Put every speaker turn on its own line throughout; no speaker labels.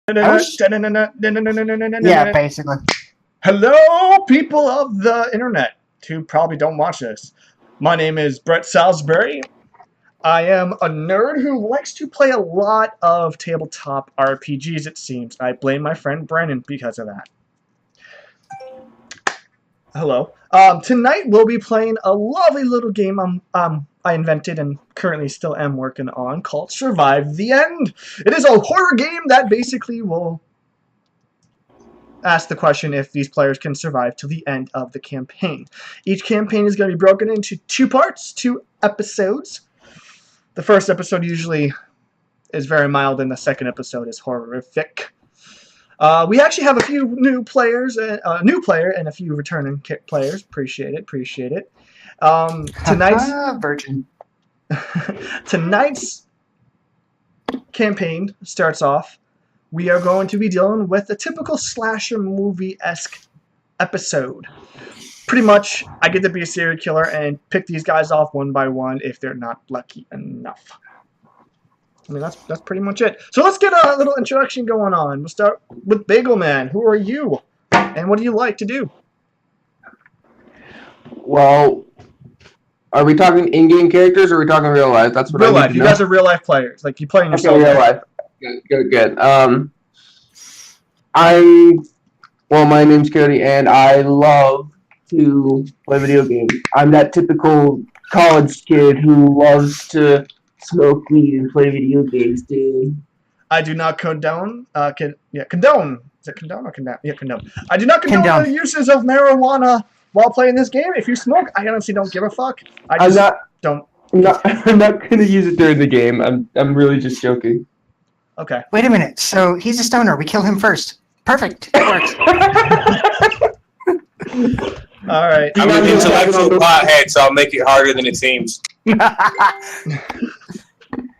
Yeah, basically.
Hello, people of the internet who probably don't watch this. My name is Brett Salisbury. I am a nerd who likes to play a lot of tabletop RPGs, it seems. I blame my friend Brandon because of that. Hello. Tonight we'll be playing a lovely little game I invented and currently still am working on called Survive the End. It is a horror game that basically will ask the question if these players can survive to the end of the campaign. Each campaign is going to be broken into two parts, 2 episodes. The first episode usually is very mild and the second episode is horrific. We actually have a few new players, a new player and a few returning players. Appreciate it. Tonight's campaign starts off. We are going to be dealing with a typical slasher movie-esque episode. Pretty much, I get to be a serial killer and pick these guys off one by one if they're not lucky enough. I mean, that's pretty much it. So let's get a little introduction going on. We'll start with Bagel Man. Who are you? And what do you like to do?
Well, are we talking in-game characters or are we talking real life? That's what
real life. You guys are real life players. Like, you playing yourself.
Okay, real life. Good. My name's Cody, and I love to play video games. I'm that typical college kid who loves to smoke weed and play video games, dude.
I do not condone. Condone. Is it condone or condone? Yeah, condone. I do not condone the uses of marijuana while playing this game. If you smoke, I honestly don't give a fuck. I'm not
gonna use it during the game. I'm really just joking.
Okay.
Wait a minute. So he's a stoner. We kill him first. Perfect. It works.
All right.
I'm an intellectual pothead, so I'll make it harder than it seems.
All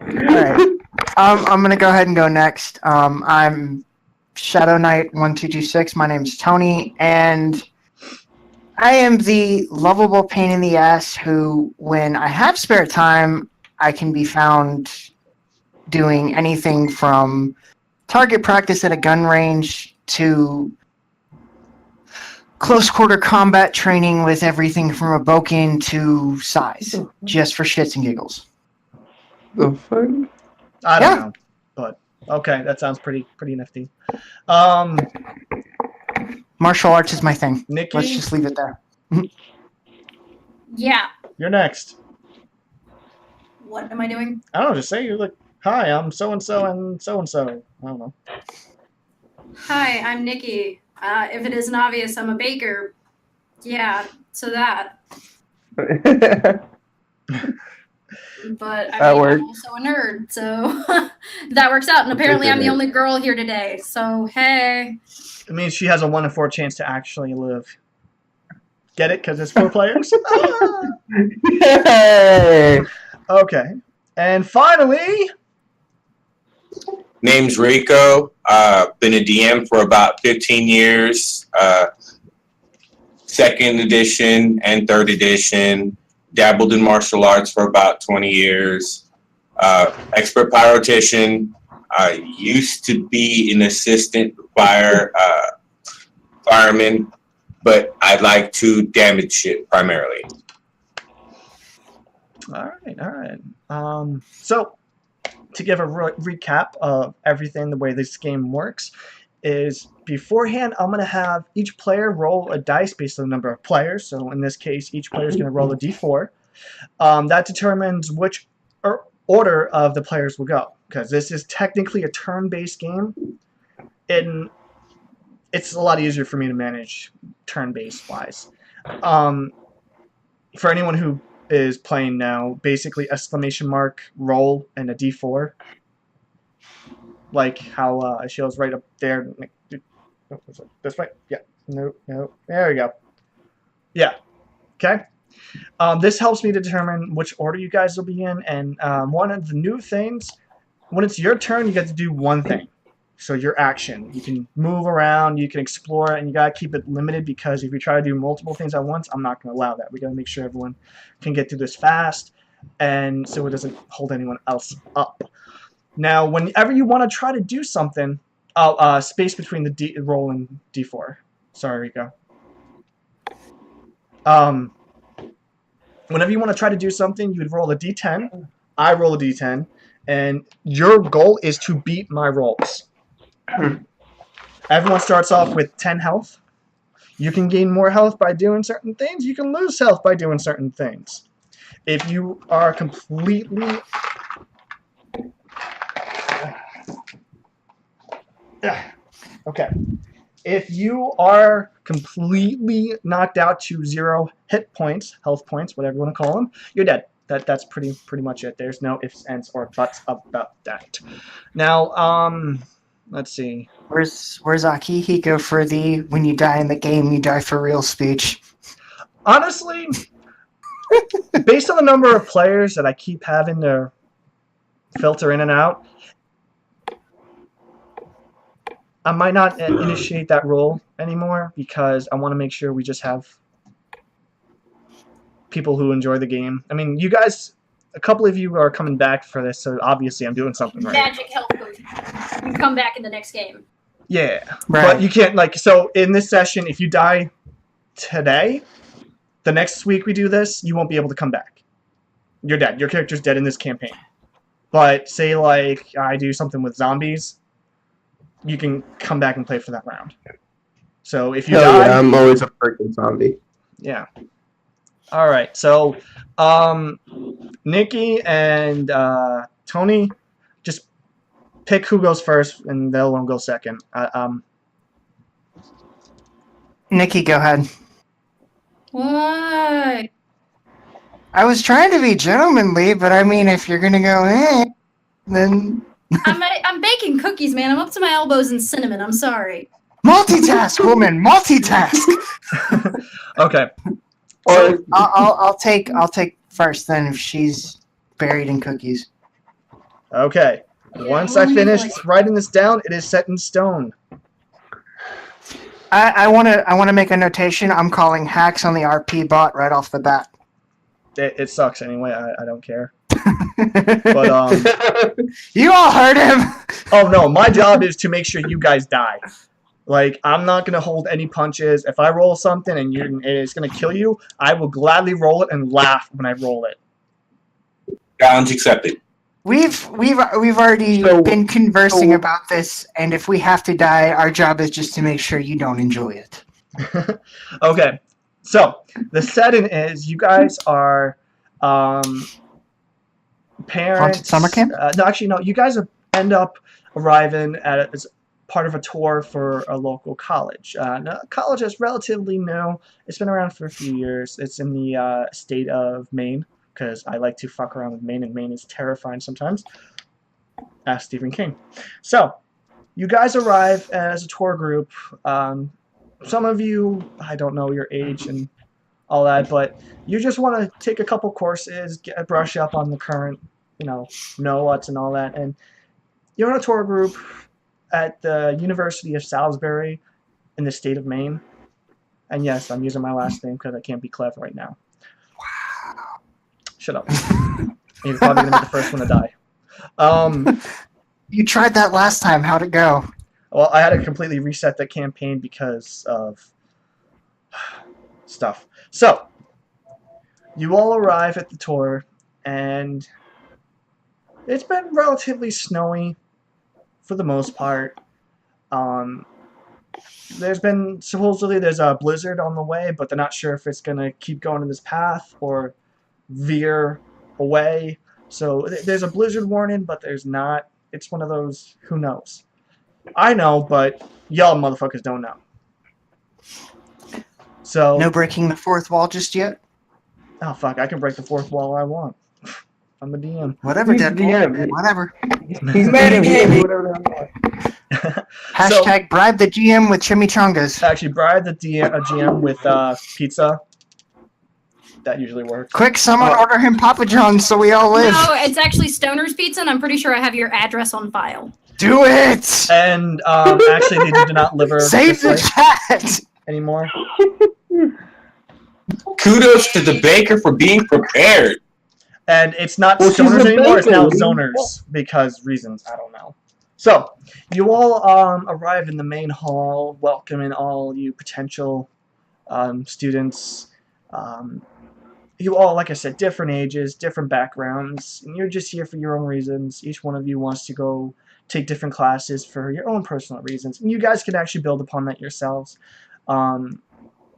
right. I'm gonna go ahead and go next. I'm Shadow Knight 1226. My name's Tony, and I am the lovable pain in the ass who, when I have spare time, I can be found doing anything from target practice at a gun range to close quarter combat training with everything from a Bokin to size, just for shits and giggles.
The fuck?
I don't know, but okay, that sounds pretty nifty.
Martial arts is my thing.
Nikki?
Let's just leave it there.
Yeah.
You're next.
What am I doing?
I don't know, just say you're like, hi, I'm so-and-so and so-and-so. I don't know.
Hi, I'm Nikki. If it isn't obvious, I'm a baker. Yeah, so that. But I'm also a nerd, so that works out. And apparently I'm the only girl here today, so hey.
It means she has a 1 in 4 chance to actually live. Get it? Because it's 4 players?
Yay!
Okay. And finally...
Name's Rico. Been a DM for about 15 years. 2nd edition and 3rd edition. Dabbled in martial arts for about 20 years. Expert pyrotician. I used to be an assistant fireman, but I like to damage shit primarily.
All right. So, to give a recap of everything, the way this game works, is beforehand I'm going to have each player roll a dice based on the number of players. So in this case, each player is going to roll a d4. That determines which order of the players will go, because this is technically a turn-based game, and it's a lot easier for me to manage turn-based wise. For anyone who is playing now, basically exclamation mark, roll, and a d4. Like how it shows right up there. This way? Yeah. No. There we go. Yeah. Okay. This helps me to determine which order you guys will be in, and one of the new things, when it's your turn, you get to do one thing. So your action. You can move around, you can explore, and you gotta keep it limited, because if you try to do multiple things at once, I'm not gonna allow that. We gotta make sure everyone can get through this fast, and so it doesn't hold anyone else up. Now, whenever you want to try to do something, Oh, space between the roll and D4. Sorry, Rico. Whenever you want to try to do something, you would roll a D10. I roll a D10, and your goal is to beat my rolls. Everyone starts off with 10 health. You can gain more health by doing certain things. You can lose health by doing certain things. If you are completely... Okay. If you are completely knocked out to 0 hit points, health points, whatever you want to call them, you're dead. That's pretty much it. There's no ifs, ands, or buts about that. Now, let's see.
Where's Akihiko for the when you die in the game, you die for real speech?
Honestly, based on the number of players that I keep having to filter in and out, I might not initiate that role anymore because I want to make sure we just have people who enjoy the game. I mean, you guys, a couple of you are coming back for this, so obviously I'm doing something right.
Magic health potion. You come back in the next game.
Yeah,
Right.
but you can't, like, so in this session, if you die today, the next week we do this, you won't be able to come back. You're dead. Your character's dead in this campaign. But say, like, I do something with zombies, you can come back and play for that round. So if you
Hell
die...
yeah, I'm always a freaking zombie.
Yeah. All right. So, Nikki and Tony, just pick who goes first, and they'll go second.
Nikki, go ahead.
What?
I was trying to be gentlemanly, but I mean, if you're gonna go, then
I'm baking cookies, man. I'm up to my elbows in cinnamon. I'm sorry.
multitask, woman, multitask.
Okay.
Or
I'll take first then if she's buried in cookies.
Okay.
Yeah,
Once
well,
I finish
like-
writing this down, it is set in stone.
I wanna make a notation. I'm calling hacks on the RP bot right off the bat.
It sucks anyway. I don't care. But
You all heard him.
oh no, my job is to make sure you guys die. Like, I'm not gonna hold any punches. If I roll something and it's gonna kill you, I will gladly roll it and laugh when I roll it.
Challenge accepted.
We've already
So-
been conversing
so-
about this, and if we have to die, our job is just to make sure you don't enjoy it.
Okay, so the setting is you guys are parents.
Haunted summer camp?
No, actually, no. You guys end up arriving as part of a tour for a local college. Now, college is relatively new. It's been around for a few years. It's in the state of Maine, because I like to fuck around with Maine, and Maine is terrifying sometimes. Ask Stephen King. So, you guys arrive as a tour group. Some of you, I don't know your age and all that, but you just want to take a couple courses, brush up on the current, know what's and all that. And you're in a tour group at the University of Salisbury in the state of Maine. And yes, I'm using my last name because I can't be clever right now. Shut up. You're probably going to be the first one to die.
You tried that last time. How'd it go?
Well, I had to completely reset the campaign because of stuff. So, you all arrive at the tour, and it's been relatively snowy for the most part. Supposedly there's a blizzard on the way, but they're not sure if it's going to keep going in this path or veer away. So there's a blizzard warning, but there's not. It's one of those, who knows? I know, but y'all motherfuckers don't know. So
No breaking the fourth wall just yet?
oh fuck, I can break the fourth wall I want. I'm a DM.
Whatever,
He's the
Deadpool.
DM.
Whatever.
He's mad at him. Whatever the hell.
Hashtag bribe the GM with chimichangas.
Actually, bribe the GM with pizza. That usually works.
Quick, someone order him Papa John's so we all live.
No, it's actually Stoner's Pizza, and I'm pretty sure I have your address on file.
Do it!
And actually, they do not deliver
Save the
this way
chat!
anymore.
Kudos to the baker for being prepared.
And it's not
Well, she's
Stoners
a
anymore, it's now
baker.
Zoners, because reasons, I don't know. So, you all arrive in the main hall, welcoming all you potential students. You all, like I said, different ages, different backgrounds, and you're just here for your own reasons. Each one of you wants to go take different classes for your own personal reasons, and you guys can actually build upon that yourselves.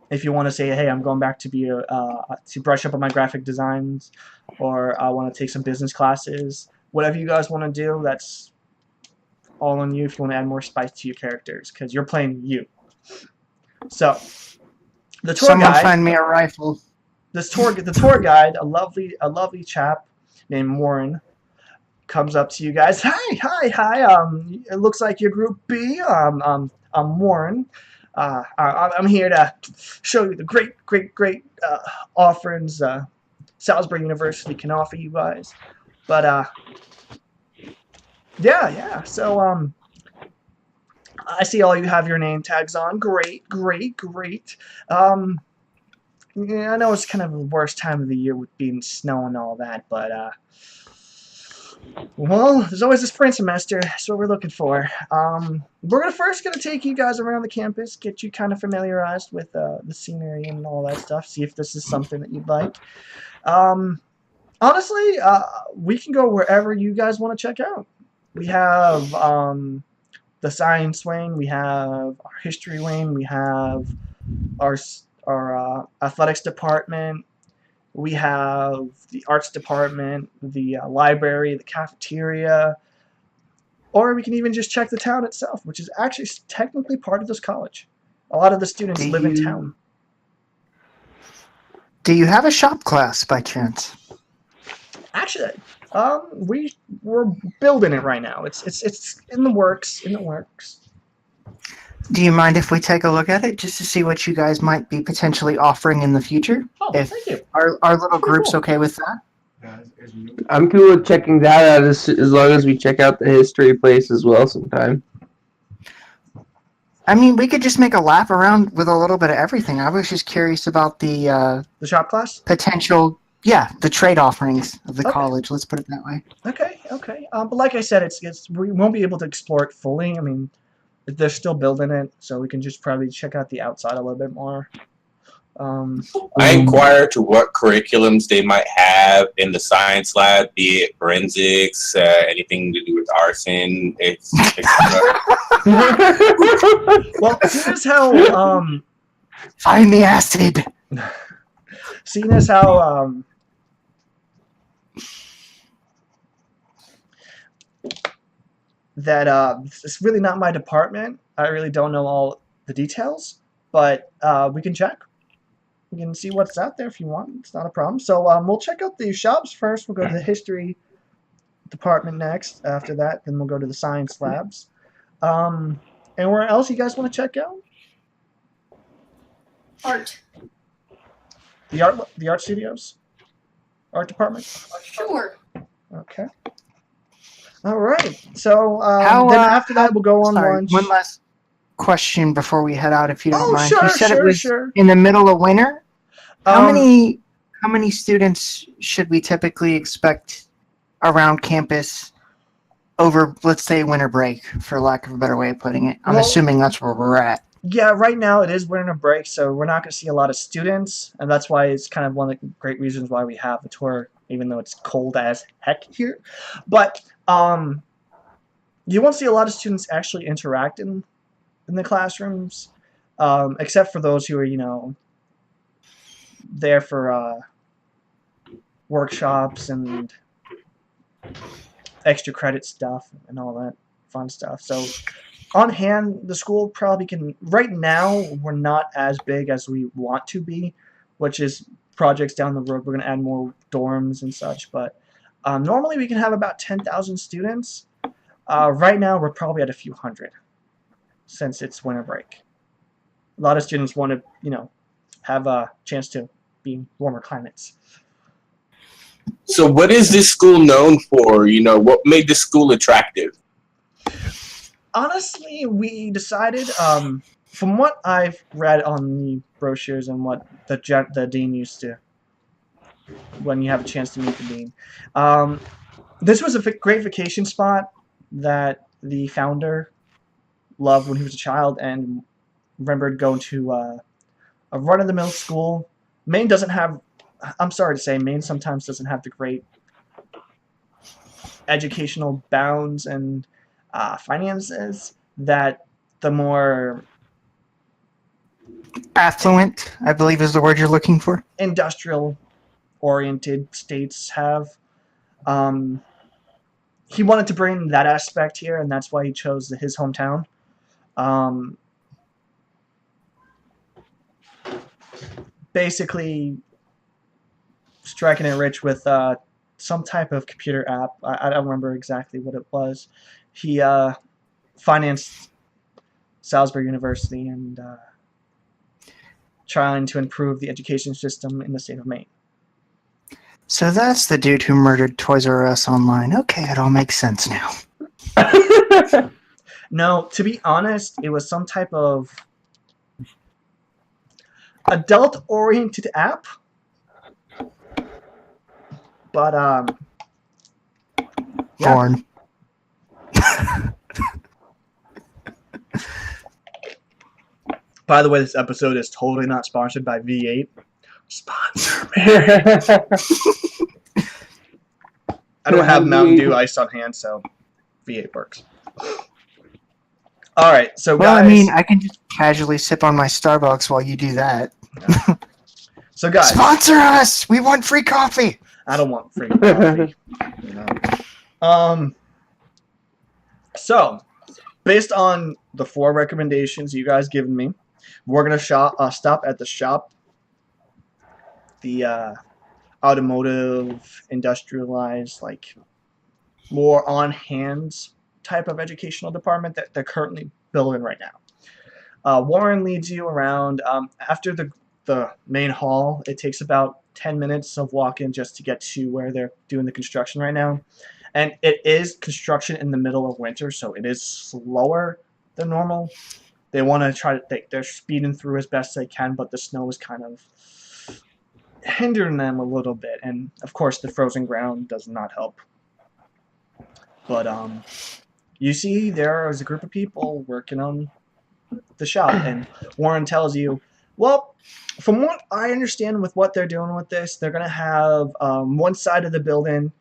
If you want to say, hey, I'm going back to be to brush up on my graphic designs, or I want to take some business classes, whatever you guys want to do, that's all on you if you want to add more spice to your characters, because you're playing you. So, the tour
Someone
guide,
find me a rifle.
the tour guide, a lovely chap named Warren, comes up to you guys. Hi. It looks like you're Group B. I'm Warren. I'm here to show you the great offerings Salisbury University can offer you guys. But yeah. So I see all you have your name tags on. Great. Yeah, I know it's kind of the worst time of the year with being snow and all that, but well, there's always the spring semester. That's what we're looking for. We're first gonna take you guys around the campus, get you kind of familiarized with the scenery and all that stuff. See if this is something that you'd like. Honestly, we can go wherever you guys want to check out. We have the science wing, we have our history wing, we have our athletics department, we have the arts department, the library, the cafeteria, or we can even just check the town itself, which is actually technically part of this college. A lot of the students live in town.
Do you have a shop class by chance?
Actually, we're building it right now. It's in the works.
Do you mind if we take a look at it just to see what you guys might be potentially offering in the future?
Oh,
If
thank you.
our little
Pretty
group's
cool.
okay with that?
I'm cool with checking that out as long as we check out the history place as well sometime.
I mean, we could just make a lap around with a little bit of everything. I was just curious about the
The shop class?
potential, the trade offerings of the
Okay.
college. Let's put it that way.
Okay. But like I said, it's we won't be able to explore it fully. I mean, they're still building it, so we can just probably check out the outside a little bit more.
I inquire to what curriculums they might have in the science lab, be it forensics, anything to do with arson,
Well, seeing as how
Find the acid.
that it's really not my department. I really don't know all the details, but we can check. We can see what's out there if you want. It's not a problem. So we'll check out the shops first. We'll go to the history department next. After that, then we'll go to the science labs. And where else you guys want to check out?
Art.
The art studios, art department.
Sure.
Okay. All right. So
How,
then after that, we'll go on
Sorry,
lunch.
one last question before we head out, if you don't
Oh,
mind.
sure,
You said it was
sure.
in the middle of winter. How
Um,
many students should we typically expect around campus over, let's say, winter break, for lack of a better way of putting it? I'm
Well-
assuming that's where we're at.
Yeah, right now it is winter break, so we're not going to see a lot of students, and that's why it's kind of one of the great reasons why we have the tour, even though it's cold as heck here. But you won't see a lot of students actually interacting in the classrooms, except for those who are, there for workshops and extra credit stuff and all that fun stuff. So on hand, the school probably can. Right now, we're not as big as we want to be, which is projects down the road. We're going to add more dorms and such, but normally we can have about 10,000 students. Right now, we're probably at a few hundred since it's winter break. A lot of students want to, have a chance to be in warmer climates.
So what is this school known for? What made this school attractive?
Honestly, we decided, from what I've read on the brochures and what the dean used to, when you have a chance to meet the dean, this was a great vacation spot that the founder loved when he was a child and remembered going to a run-of-the-mill school. Maine doesn't have, I'm sorry to say, Maine sometimes doesn't have the great educational bounds and finances that the more
Affluent, I believe, is the word you're looking for.
industrial-oriented states have. He wanted to bring that aspect here, and that's why he chose his hometown. Basically, striking it rich with some type of computer app. I don't remember exactly what it was. He financed Salisbury University and trying to improve the education system in the state of Maine.
So that's the dude who murdered Toys R Us online. Okay, it all makes sense now.
No, to be honest, it was some type of adult-oriented app. But yeah.
Born.
By the way, this episode is totally not sponsored by V8. Sponsor me. I don't have Mountain Dew Ice on hand, so V8 works. All right, so
Well,
guys.
I mean, I can just casually sip on my Starbucks while you do that.
So guys,
Sponsor us! We want free coffee!
I don't want free coffee. No. So, based on the 4 recommendations you guys given me, we're gonna stop at the shop, the automotive, industrialized, like more on hands type of educational department that they're currently building right now. Warren leads you around. After the main hall, it takes about 10 minutes of walking just to get to where they're doing the construction right now. And it is construction in the middle of winter, so it is slower than normal. They want to try to, they're speeding through as best they can, but the snow is kind of hindering them a little bit. And of course, the frozen ground does not help. But you see, there is a group of people working on the shop, and Warren tells you, well, from what I understand with what they're doing with this, they're going to have one side of the building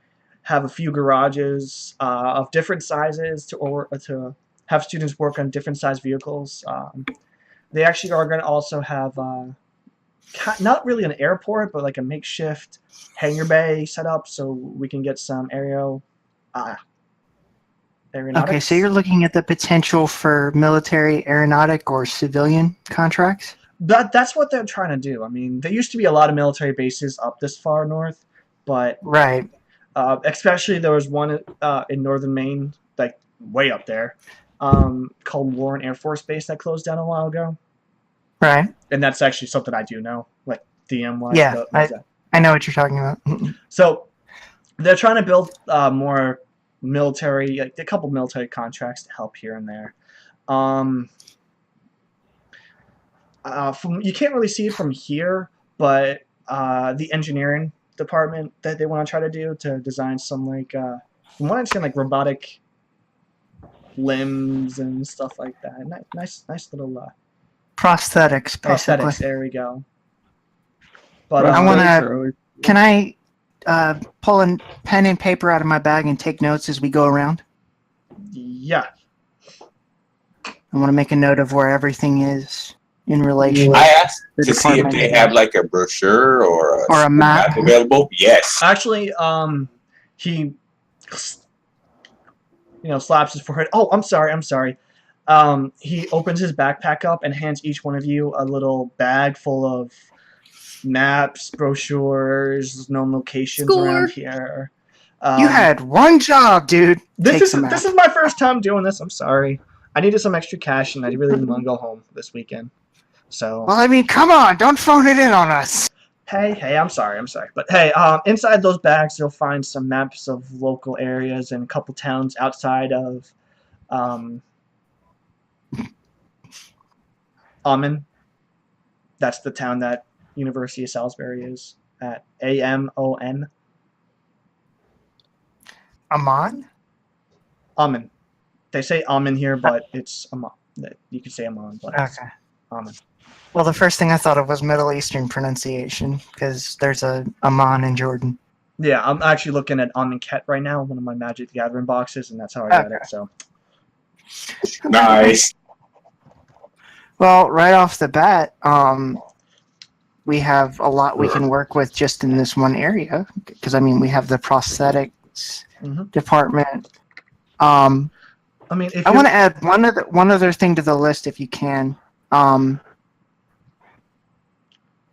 have a few garages of different sizes to have students work on different size vehicles. They actually are going to also have not really an airport, but like a makeshift hangar bay set up so we can get some aeronautics.
Okay, so you're looking at the potential for military, aeronautic, or civilian contracts?
That's what they're trying to do. I mean, there used to be a lot of military bases up this far north, but
Right.
especially there was one in northern Maine, like way up there, called Warren Air Force Base that closed down a while ago.
Right.
And that's actually something I do know, like DM-wise.
Yeah, I know what you're talking about.
So they're trying to build more military, like a couple military contracts to help here and there. You can't really see it from here, but the engineering department that they want to try to do to design some like from what I understand, like robotic limbs and stuff like that. Nice little
Prosthetics, basically.
prosthetics. There we go. But
I want to. Can I pull a pen and paper out of my bag and take notes as we go around?
yeah.
I want to make a note of where everything is in relation.
I asked
The
to see if
department.
they have like a brochure or
Or a map.
available. Yes.
Actually, he slaps his forehead. Oh, I'm sorry. He opens his backpack up and hands each one of you a little bag full of maps, brochures, known locations
Score.
around here.
You had one job, dude.
This
Take
is
some out.
this is my first time doing this. I'm sorry. I needed some extra cash, and I really didn't want to go home this weekend. So
Well, I mean, come on, don't phone it in on us.
hey, I'm sorry. But hey, inside those bags, you'll find some maps of local areas and a couple towns outside of Ammon. That's the town that University of Salisbury is at. Amon.
Amon?
Ammon. They say Amen here, but it's Amon. You could say Amon, but it's
Okay.
Amen.
Well, the first thing I thought of was Middle Eastern pronunciation because there's a Amman in Jordan.
Yeah, I'm actually looking at Amonkhet right now, one of my Magic the Gathering boxes, and that's how I got
Okay.
it. So
Nice.
Well, right off the bat, we have a lot we can work with just in this one area because I mean we have the prosthetics
Mhm.
department.
I mean, if
I
you
want to add one other thing to the list if you can.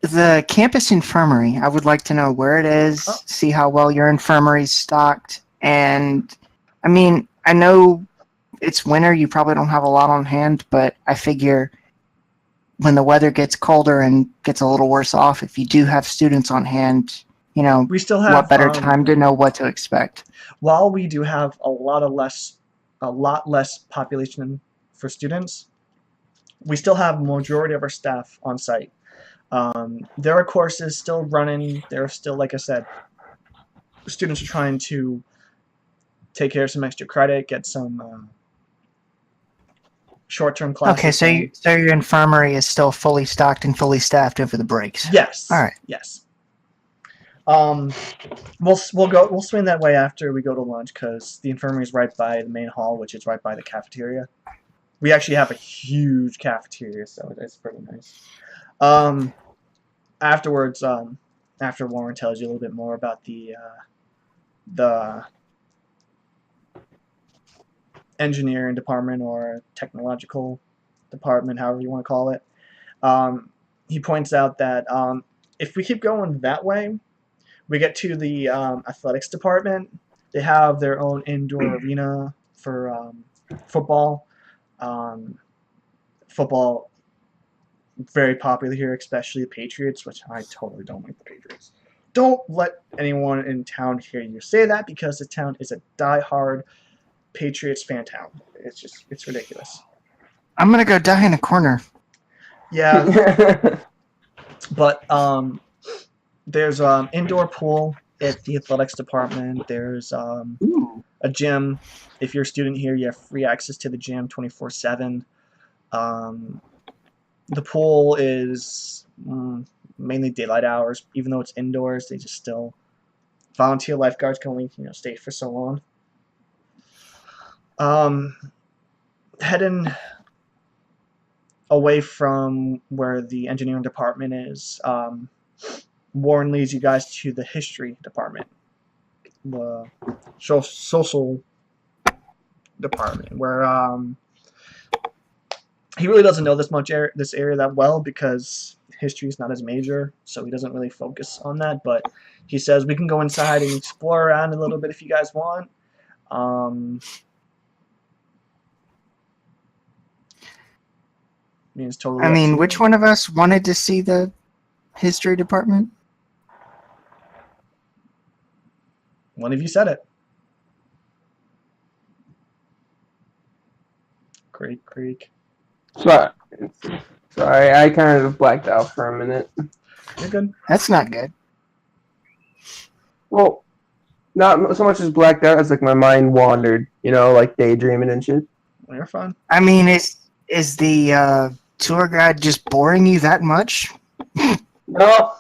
The campus infirmary. I would like to know where it is,
Oh.
see how well your infirmary's stocked, and I mean I know it's winter. You probably don't have a lot on hand, but I figure when the weather gets colder and gets a little worse off, if you do have students on hand, you know,
we still have
what better time to know what to expect?
while we do have a lot less population for students, we still have majority of our staff on site. There are courses still running. There are still, like I said, students are trying to take care of some extra credit, get some short-term classes.
Okay, so
done.
so your infirmary is still fully stocked and fully staffed over the breaks.
Yes.
All right.
Yes. We'll swing that way after we go to lunch because the infirmary is right by the main hall, which is right by the cafeteria. We actually have a huge cafeteria, so it's pretty nice. Afterwards, after Warren tells you a little bit more about the engineering department or technological department, however you want to call it, he points out that if we keep going that way, we get to the athletics department. They have their own indoor arena for football. Football, very popular here, especially the Patriots, which I totally don't like the Patriots. Don't let anyone in town hear you say that because the town is a die-hard Patriots fan town. It's ridiculous.
I'm gonna go die in a corner.
Yeah, but there's indoor pool at the athletics department. There's
Ooh.
a gym. If you're a student here, you have free access to the gym 24/7. The pool is mainly daylight hours, even though it's indoors. They just still volunteer lifeguards can only stay for so long. Heading away from where the engineering department is, Warren leads you guys to the history department, the social department, where he really doesn't know this area that well because history is not as major, so he doesn't really focus on that. But he says we can go inside and explore around a little bit if you guys want. It's totally.
I
up
mean,
to
which
you.
one of us wanted to see the history department?
One of you said it. Creek.
Sorry, I kind of blacked out for a minute.
You're good.
That's not good.
Well, not so much as blacked out as like my mind wandered, like daydreaming and shit.
Well, you're fine.
I mean, is the tour guide just boring you that much?
No,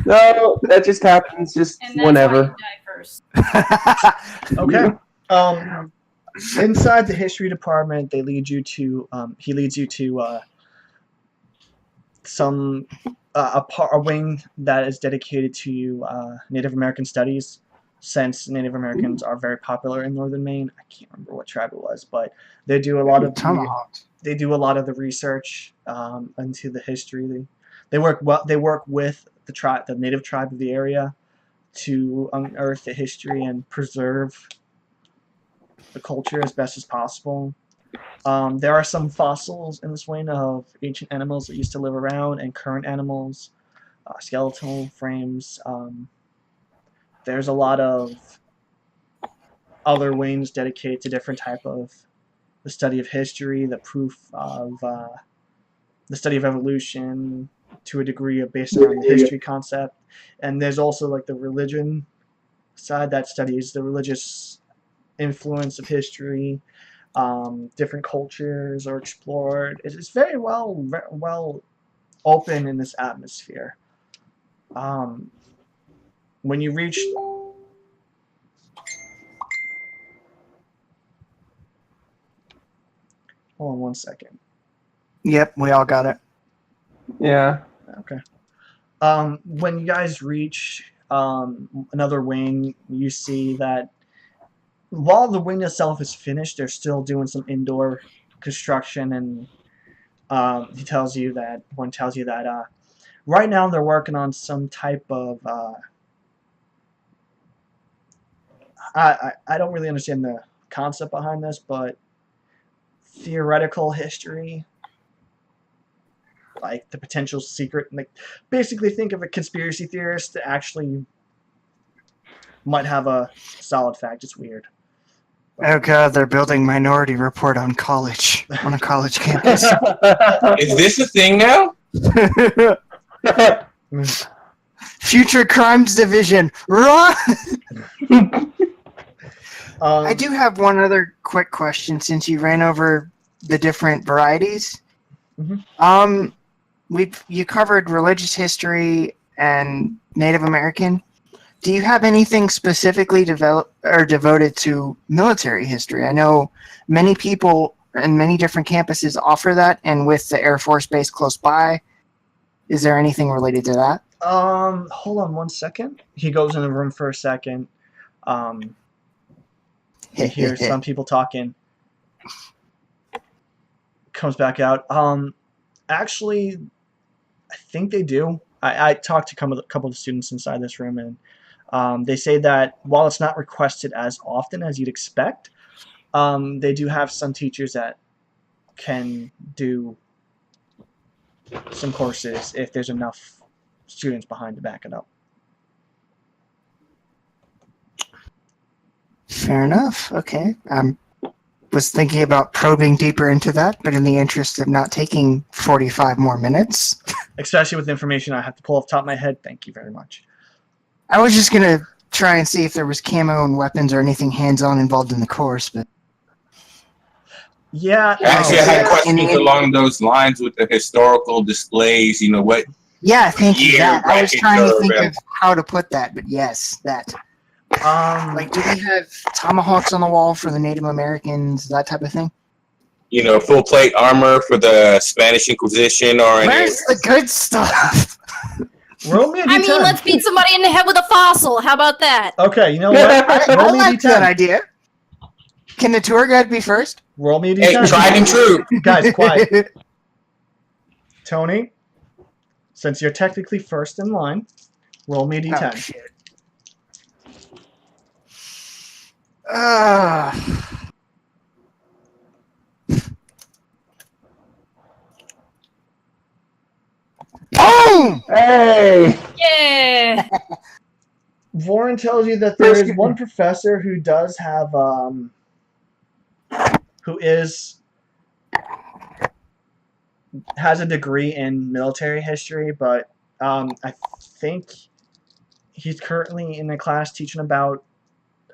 no, that just happens just
And that's
whenever.
why you die first.
Okay. Inside the history department, he leads you to a wing that is dedicated to Native American studies, since Native Americans are very popular in northern Maine. I can't remember what tribe it was, but they do a lot of
Tomahawks.
the research into the history. They work with the native tribe of the area to unearth the history and preserve the culture as best as possible. There are some fossils in this wing of ancient animals that used to live around and current animals, skeletal frames. There's a lot of other wings dedicated to different type of the study of history, the proof of the study of evolution to a degree of based on the history concept. And there's also like the religion side that studies the religious influence of history, different cultures are explored. It's very well open in this atmosphere. When you reach hold on one second.
Yep, we all got it.
Yeah.
Okay. When you guys reach another wing, you see that while the wing itself is finished, they're still doing some indoor construction, and one tells you that right now they're working on some type of I don't really understand the concept behind this, but theoretical history, like the potential secret, like basically think of a conspiracy theorist that actually might have a solid fact. It's weird.
Oh god, they're building Minority Report on a college campus.
Is this a thing now?
Future Crimes Division, run! I do have one other quick question since you ran over the different varieties.
Mhm.
You covered religious history and Native American. Do you have anything specifically devoted to military history? I know many people and many different campuses offer that, and with the Air Force Base close by, is there anything related to that?
Hold on one second. He goes in the room for a second. He hears some people talking. Comes back out. Actually, I think they do. I talked to a couple of students inside this room, and they say that while it's not requested as often as you'd expect, they do have some teachers that can do some courses if there's enough students behind to back it up.
Fair enough. Okay. Was thinking about probing deeper into that, but in the interest of not taking 45 more minutes,
Especially with information I have to pull off the top of my head. Thank you very much.
I was just gonna try and see if there was camo and weapons or anything hands-on involved in the course, but
Yeah.
Actually, I
Oh,
had
yeah.
questions along those lines with the historical displays. You know what?
yeah, thank you.
Yeah,
That. I was
right,
trying to
sure,
think
man.
of how to put that, but yes, that.
Like,
Do we have tomahawks on the wall for the Native Americans, that type of thing?
You know, full plate armor for the Spanish Inquisition or any.
Where's the good stuff?
roll me a D10.
I mean, let's beat somebody in the head with a fossil. How about that?
Okay, you know what?
I
Roll me a
like that
D10.
idea. Can the tour guide be first?
Roll me a
Hey,
D10.
tried and true.
Guys, quiet. Tony, since you're technically first in line, roll me a D10.
Oh, shit. Uh, boom!
Hey!
Yeah.
Warren tells you that there is one professor who does have, has a degree in military history, but I think he's currently in a class teaching about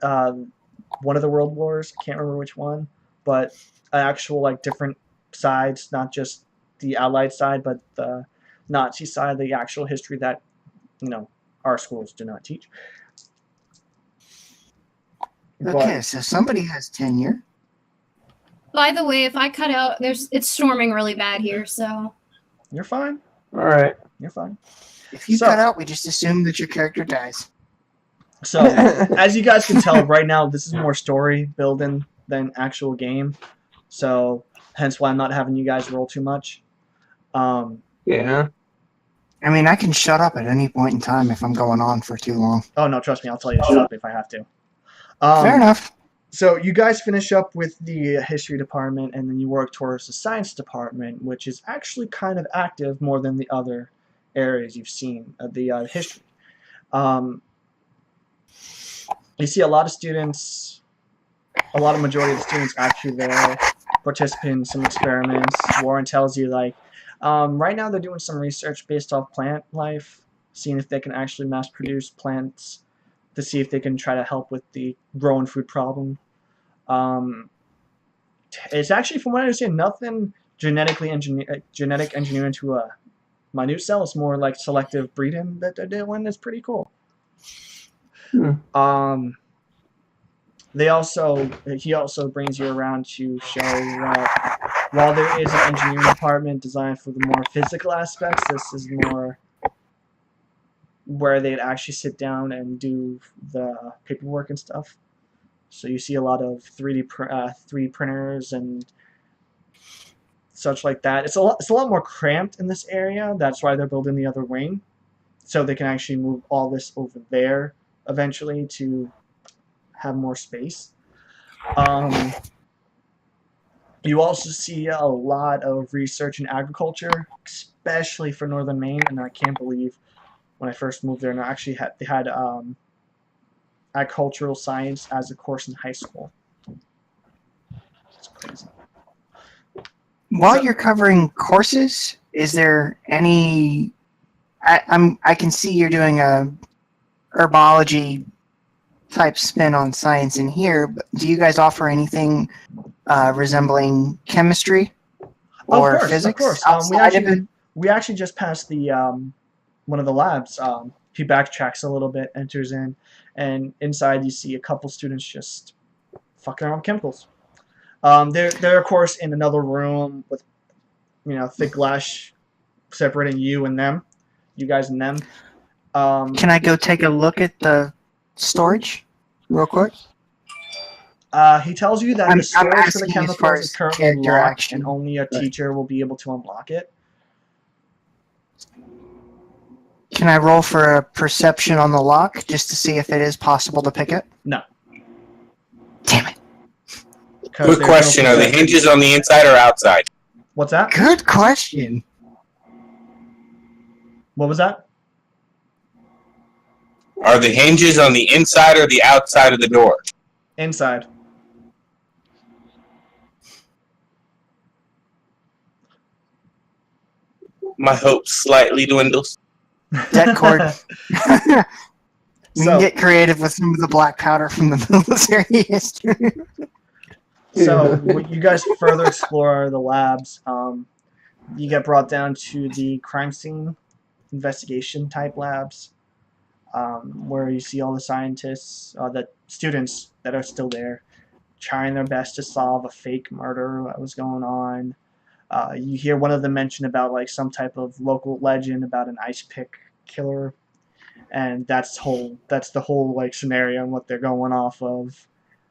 one of the world wars. I can't remember which one, but actual like different sides, not just the Allied side, but the Nazi side, the actual history that our schools do not teach.
Okay, so somebody has tenure.
By the way, if I cut out, it's storming really bad here, so.
You're fine.
All right.
You're fine.
If you
So-
cut out, we just assume that your character dies.
So, as you guys can tell, right now this is more story building than actual game. So, hence why I'm not having you guys roll too much.
Yeah.
I mean, I can shut up at any point in time if I'm going on for too long.
Oh no, trust me, I'll tell you to shut up if I have to.
Fair enough.
So you guys finish up with the history department, and then you work towards the science department, which is actually kind of active more than the other areas you've seen of the history. You see a lot of students, majority of the students actually there, participating in some experiments. Warren tells you, like, right now they're doing some research based off plant life, seeing if they can actually mass produce plants to see if they can try to help with the growing food problem. It's actually, from what I understand, nothing genetic engineering to a minute cell. It's more like selective breeding that they're doing. It's pretty cool. He also brings you around to show that while there is an engineering department designed for the more physical aspects, this is more where they'd actually sit down and do the paperwork and stuff. So you see a lot of 3D printers and such like that. It's a lot more cramped in this area. That's why they're building the other wing, so they can actually move all this over there eventually to have more space. You also see a lot of research in agriculture, especially for northern Maine, and I can't believe when I first moved there, and they had agricultural science as a course in high school. It's crazy.
While you're covering courses, is there any? I can see you're doing a herbology type spin on science in here. But do you guys offer anything resembling chemistry or physics?
Of course. We actually just passed the one of the labs. He backtracks a little bit, enters in, and inside you see a couple students just fucking around with chemicals. They're of course in another room with, thick glass separating you guys and them.
Can I go take a look at the storage real quick?
He tells you that the storage for the chemicals is currently locked, and only a teacher will be able to unlock it.
Can I roll for a perception on the lock just to see if it is possible to pick it?
No.
Damn it.
Quick question, are the hinges on the inside or outside?
What's that?
Good question.
What was that?
Are the hinges on the inside or the outside of the door?
Inside.
My hope slightly dwindles.
Debt cord. We can get creative with some of the black powder from the military history.
So when you guys further explore the labs, you get brought down to the crime scene investigation type labs, where you see all the scientists, the students that are still there, trying their best to solve a fake murder that was going on. You hear one of them mention about like some type of local legend about an ice pick killer, and that's the whole like scenario and what they're going off of.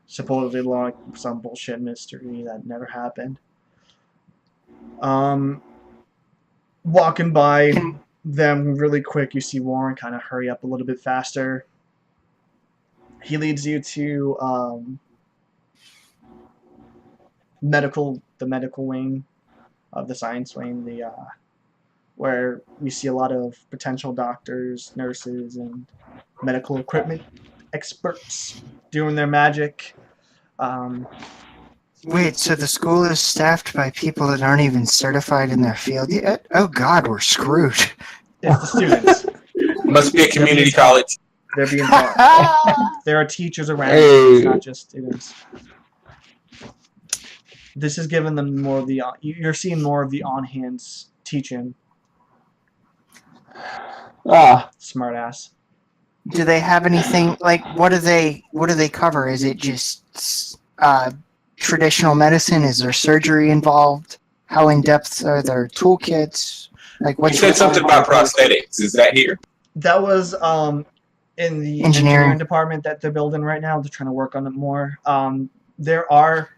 Supposedly like some bullshit mystery that never happened. Walking by them really quick, you see Warren kind of hurry up a little bit faster. He leads you to the medical wing of the science wing, where you see a lot of potential doctors, nurses, and medical equipment experts doing their magic.
Wait, so the school is staffed by people that aren't even certified in their field yet? Oh God, we're screwed.
It's the students.
Must be a community college.
They're being taught. There are teachers around. It's not just students. This is giving them more of the. You're seeing more of the on-hands teaching. Smart ass.
Do they have anything like what do they cover? Is it just traditional medicine? Is there surgery involved? How in depth are their toolkits? Like what?
You said something about prosthetics. Is that here?
That was in the engineering department that they're building right now. They're trying to work on it more. There are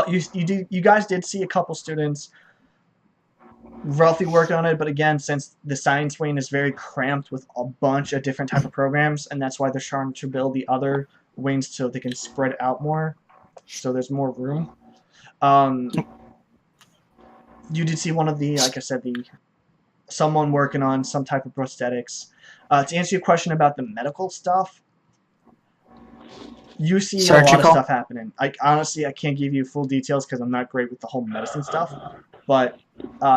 you guys did see a couple students roughly working on it, but again, since the science wing is very cramped with a bunch of different type of programs, and that's why they're trying to build the other wings so they can spread out more, so there's more room. You did see one of the, like I said, someone working on some type of prosthetics. To answer your question about the medical stuff, you see a lot of stuff happening. Honestly, I can't give you full details because I'm not great with the whole medicine stuff, but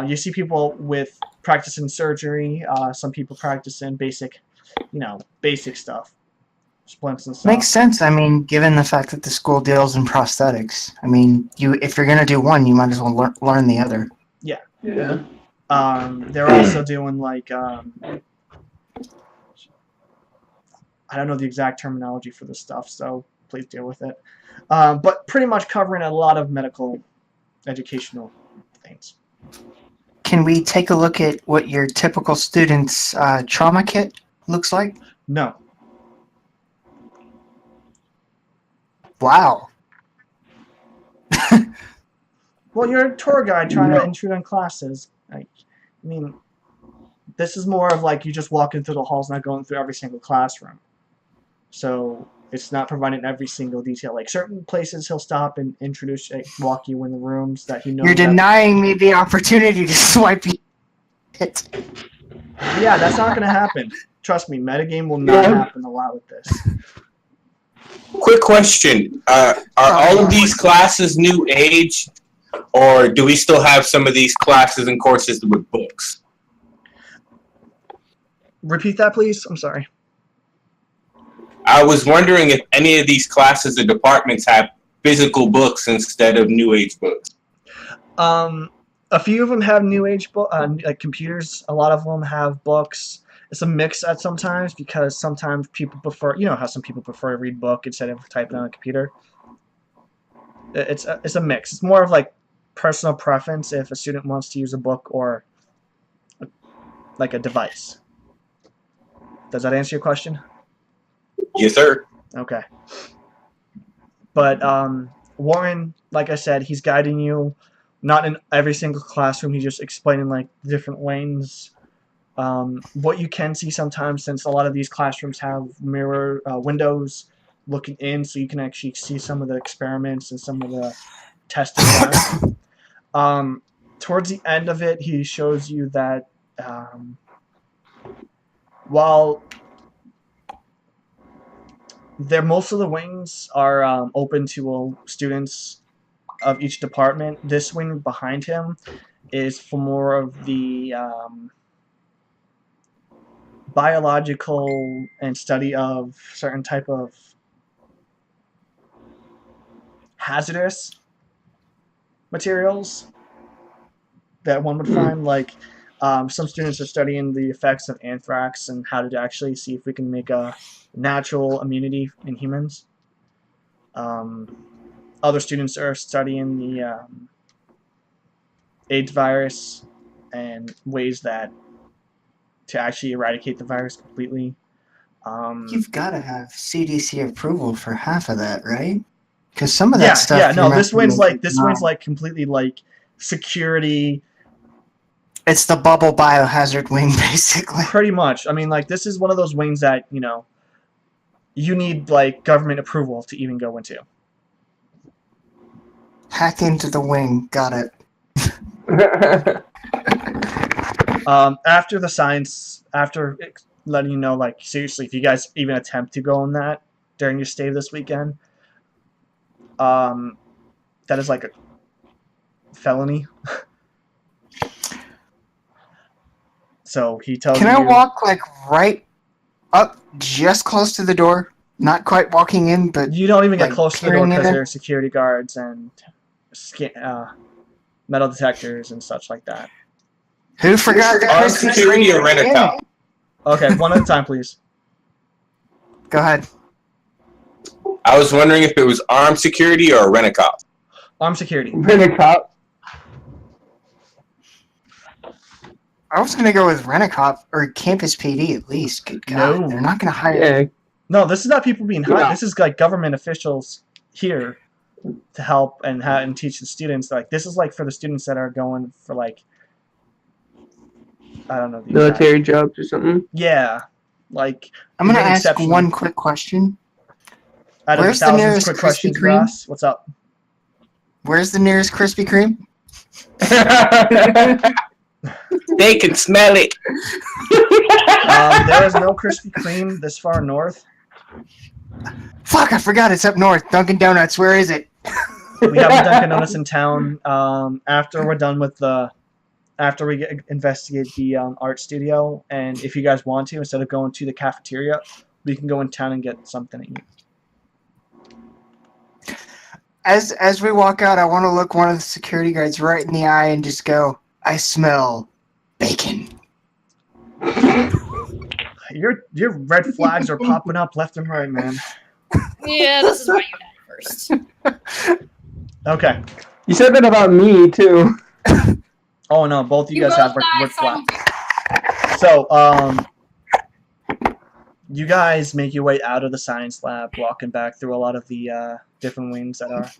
you see people with practicing surgery, some people practicing basic stuff. splints and stuff.
Makes sense. I mean, given the fact that the school deals in prosthetics, I mean, if you're gonna do one, you might as well learn the other.
Yeah.
They're also doing like I don't know the exact terminology for this stuff, so please deal with it. But pretty much covering a lot of medical educational things.
Can we take a look at what your typical student's trauma kit looks like?
No.
Wow.
Well, you're a tour guide trying to intrude on classes. Like, I mean, this is more of like you just walking through the halls, not going through every single classroom. So it's not providing every single detail. Like certain places, he'll stop and introduce, walk you in the rooms that he knows.
You're denying me the opportunity to swipe it.
Yeah, that's not going to happen. Trust me, metagame will not happen a lot with this.
Quick question. Are all of these classes new age, or do we still have some of these classes and courses with books?
Repeat that, please. I'm sorry.
I was wondering if any of these classes or departments have physical books instead of new age books.
A few of them have new age like computers. A lot of them have books. It's a mix at sometimes because sometimes people prefer, you know how some people prefer to read book instead of typing on a computer. It's a mix. It's more of like personal preference if a student wants to use a book or like a device. Does that answer your question?
Yes, sir.
Okay. But Warren, like I said, he's guiding you, not in every single classroom. He's just explaining like different lanes. What you can see sometimes, since a lot of these classrooms have mirror windows looking in, so you can actually see some of the experiments and some of the testing done. Towards the end of it, he shows you that while most of the wings are open to students of each department, this wing behind him is for more of the biological and study of certain type of hazardous materials that one would find. Like some students are studying the effects of anthrax and how to actually see if we can make a natural immunity in humans. Other students are studying the AIDS virus and ways that to actually eradicate the virus completely.
You've got to have CDC approval for half of that, right? Because some of that stuff.
Yeah, no, this one's like completely like security.
It's the bubble biohazard wing, basically.
Pretty much. I mean, like this is one of those wings that you need like government approval to even go into.
Hack into the wing. Got it.
After the science, after letting you know, like seriously, if you guys even attempt to go on that during your stay this weekend, that is like a felony. So he tells you.
Can I walk like right up, just close to the door? Not quite walking in, but
you don't even get
like
close to the door
peering
because
in?
there are security guards and metal detectors and such like that.
Who forgot the
Armed
Christmas
security
tree?
or rent a
Yeah.
cop?
Okay, one at a time, please.
Go ahead.
I was wondering if it was armed security or rent a cop.
Armed security.
Been a cop.
I was gonna go with Rent-A-Cop or Campus PD at least. Good God,
No.
they're not gonna hire.
Yeah.
No, this is not people being hired.
Yeah.
This is like government officials here to help and teach the students. Like this is like for the students that are going for like I don't know. the
Military jobs or something.
Yeah, like
I'm gonna
Really
ask
exceptional.
one quick question.
out of
Where's the
thousands
nearest
quick
Krispy
questions,
Kreme?
Ross. What's up?
Where's the nearest Krispy Kreme?
They can smell it.
There is no Krispy Kreme this far north.
Fuck, I forgot it's up north. Dunkin' Donuts, where is it?
We have a Dunkin' Donuts in town. After we're done with after we investigate the art studio, and if you guys want to, instead of going to the cafeteria, we can go in town and get something to eat.
As we walk out, I want to look one of the security guards right in the eye and just go, "I smell bacon."
Your red flags are popping up left and right, man.
Yeah, this is why you died first.
Okay.
You said that about me too.
Oh no, both of you guys have
both
red
died
flags. So, you guys make your way out of the science lab, walking back through a lot of the different wings that are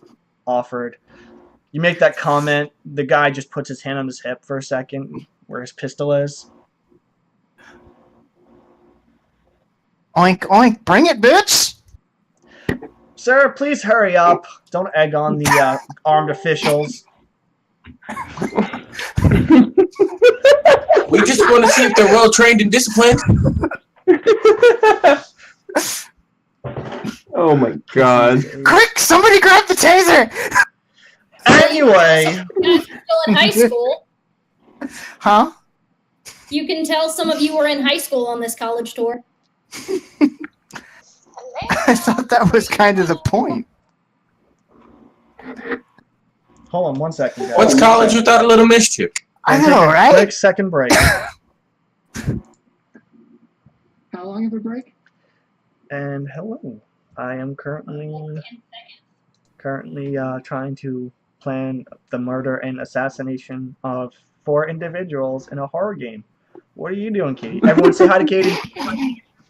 offered. You make that comment. The guy just puts his hand on his hip for a second, where his pistol is.
Oink oink, bring it, bitch!
Sir, please hurry up. Don't egg on the armed officials.
We just want to see if they're well trained and disciplined.
Oh my god.
Quick, somebody grab the taser!
Anyway,
You guys are still in high school.
Huh?
You can tell some of you were in high school on this college tour.
I thought that was kind of the point.
hold on 1 second, guys.
What's college without a little mischief?
I
Take
know,
a
right?
Quick second break.
How long of a break?
And hello. I am currently trying to plan the murder and assassination of 4 individuals in a horror game. What are you doing, Katie? Everyone say hi to Katie.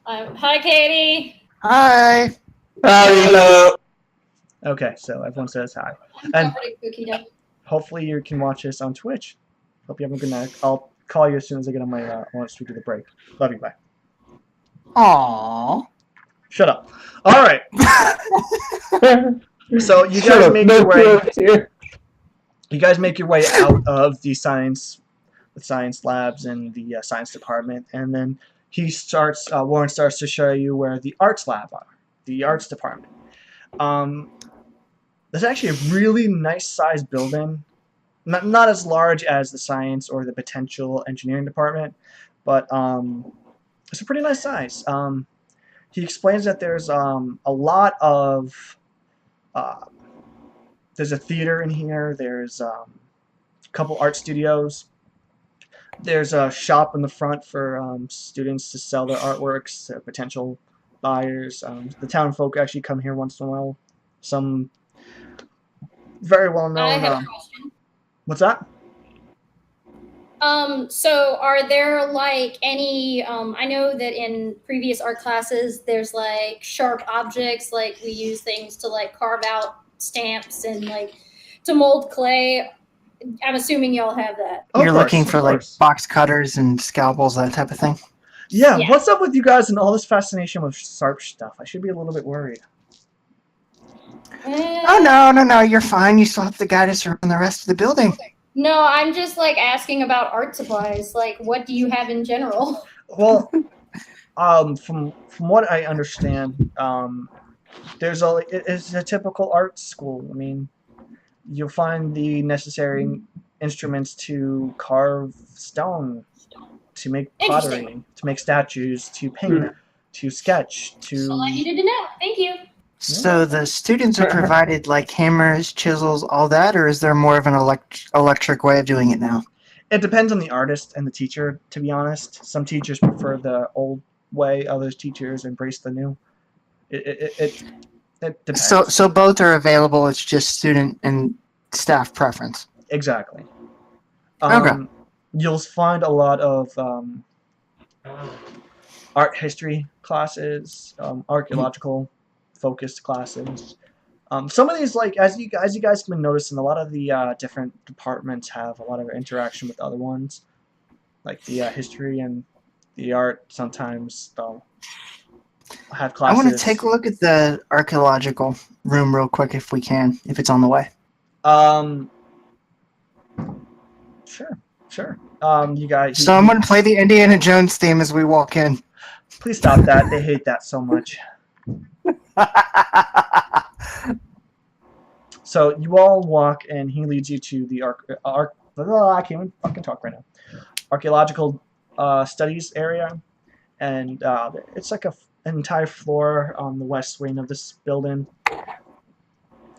Hi, Katie.
Hi.
Hello.
Okay, so everyone says hi.
I'm
And-
pretty cookie dough.
Hopefully you can watch this on Twitch. Hope you have a good night. I'll call you as soon as I get on my lunch to do the break. Love you, bye.
Aww.
Shut up. All right. So you
Shut
guys
up,
make
no
your way.
clues here.
You guys make your way out of the science labs and the science department, and then Warren starts to show you where the arts lab are, the arts department. There's actually a really nice sized building, not as large as the science or the potential engineering department, but it's a pretty nice size. He explains that there's a lot of there's a theater in here. There's a couple art studios. There's a shop in the front for students to sell their artworks to potential buyers. The town folk actually come here once in a while. Some very well
I
known.
have a question.
What's that?
So are there like any, I know that in previous art classes, there's like sharp objects, like we use things to like carve out stamps and like to mold clay. I'm assuming y'all have that.
Of
You're
course,
looking
of
for like
course.
box cutters and scalpels, that type of thing.
Yeah,
Yeah.
what's up with you guys and all this fascination with sharp stuff? I should be a little bit worried.
Oh no, you're fine. You still have to guide us around the rest of the building.
No, I'm just like asking about art supplies. Like, what do you have in general?
Well, from what I understand, it's a typical art school. I mean, you'll find the necessary instruments to carve stone, to make pottery,
Interesting.
to make statues, to paint, to sketch,
That's all I
to.
needed to know. Thank you.
So the students are provided like hammers, chisels, all that, or is there more of an electric way of doing it now?
It depends on the artist and the teacher, to be honest. Some teachers prefer the old way, others teachers embrace the new. It depends.
So both are available. It's just student and staff preference.
Exactly.
Okay.
You'll find a lot of art history classes, archaeological focused classes. Some of these, like as you guys have been noticing, a lot of the different departments have a lot of interaction with other ones, like the history and the art. Sometimes they'll have
I
classes.
want to take a look at the archaeological room real quick if we can, if it's on the way.
Sure. You guys.
So I'm going to play the Indiana Jones theme as we walk in.
Please stop that. They hate that so much. So you all walk, and he leads you to the I can't even fucking talk right now. Archaeological studies area, and it's like an entire floor on the west wing of this building.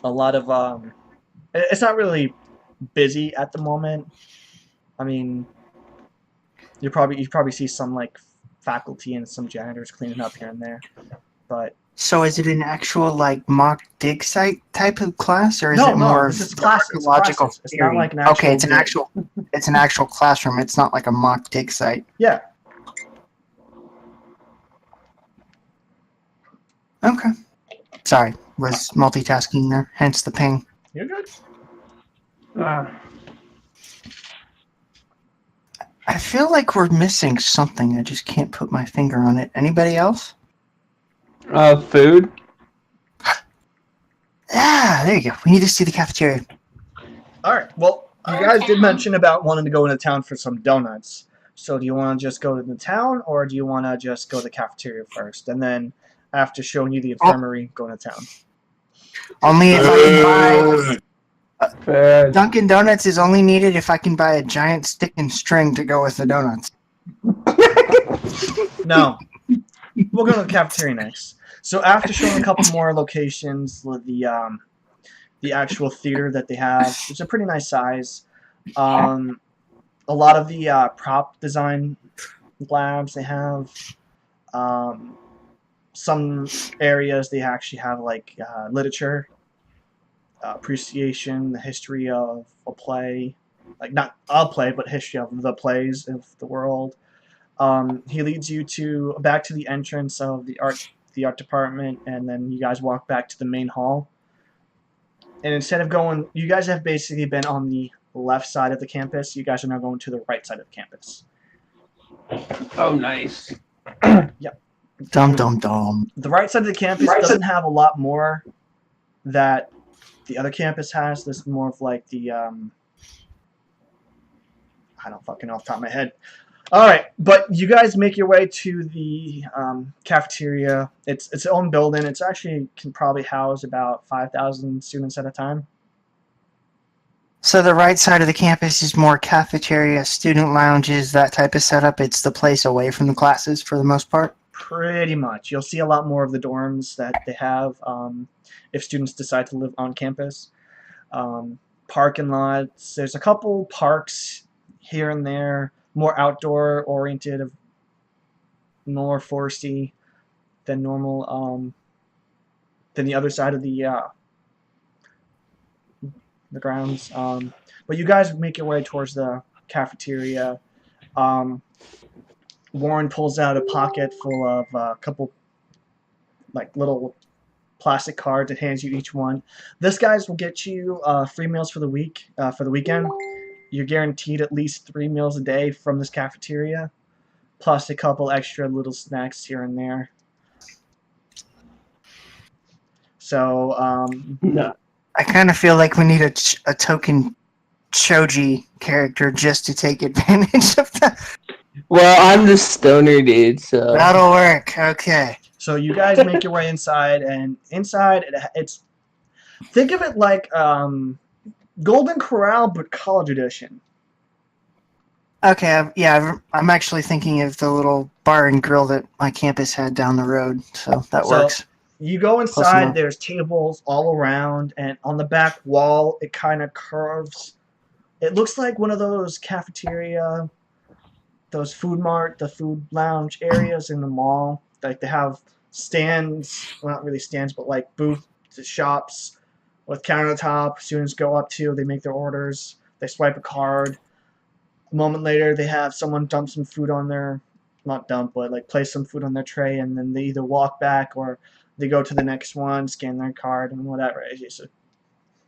A lot of it's not really busy at the moment. I mean, you probably see some like faculty and some janitors cleaning up here and there, but
So is it an actual like mock dig site type of class, or is
no,
it more
this is
of
classes.
archaeological
Classes. It's not
theory?
like an actual.
Okay, it's an
dig.
actual classroom. It's not like a mock dig site.
Yeah.
Okay. Sorry, was multitasking there, hence the ping.
You're good.
I feel like we're missing something. I just can't put my finger on it. Anybody else?
Food.
Ah, there you go. We need to see the cafeteria.
All right. Well, you guys did mention about wanting to go into town for some donuts. So do you want to just go to the town, or do you want to just go to the cafeteria first, and then after showing you the infirmary, go into town?
Only if I can buy
Fair.
Dunkin' Donuts is only needed if I can buy a giant stick and string to go with the donuts.
No. We'll go to the cafeteria next. So after showing a couple more locations, the actual theater that they have, it's a pretty nice size. A lot of the prop design labs they have. Some areas they actually have like literature, appreciation, the history of a play, like not a play, but history of the plays of the world. He leads you back to the entrance of the art department, and then you guys walk back to the main hall. And instead of going, you guys have basically been on the left side of the campus. You guys are now going to the right side of the campus.
Oh, nice.
Dum dum dum.
The right side of the campus doesn't have a lot more that the other campus has. This is more of like the I don't fucking know off the top of my head. All right, but you guys make your way to the cafeteria. It's its own building. It's actually can probably house about 5,000 students at a time.
So the right side of the campus is more cafeteria, student lounges, that type of setup. It's the place away from the classes for the most part.
Pretty much. You'll see a lot more of the dorms that they have if students decide to live on campus. Parking lots. There's a couple parks here and there, more outdoor oriented, more foresty than normal. Than the other side of the grounds. But you guys make your way towards the cafeteria. Warren pulls out a pocket full of a couple like little plastic cards and hands you each one. This guys will get you free meals for the week, for the weekend. You're guaranteed at least 3 meals a day from this cafeteria, plus a couple extra little snacks here and there. So,
No.
I kind of feel like we need a token Choji character just to take advantage of that.
Well, I'm the stoner dude, so.
That'll work. Okay.
so you guys make your way inside, and inside it's think of it like Golden Corral but college edition.
Okay. I'm actually thinking of the little bar and grill that my campus had down the road, so that
So-
works.
You go
Close
inside,
enough.
there's tables all around, and on the back wall, it kind of curves. It looks like one of those cafeteria, those food mart, the food lounge areas in the mall. Like they have stands, well, not really stands, but like booth shops with countertop. Students go up to, they make their orders, they swipe a card. A moment later, they have someone dump some food on their, not dump, but like place some food on their tray, and then they either walk back or they go to the next one, scan their card, and whatever. It's just a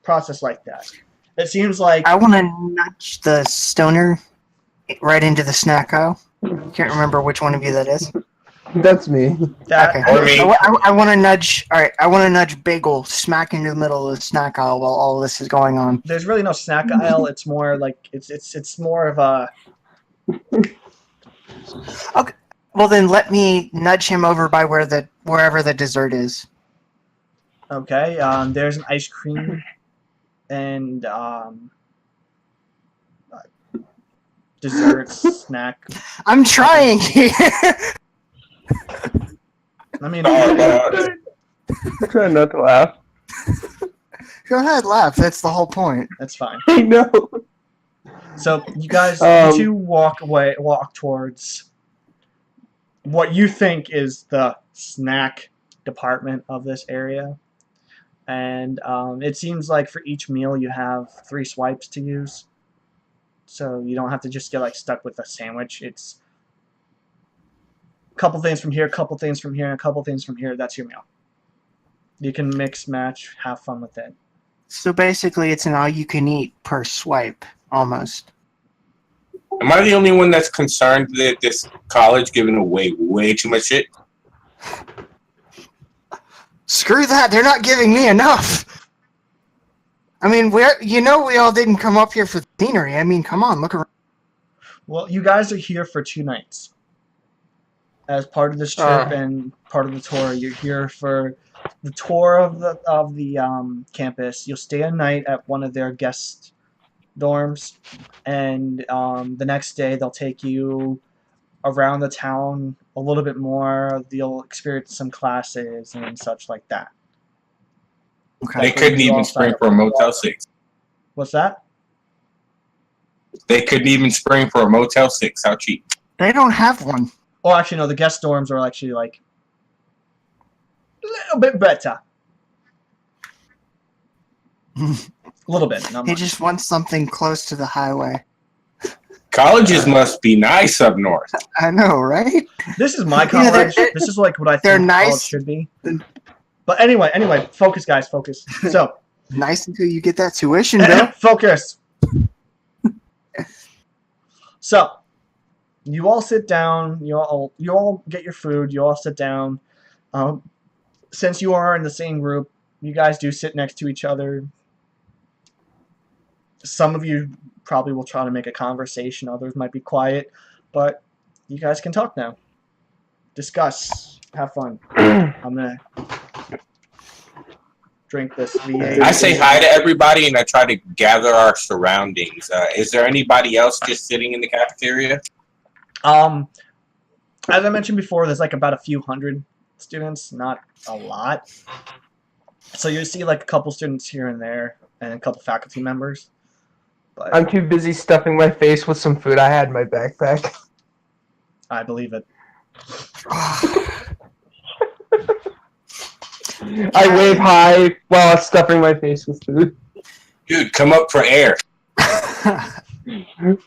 process like that. It seems like
I want to nudge the stoner right into the snack aisle. Can't remember which one of you that is.
That's me.
that.
Okay.
Or me.
I want to nudge. All right. I want to nudge Bagel smack into the middle of the snack aisle while all this is going on.
There's really no snack aisle. It's more like it's more of a
Well, then let me nudge him over by wherever the dessert is.
okay. There's an ice cream and dessert snack.
I'm trying here.
I mean,
Try not to laugh.
Go ahead, laugh. That's the whole point.
that's fine.
I know.
So you guys,
Um,
you two walk towards what you think is the snack department of this area, and it seems like for each meal you have 3 swipes to use, so you don't have to just get like stuck with a sandwich. It's a couple things from here, a couple things from here, and a couple things from here. That's your meal. You can mix, match, have fun with it.
So basically, it's an all-you-can-eat per swipe, almost.
Am I the only one that's concerned that this college giving away way too much shit?
Screw that! They're not giving me enough. I mean, we all didn't come up here for scenery. I mean, come on, look around.
Well, you guys are here for 2 nights. As part of this trip and part of the tour, you're here for the tour of the campus. You'll stay a night at one of their guest dorms, and the next day they'll take you around the town a little bit more. You'll experience some classes and such like that.
Okay.
They couldn't even spring for a Motel 6.
What's that?
They couldn't even spring for a Motel 6. How cheap?
They don't have one.
Oh, actually, no. The guest dorms are actually like a little bit better. A little bit. Not
He
much.
just wants something close to the highway.
Colleges must be nice up north.
I know, right?
This is my
Yeah, they're-
college. This is like what I
they're
think
nice.
college should be. But anyway, focus, guys, focus. So,
Nice until you get that tuition bill.
focus. So, you all sit down. You all get your food. You all sit down. Since you are in the same group, you guys do sit next to each other. Some of you probably will try to make a conversation. Others might be quiet, but you guys can talk now. Discuss. Have fun. I'm gonna drink this V8.
I say hi to everybody and I try to gather our surroundings. Is there anybody else just sitting in the cafeteria?
As I mentioned before, there's like about a few hundred students, not a lot. So you see like a couple students here and there, and a couple faculty members. But
I'm too busy stuffing my face with some food I had in my backpack.
I believe it.
I wave hi while stuffing my face with food.
Dude, come up for air.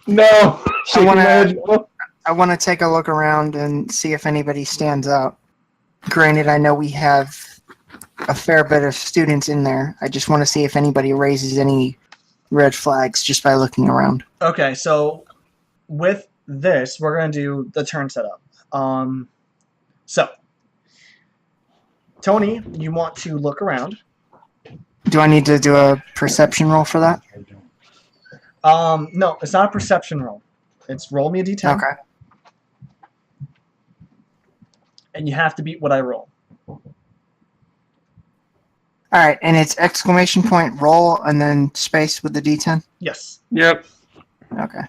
No. Shaking my
wanna-
head, no.
I want to take a look around and see if anybody stands out. Granted, I know we have a fair bit of students in there. I just want to see if anybody raises any red flags just by looking around.
Okay, so with this, we're gonna do the turn setup. So Tony, you want to look around.
Do I need to do a perception roll for that?
No, it's not a perception roll. It's roll me a d10,
Okay.
and you have to beat what I roll.
All right, and it's exclamation point roll and then space with the D10?
Yes.
Yep.
Okay.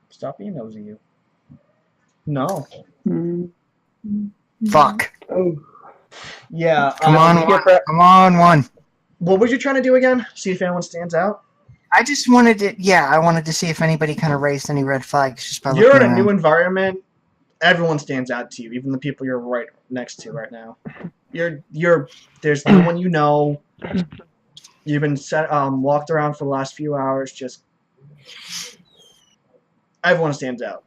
Stop being nosy, you. No.
Fuck.
Oh.
Yeah.
Come on,
you
one.
get that-
Come on, one.
What was you trying to do again? See if anyone stands out?
I just wanted to, I wanted to see if anybody kind of raised any red flags just by
You're in
looking
a
around.
new environment. Everyone stands out to you, even the people you're right next to right now. There's no one you know. You've been walked around for the last few hours. Just everyone stands out.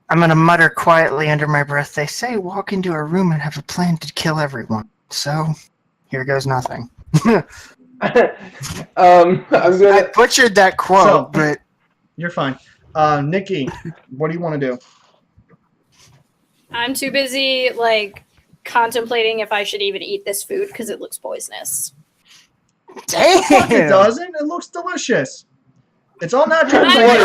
I'm going to mutter quietly under my breath. They say walk into a room and have a plan to kill everyone. So, here goes nothing.
I'm
I
gonna.
butchered that quote,
So-
but
You're fine. Nikki, what do you want to do?
I'm too busy like contemplating if I should even eat this food because it looks poisonous.
damn.
It doesn't. It looks delicious. It's all natural.
I
flavors,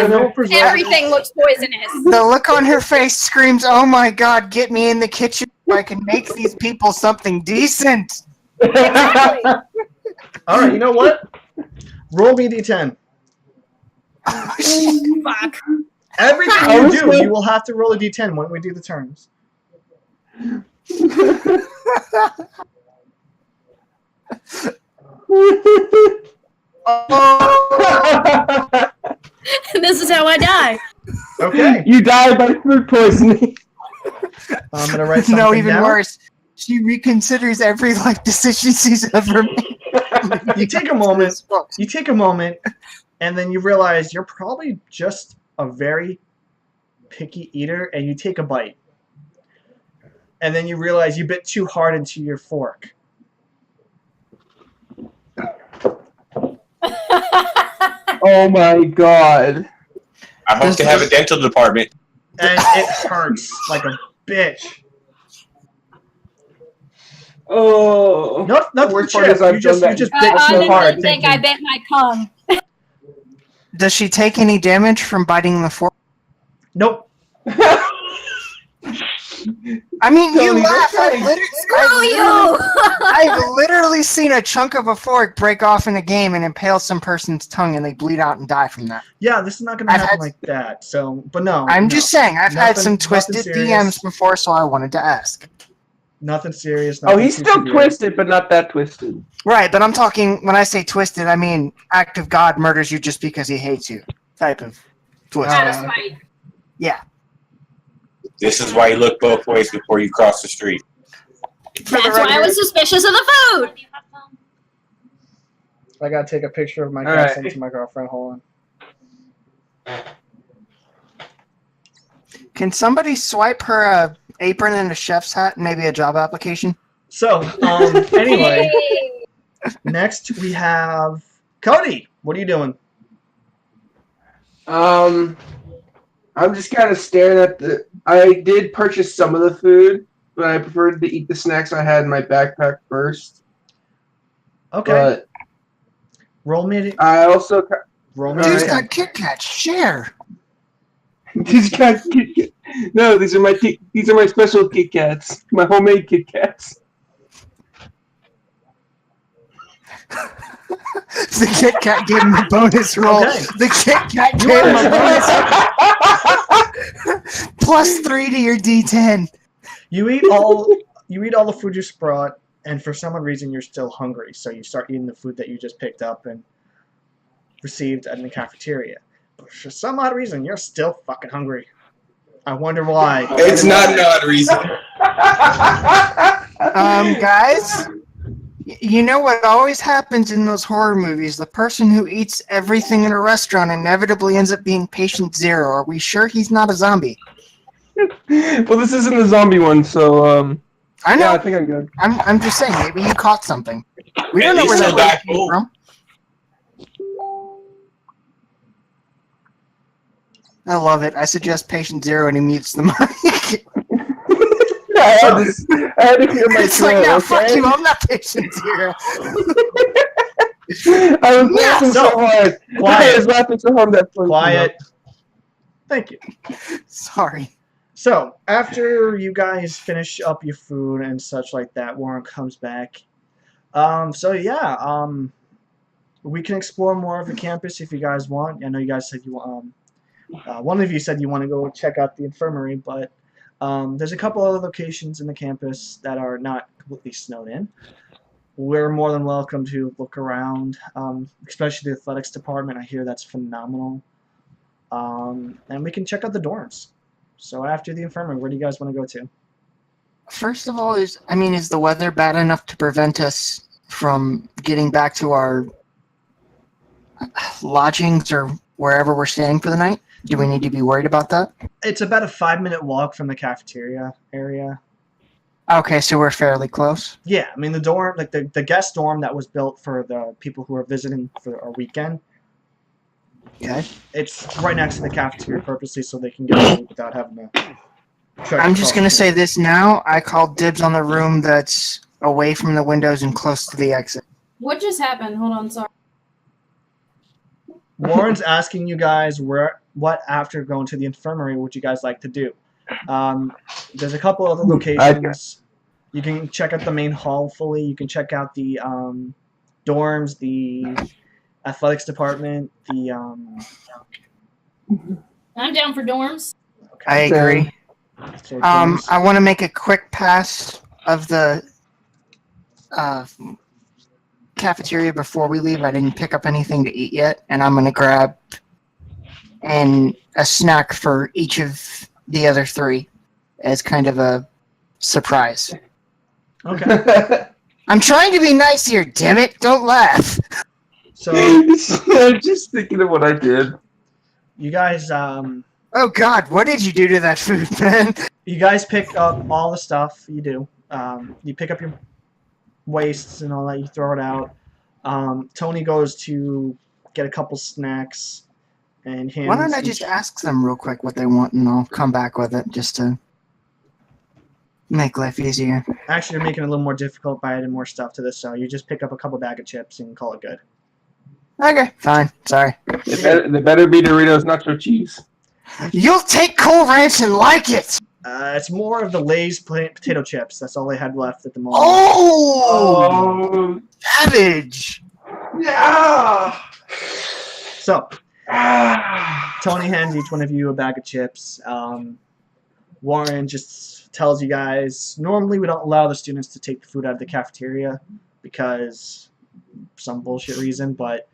no
understand.
preservatives.
Everything looks poisonous.
The look on her face screams, "Oh my god, get me in the kitchen so I can make these people something decent."
Exactly.
All right. You know what? Roll me d10.
Fuck.
Everything
I
you
was
do,
gonna-
you will have to roll a d10 when we do the turns.
Oh,
This is how I die.
Okay,
You died by food poisoning.
I'm gonna write something
no, even
down.
worse. She reconsiders every life decision she's ever made.
You take a moment. You take a moment, and then you realize you're probably just a very picky eater, and you take a bite. And then you realize you bit too hard into your fork.
Oh my god.
I hope to have a dental department.
And it hurts like a bitch.
Oh.
Not the
worst part
chip.
is I've
You just
done that.
bit
I
too
honestly
hard.
think I bit my tongue.
Does she take any damage from biting the fork?
Nope.
I mean, you
Tony,
laugh.
Screw you!
I've literally seen a chunk of a fork break off in a game and impale some person's tongue, and they bleed out and die from that.
Yeah, this is not gonna
I've
happen
had-
like that. So, but no.
I'm
no.
just saying, I've had
Nothing-
some
nothing
twisted
serious.
DMs before, so I wanted to ask.
Nothing serious.
Oh,
Nothing
he's
too
still
severe.
twisted, but not that twisted.
Right, but I'm talking, when I say twisted, I mean act of God murders you just because he hates you type of twist.
Uh,
Satisfied.
Yeah.
This is why you look both ways before you cross the street.
For the
That's why I
record-
was suspicious of the food.
I gotta take a picture of my
All
cat
right.
send it to my girlfriend. Hold on.
Can somebody swipe her a apron and a chef's hat and maybe a job application?
So, anyway,
Hey.
next we have Cody. What are you doing?
I'm just kind of staring at the. I did purchase some of the food, but I preferred to eat the snacks I had in my backpack first.
Okay.
But
Roll me.
I also
Roll me.
Dude's
Alright.
got Kit Kats. Share.
these guys. No, these are my special Kit Kats, my homemade Kit Kats.
The Kit Kat gave him a bonus roll.
Okay.
The Kit Kat
You
gave him
are-
a bonus +3 to your D10.
You eat all the food you brought, and for some odd reason you're still hungry, so you start eating the food that you just picked up and received in the cafeteria. But for some odd reason, you're still fucking hungry. I wonder why.
It's not an odd reason.
Guys, you know what always happens in those horror movies? The person who eats everything in a restaurant inevitably ends up being patient zero. Are we sure he's not a zombie?
Well, this isn't the zombie one, so
I know.
yeah, I think I'm good.
I'm just saying, maybe you caught something. We don't
At
know where
least
that
he'll die
came
full.
from. I love it. I suggest patient zero and he mutes the mic.
I had to clear my
It's like,
throat,
no,
okay?
fuck you, I'm not patient zero.
I was laughing so hard. I
Quiet.
was laughing so hard that phone came
Quiet.
up.
Thank you.
Sorry.
So, after you guys finish up your food and such like that, Warren comes back. We can explore more of the campus if you guys want. I know you guys said you one of you said you want to go check out the infirmary, but there's a couple other locations in the campus that are not completely snowed in. We're more than welcome to look around, especially the athletics department. I hear that's phenomenal. And we can check out the dorms. So after the infirmary, where do you guys want to go to?
First of all, is the weather bad enough to prevent us from getting back to our lodgings or wherever we're staying for the night? Do we need to be worried about that?
It's about a 5-minute walk from the cafeteria area.
Okay, so we're fairly close.
Yeah, I mean the dorm, like the guest dorm that was built for the people who are visiting for a weekend.
Okay.
It's right next to the cafeteria purposely so they can get food without having to. trek
I'm just
across
gonna
the-
say this now. I called dibs on the room that's away from the windows and close to the exit.
What just happened? Hold on, sorry.
Warren's asking you guys what after going to the infirmary would you guys like to do. There's a couple other locations. You can check out the main hall fully. You can check out the dorms, the athletics department, the
I'm down for dorms.
I agree.
So dorms.
I want to make a quick pass of the cafeteria before we leave. I didn't pick up anything to eat yet, and I'm gonna grab a snack for each of the other three as kind of a surprise.
Okay.
I'm trying to be nice here, damn it! Don't laugh.
So
I'm just thinking of what I did.
you guys,
Oh God, what did you do to that food, man?
you guys pick up all the stuff. You do. You pick up your wastes and all that. You throw it out. Tony goes to get a couple snacks, and hands.
Why don't I just ask them real quick what they want, and I'll come back with it just to make life easier.
Actually, you're making it a little more difficult by adding more stuff to this. So you just pick up a couple bag of chips and call it good.
Okay, fine. Sorry.
They better be Doritos Nacho Cheese.
You'll take Cool Ranch and like it.
It's more of the Lay's potato chips. That's all they had left at the moment.
Oh, savage!
Yeah.
So Tony hands each one of you a bag of chips. Warren just tells you guys, normally we don't allow the students to take the food out of the cafeteria because some bullshit reason, but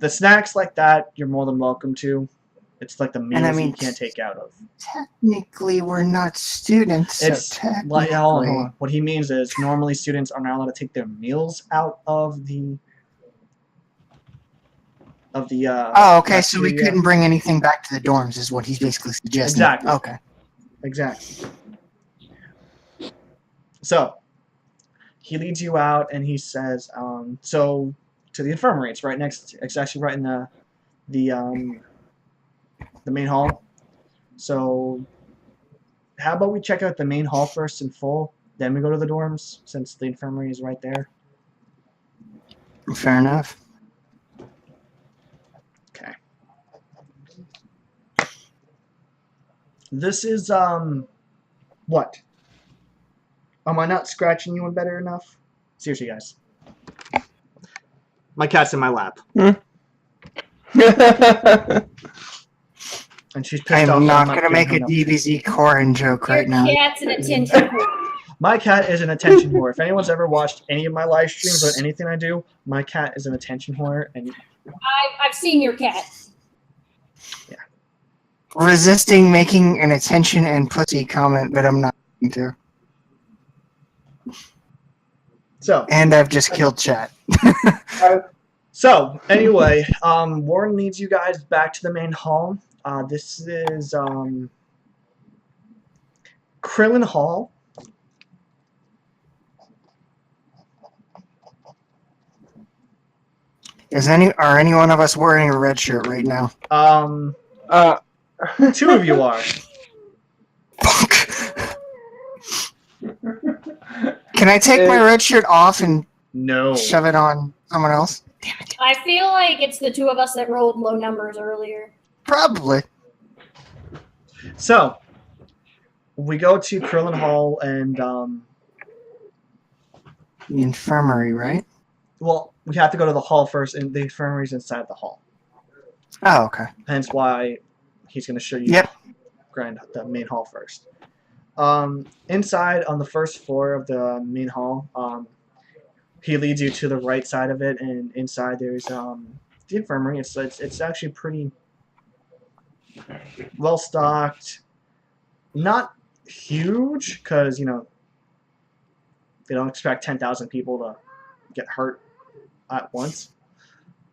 the snacks like that, you're more than welcome to. It's like the meals
I
that
mean,
you can't take out of.
Technically, we're not students. So
It's
technically,
like, hold on. What he means is normally students are not allowed to take their meals out of the
oh, okay. So we
cafeteria.
couldn't bring anything back to the dorms, is what he's basically suggesting.
Exactly.
Okay.
Exactly. So he leads you out and he says, so to the infirmary. It's right next. It's actually right in the main hall. So how about we check out the main hall first in full, then we go to the dorms since the infirmary is right there.
Fair enough.
Okay. This is what? Am I not scratching you in better enough? Seriously, guys. My cat's in my lap, and she's pissed off.
I'm not
that
going to make a
giving her
DBZ Corin joke right now.
Your cat's an attention whore.
My cat is an attention whore. If anyone's ever watched any of my live streams or anything I do, my cat is an attention whore, and
I've seen your cat.
Resisting making an attention and pussy comment, but I'm not going to.
so.
And I've just killed chat.
So, anyway, Warren leads you guys back to the main hall. This is Krillin Hall.
Are any one of us wearing a red shirt right now?
Two of you are.
Fuck. Can I take my red shirt off and
No.
shove it on someone else? Damn it.
I feel like it's the two of us that rolled low numbers earlier.
Probably.
So, we go to Krillin Hall and,
The infirmary, right?
well, we have to go to the hall first, and the infirmary's inside the hall.
Oh, okay.
Hence why he's going to show you
Yep.
the main hall first. Inside on the first floor of the main hall, he leads you to the right side of it, and inside there's the infirmary. It's actually pretty well stocked. Not huge, because they don't expect 10,000 people to get hurt at once,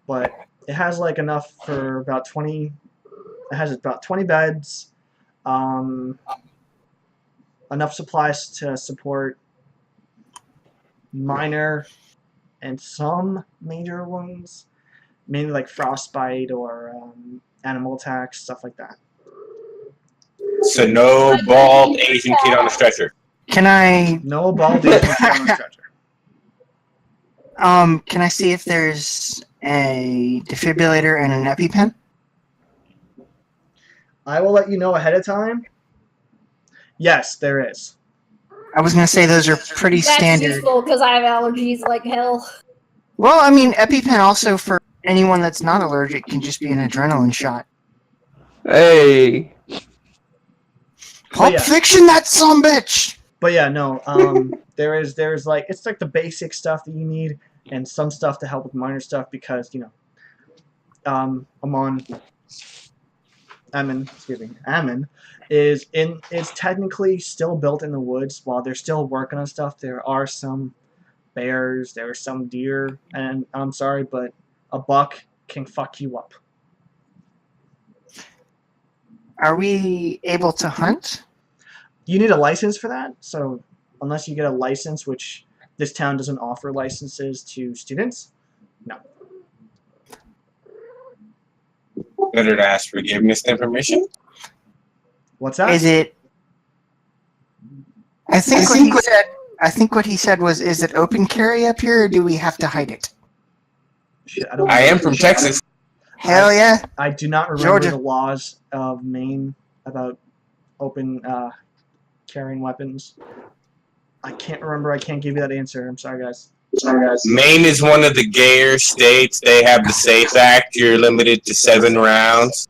but it has like enough for about 20. It has about 20 beds, enough supplies to support minor and some major wounds, mainly like frostbite or animal attacks, stuff like that.
So no bald Asian kid on a stretcher.
Can I
No bald Asian kid on a stretcher.
can I see if there's a defibrillator and an EpiPen?
I will let you know ahead of time. Yes, there is.
I was gonna say those are pretty
That's
standard.
useful because I have allergies like hell.
Well, I mean, EpiPen also for anyone that's not allergic can just be an adrenaline shot.
Hey.
Pulp
yeah.
Fiction, that sumbitch!
But yeah, no. There's like it's like the basic stuff that you need, and some stuff to help with minor stuff because Ammon is technically still built in the woods while they're still working on stuff. There are some bears, there are some deer, and I'm sorry, but a buck can fuck you up.
Are we able to hunt?
You need a license for that, so unless you get a license, which this town doesn't offer licenses to students, no.
Better to ask forgiveness than permission.
What's that?
Is it? I think what he said was, is it open carry up here, or do we have to hide it?
Shit, I don't
I am
remember.
from Texas.
Hell yeah!
I do not remember
Georgia.
the laws of Maine about open carrying weapons. I can't remember. I can't give you that answer. I'm sorry, guys.
Maine is one of the gayer states. They have the SAFE Act. You're limited to 7 rounds.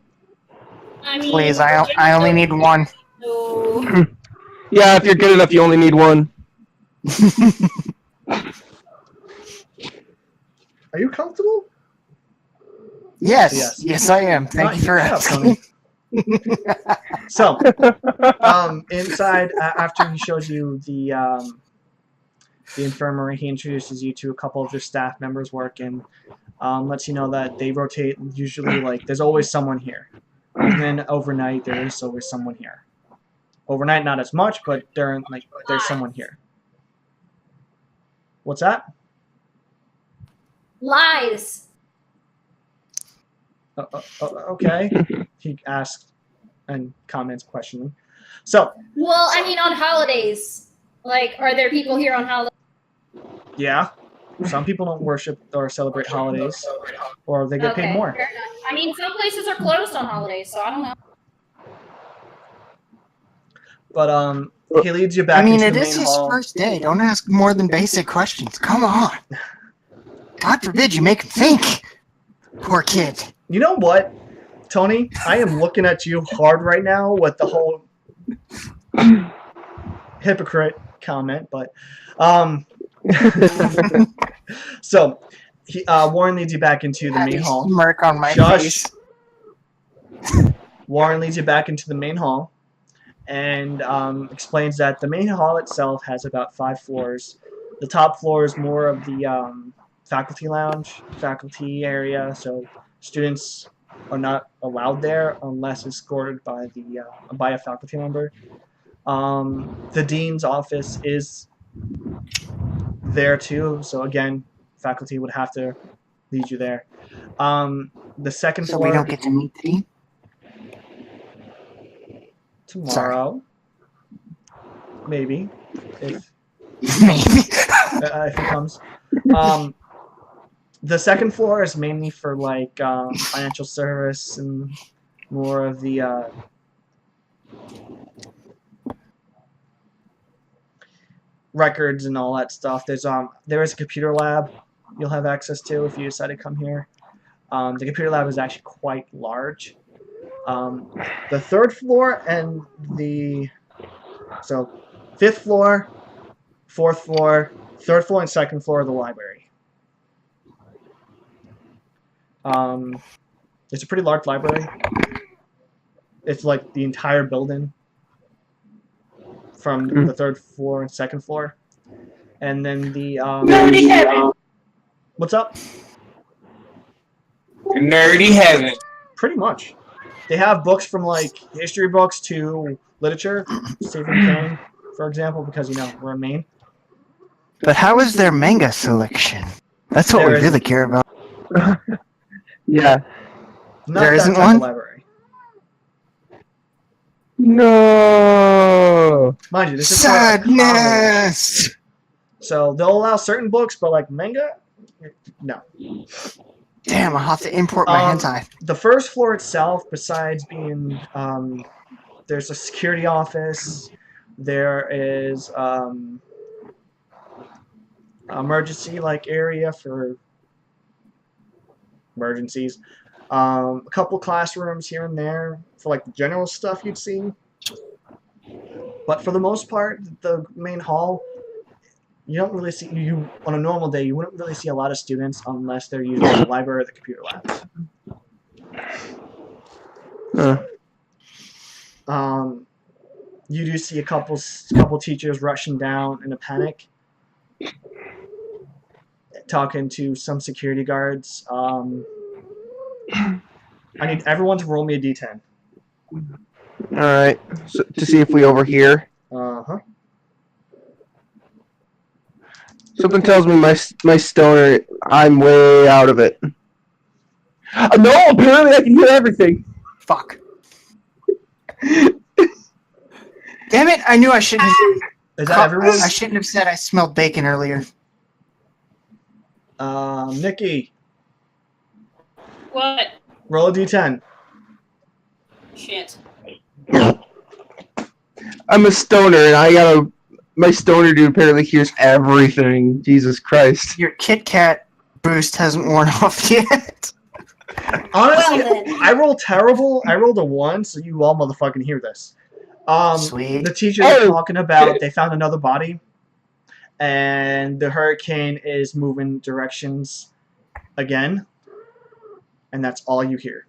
I mean,
Please, I only need one.
So,
Yeah, if you're good enough, you only need one.
Are you comfortable?
Yes, I am. Thank you for
Yeah,
asking.
So, inside, after he shows you the infirmary, he introduces you to a couple of their staff members working. Lets you know that they rotate. Usually, like there's always someone here. Even overnight, there is always someone here. Overnight, not as much, but during there's someone here. What's that?
lies.
Okay. He asks and comments questioning. So,
Well, I mean, on holidays, like, are there people here on holidays?
yeah, some people don't worship or celebrate holidays, or they get paid more.
Fair enough. I mean, some places are closed on holidays, so I don't know.
But he leads you back
I mean,
into
it
the
is
main
his
hall.
first day. Don't ask more than basic questions. Come on. God forbid you make him think. Poor kid.
You know what, Tony? I am looking at you hard right now with the whole hypocrite comment, but so Warren leads you back into the main hall.
Smirk on my
Shush.
face.
Warren leads you back into the main hall and explains that the main hall itself has about 5 floors. The top floor is more of the faculty lounge, faculty area, so students are not allowed there unless escorted by by a faculty member. The dean's office is there too, so again, faculty would have to lead you there. The second
So
floor
we don't get to meet the dean?
tomorrow, maybe if
Maybe.
if it comes. The second floor is mainly for like financial service and more of the records and all that stuff. There is a computer lab you'll have access to if you decide to come here. The computer lab is actually quite large. The third floor and fifth floor, fourth floor, third floor, and second floor of the library. It's a pretty large library. It's like the entire building from the third floor and second floor. And then
Nerdy heaven.
what's up?
Nerdy heaven.
Pretty much. They have books from like history books to literature, Stephen King, for example, because we're in Maine.
But how is their manga selection? That's what
There
we
is-
really care about.
Yeah.
Not
There
that
isn't
type
one?
of library.
No.
Mind you, this is for college.
Sadness!
So they'll allow certain books, but like manga, no.
Damn, I'll have to import my hentai.
The first floor itself, besides being, there's a security office, there is emergency like area for emergencies. A couple classrooms here and there for like the general stuff you'd see. But for the most part, the main hall, you don't really see, you on a normal day, you wouldn't really see a lot of students unless they're using the library or the computer labs. You do see a couple teachers rushing down in a panic, talking to some security guards. I need everyone to roll me a d10.
All right, so, to see if we overhear.
Uh-huh.
Something tells me my stoner, I'm way out of it. No, apparently I can hear everything.
Fuck. Damn it! I knew I shouldn't.
Is that everyone?
I shouldn't have said I smelled bacon earlier.
Nikki,
What?
roll a d10.
Shit.
I'm a stoner, and my stoner dude apparently hears everything. Jesus Christ.
Your Kit Kat boost hasn't worn off yet.
Honestly,
Well, then.
I rolled terrible. I rolled a 1, so you all motherfucking hear this.
Sweet.
The teachers are talking about they found another body, and the hurricane is moving directions again, and that's all you hear.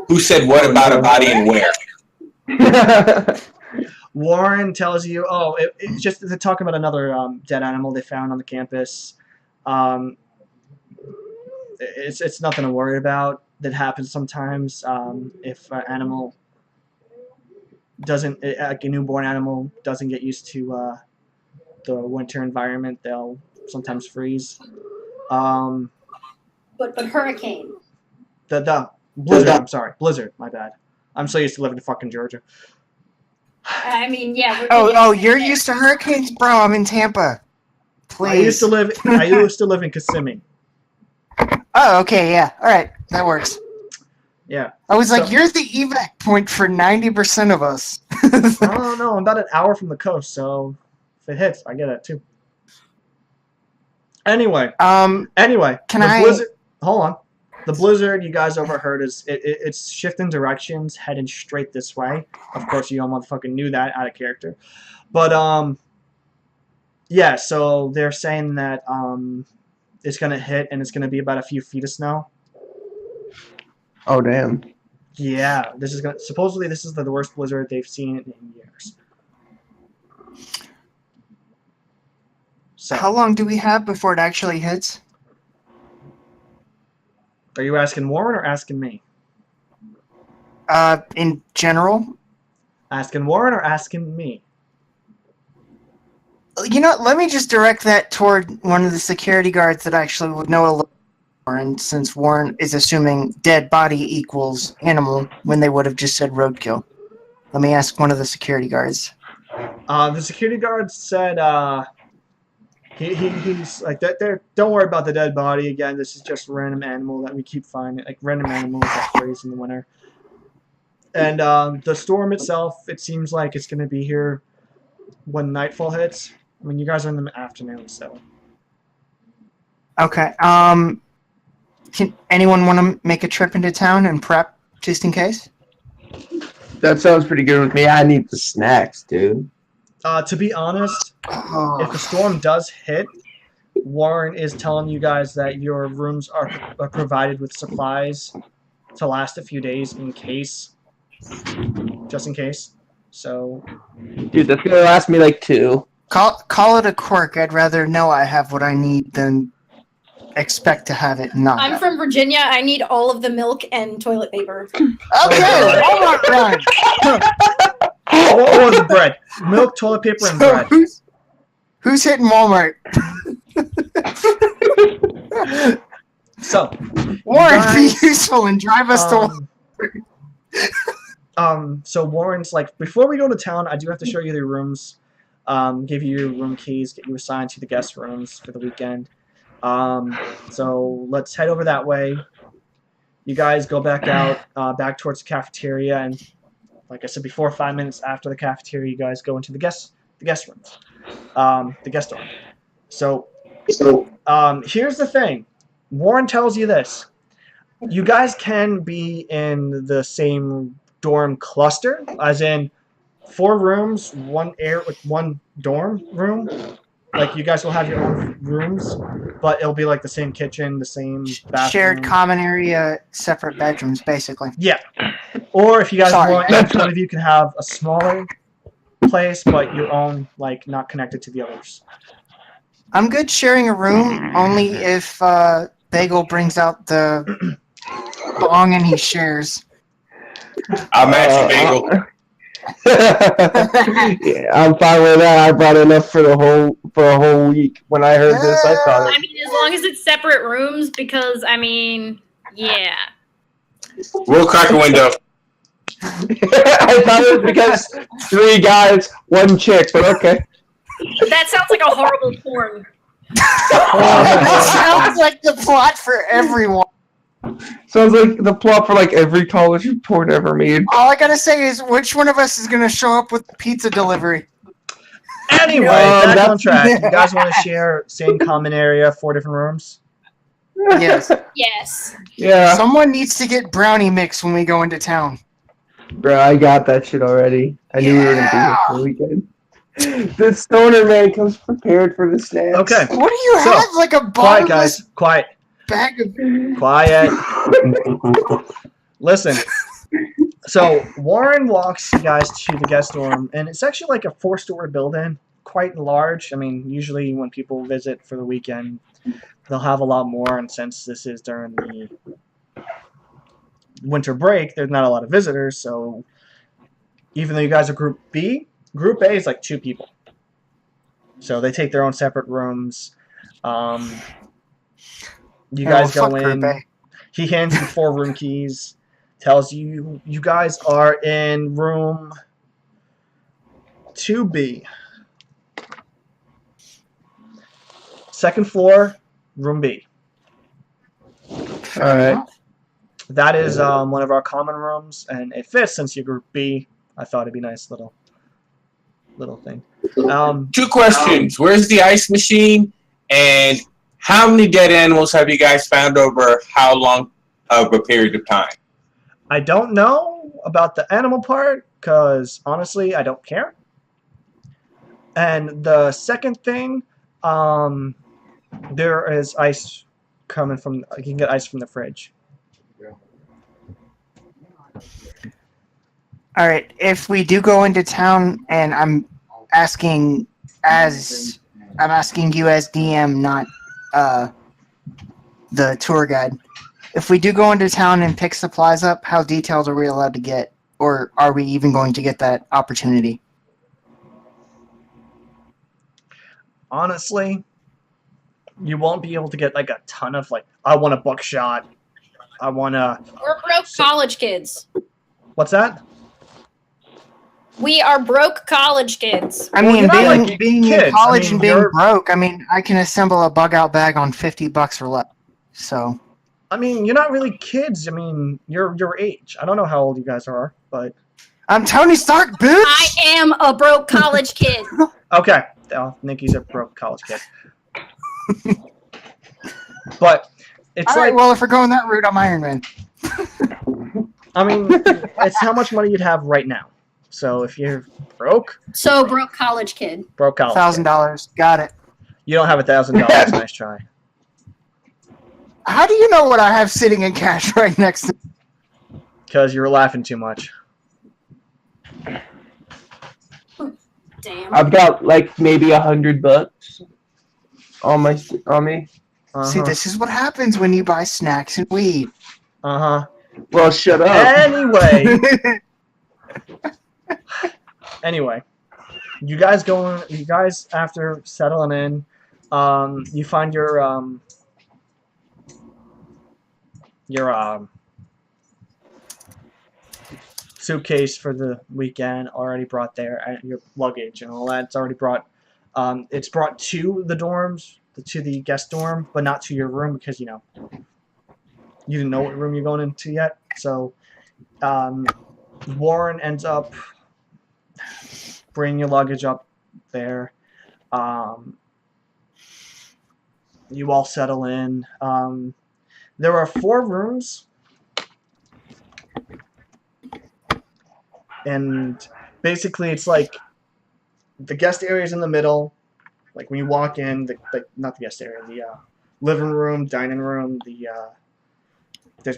Who said what about a body and where?
Warren tells you, oh, it's just they're talking about another dead animal they found on the campus. It's nothing to worry about. That happens sometimes. If an animal doesn't, like a newborn animal doesn't get used to the winter environment, they'll sometimes freeze.
But hurricane.
The blizzard. I'm sorry, blizzard. My bad. I'm so used to living in fucking Georgia.
I mean, yeah.
Oh, you're used to hurricanes, bro. I'm in Tampa. Please.
I used to live in Kissimmee.
Oh, okay, yeah. All right, that works.
Yeah.
I was like,
So-
you're the evac point for 90% of us.
Oh no, I'm about an hour from the coast, so if it hits, I get it too. Anyway,
Can
the
I-
blizzard. Hold on. The blizzard you guys overheard is it's shifting directions, heading straight this way. Of course, you all motherfucking knew that out of character, but yeah. So they're saying that it's gonna hit and it's gonna be about a few feet of snow.
Oh, damn.
Yeah, this is supposedly this is the worst blizzard they've seen in years. So,
how long do we have before it actually hits?
are you asking Warren or asking me?
In general?
Asking Warren or asking me?
You know, let me just direct that toward one of the security guards that actually would know a little more, and since Warren is assuming dead body equals animal when they would have just said roadkill. Let me ask one of the security guards.
The security guard said he's like that. Don't worry about the dead body again. This is just a random animal that we keep finding, like random animals that freeze in the winter. And the storm itself, it seems like it's going to be here when nightfall hits. I mean, you guys are in the afternoon, so.
Okay. Can anyone want to make a trip into town and prep just in case?
That sounds pretty good with me. I need the snacks, dude.
To be honest, if the storm does hit, Warren is telling you guys that your rooms are provided with supplies to last a few days in case, just in case. So,
Dude, that's gonna last me like 2.
Call it a quirk. I'd rather know I have what I need than expect to have it not.
I'm from Virginia. I need all of the milk and toilet paper.
Okay, Walmart run.
what was the bread? Milk, toilet paper, and
So
bread.
who's hitting Walmart?
So,
Warren, be
guys,
useful and drive us to.
So Warren's like, before we go to town, I do have to show you the rooms, give you your room keys, get you assigned to the guest rooms for the weekend. So let's head over that way. You guys go back out, back towards the cafeteria, and like I said before, 5 minutes after the cafeteria, you guys go into the guest rooms, the guest dorm. So, here's the thing. Warren tells you this. You guys can be in the same dorm cluster, as in 4 rooms, one dorm room. Like you guys will have your own rooms, but it'll be like the same kitchen, the same bathroom.
Shared common area, separate bedrooms, basically.
Yeah. Or if you guys
Sorry,
want,
man.
one of you can have a smaller place, but your own, like not connected to the others.
I'm good sharing a room only if Bagel brings out the bong and he shares.
I'll match you, Bagel.
Yeah, I'm fine with that. I brought enough for a whole week. When I heard this, I thought
I mean, as long as it's separate rooms, because I mean, yeah.
We'll crack a window.
I thought it was because 3 guys, 1 chick, but okay.
That sounds like a horrible porn.
That sounds like the plot for everyone.
Sounds like the plot for like every college report ever made.
All I gotta say is, which one of us is gonna show up with the pizza delivery?
Anyway, back on
that's-
track. You guys want to share same common area, 4 different rooms?
Yes.
Yes.
Yeah.
Someone needs to get brownie mix when we go into town.
Bro, I got that shit already. I knew we were gonna be here for the weekend. The stoner man comes prepared for the snacks.
Okay.
What do you
So,
have? Like a
Quiet,
bottomless
guys. Quiet.
bag of...
Quiet. Listen. So Warren walks you guys to the guest dorm, and it's actually like a 4-story building, quite large. I mean, usually when people visit for the weekend, they'll have a lot more, and since this is during the winter break, there's not a lot of visitors, so even though you guys are Group B, Group A is like 2 people. So they take their own separate rooms. You guys go in. He hands you 4 room keys, tells you you guys are in room 2B. 2nd floor, room B.
Alright.
That is one of our common rooms, and it fits since you're Group B. I thought it'd be a nice little thing.
2 questions. Where's the ice machine? And how many dead animals have you guys found over how long of a period of time?
I don't know about the animal part, because honestly, I don't care. And the second thing, there is ice coming from, you can get ice from the fridge.
All right. If we do go into town, and I'm asking you as DM, not the tour guide. If we do go into town and pick supplies up, how detailed are we allowed to get, or are we even going to get that opportunity?
Honestly, you won't be able to get like a ton of like, I want a buckshot. I want a...
We're broke college kids.
What's that?
We are broke college kids.
I
Well,
mean,
you're not like
being
kids.
in college
I mean,
and being
you're-
broke, I mean, I can assemble a bug out bag on $50 or less. So,
I mean, you're not really kids. I mean, you're your age. I don't know how old you guys are, but...
I'm Tony Stark, bitch!
I am a broke college kid.
Okay. Nikki's a broke college kid. But it's
All
like...
right, well, if we're going that route, I'm Iron Man.
I mean, it's how much money you'd have right now. So if you're broke
Broke college kid.
college kid.
$1,000. Got it.
You don't have $1,000. Nice try.
How do you know what I have sitting in cash right next to me?
Because you were laughing too much.
Damn.
I've got like maybe $100 on me.
See,
Uh-huh.
this is what happens when you buy snacks and weed.
Uh-huh.
Well, shut up.
Anyway, you guys after settling in, you find your suitcase for the weekend already brought there, and your luggage and all that's already brought. It's brought to the dorms, to the guest dorm, but not to your room because you didn't know what room you're going into yet. So Warren ends up bringing your luggage up there. You all settle in. There are 4 rooms, and basically it's like the guest area is in the middle. Like when you walk in, not the guest area, the living room, dining room, there's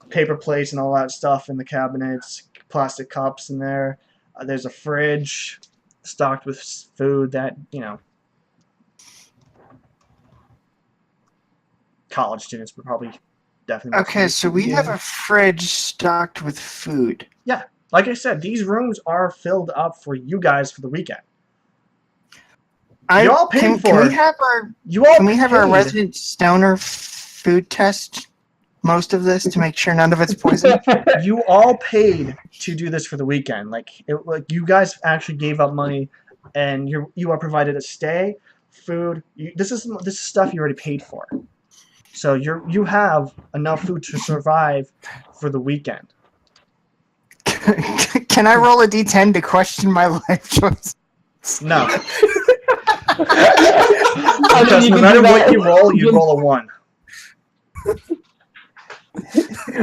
paper plates and all that stuff in the cabinets, plastic cups in there. There's a fridge stocked with food that, college students would probably definitely.
Okay, so we have a fridge stocked with food.
Like I said, these rooms are filled up for you guys for the weekend.
I
You all paid
can,
for
can
it.
we have our
You all
can we have our
paid.
resident stoner food test most of this to make sure none of it's poison?
You all paid to do this for the weekend. Like you guys actually gave up money, and you are provided a stay, food. This is stuff you already paid for. So you have enough food to survive for the weekend.
Can I roll a d10 to question my life choice?
No,
How did
because
you
no
do
matter
that?
what you roll a 1.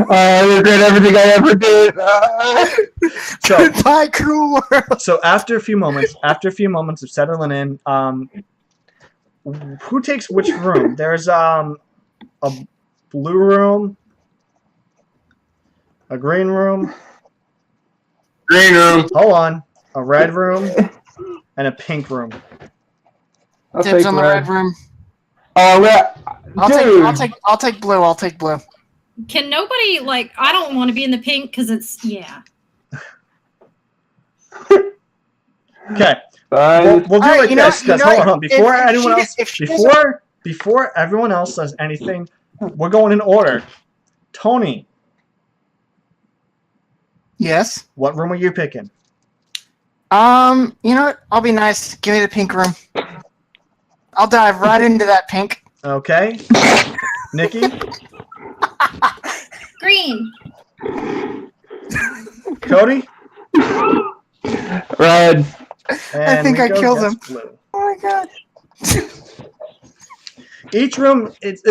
I regret everything I ever did.
So
Goodbye, cruel world.
So after a few moments of settling in, who takes which room? There's a blue room, a green room.
Green room.
Hold on, a red room, and a pink room.
I'll
Dibs
take
on the red room.
Oh, yeah.
I'll take blue. I'll take blue.
can nobody like? I don't want to be in the pink because it's
Okay,
Fine.
we'll do
Alright,
it like
you know-
this.
you
Guys,
know
hold
what?
on. Before
If
anyone
she-
else,
if she doesn't-
before everyone else does anything, we're going in order. Tony,
Yes.
what room are you picking?
You know what? I'll be nice. Give me the pink room. I'll dive right into that pink.
Okay, Nikki,
Green.
Cody,
Red.
and
think I
Rico
killed
gets
him.
blue.
Oh my god.
Each room, it's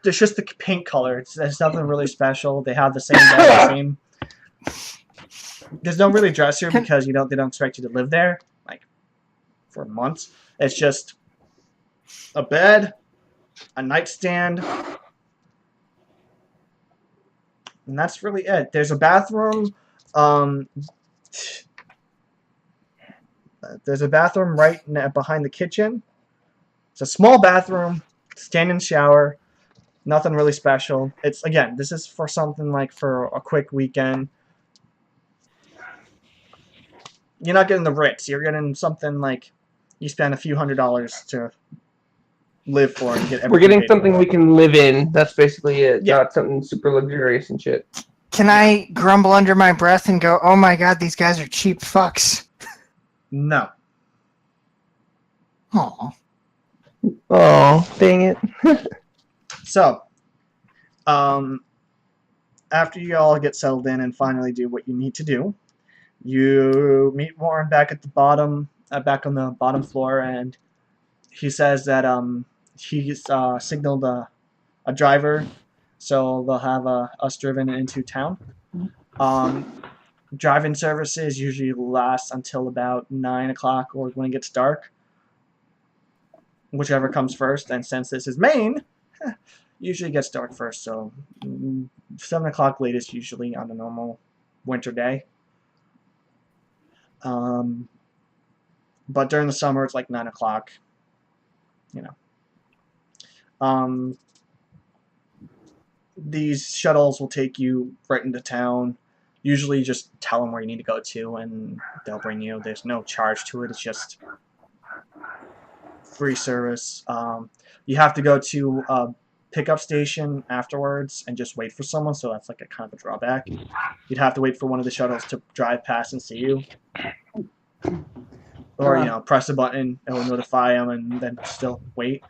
just the pink color. It's nothing really special. They have the same bed, same. There's no really dresser because they don't expect you to live there like for months. It's just a bed, a nightstand, and that's really it. There's a bathroom. There's a bathroom right behind the kitchen. It's a small bathroom, stand-in shower, nothing really special. It's again, this is for something like for a quick weekend. You're not getting the Ritz. You're getting something like you spend a few $100s to live for and get everything.
We're getting
paid for.
something we can live in. That's basically it.
Yeah.
Not something super luxurious and shit.
Can I grumble under my breath and go, "Oh my god, these guys are cheap fucks"?
No.
Oh.
Oh, dang it.
So, after you all get settled in and finally do what you need to do, you meet Warren back at the bottom, back on the bottom floor, and he says that he's signaled a driver, so they'll have us driven into town. Driving services usually last until about 9 o'clock or when it gets dark, whichever comes first. And since this is Maine, usually gets dark first, so 7 o'clock latest usually on a normal winter day. But during the summer it's like 9 o'clock, these shuttles will take you right into town. Usually just tell them where you need to go to and they'll bring you. There's no charge to it. It's just free service. You have to go to a pickup station afterwards and just wait for someone, so that's like a kind of a drawback. You'd have to wait for one of the shuttles to drive past and see you. Or, press a button, it will notify them, and then still wait.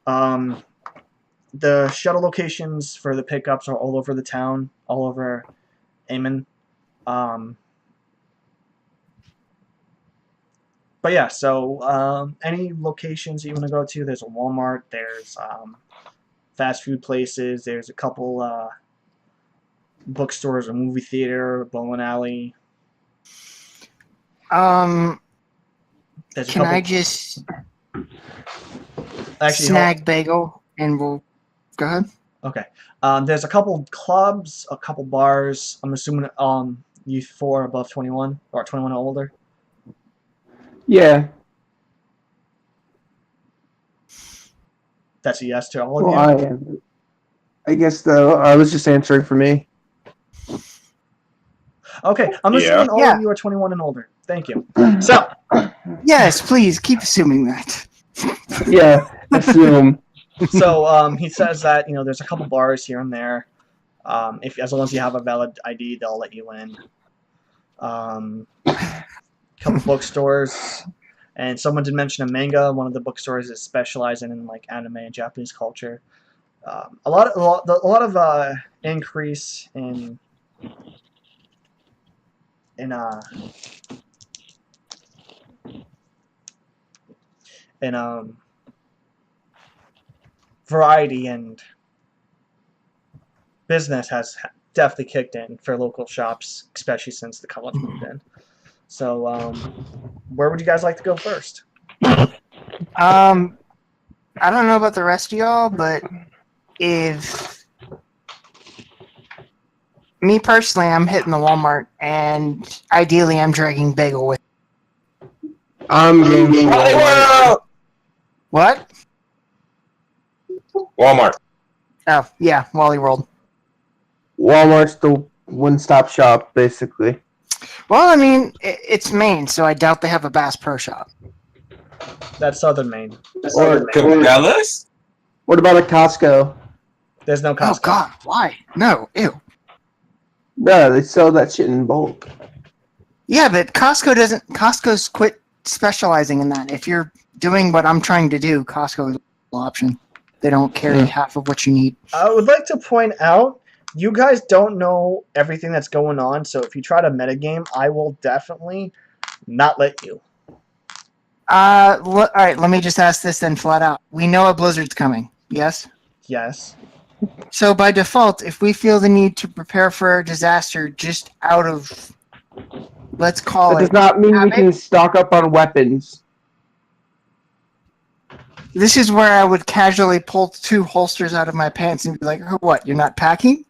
The shuttle locations for the pickups are all over the town, all over Amen. But But yeah, so any locations you want to go to, there's a Walmart, there's fast food places, there's a couple bookstores, a movie theater, a bowling alley.
Can
There's a couple,
I just
actually,
snag bagel and we'll go ahead?
okay. There's a couple clubs, a couple bars. I'm assuming you four above 21 or 21 or older.
Yeah.
That's a yes to all of
Well,
you.
I am. I guess though I was just answering for me.
Okay, I'm
Yeah.
assuming all
Yeah.
of you are 21 and older. Thank you. So,
Yes, please keep assuming that.
Yeah. Assume.
so he says that there's a couple bars here and there. If as long as you have a valid ID, they'll let you in. Couple bookstores, and someone did mention a manga. One of the bookstores is specializing in like anime and Japanese culture. A lot of increase in variety and business has definitely kicked in for local shops, especially since the college moved in. So, where would you guys like to go first?
I don't know about the rest of y'all, but if me personally, I'm hitting the Walmart, and ideally, I'm dragging bagel with.
I'm going to
Wally World!
What?
Walmart.
Oh, yeah, Wally World.
Walmart's the one-stop shop, basically.
Well, I mean, it's Maine, so I doubt they have a Bass Pro Shop.
That's Southern Maine.
Or
Cabela's?
what about a Costco?
There's no Costco.
Oh, God, why? No, ew.
No, they sell that shit in bulk.
Yeah, but Costco's quit specializing in that. If you're doing what I'm trying to do, Costco is an option. They don't carry half of what you need.
I would like to point out, you guys don't know everything that's going on, so if you try to metagame, I will definitely not let you.
All right, let me just ask this then flat out. We know a blizzard's coming, yes?
Yes.
So by default, if we feel the need to prepare for a disaster just out of, let's call
That
it,
does not mean we
habit,
can stock up on weapons.
this is where I would casually pull 2 holsters out of my pants and be like, oh, what, you're not packing?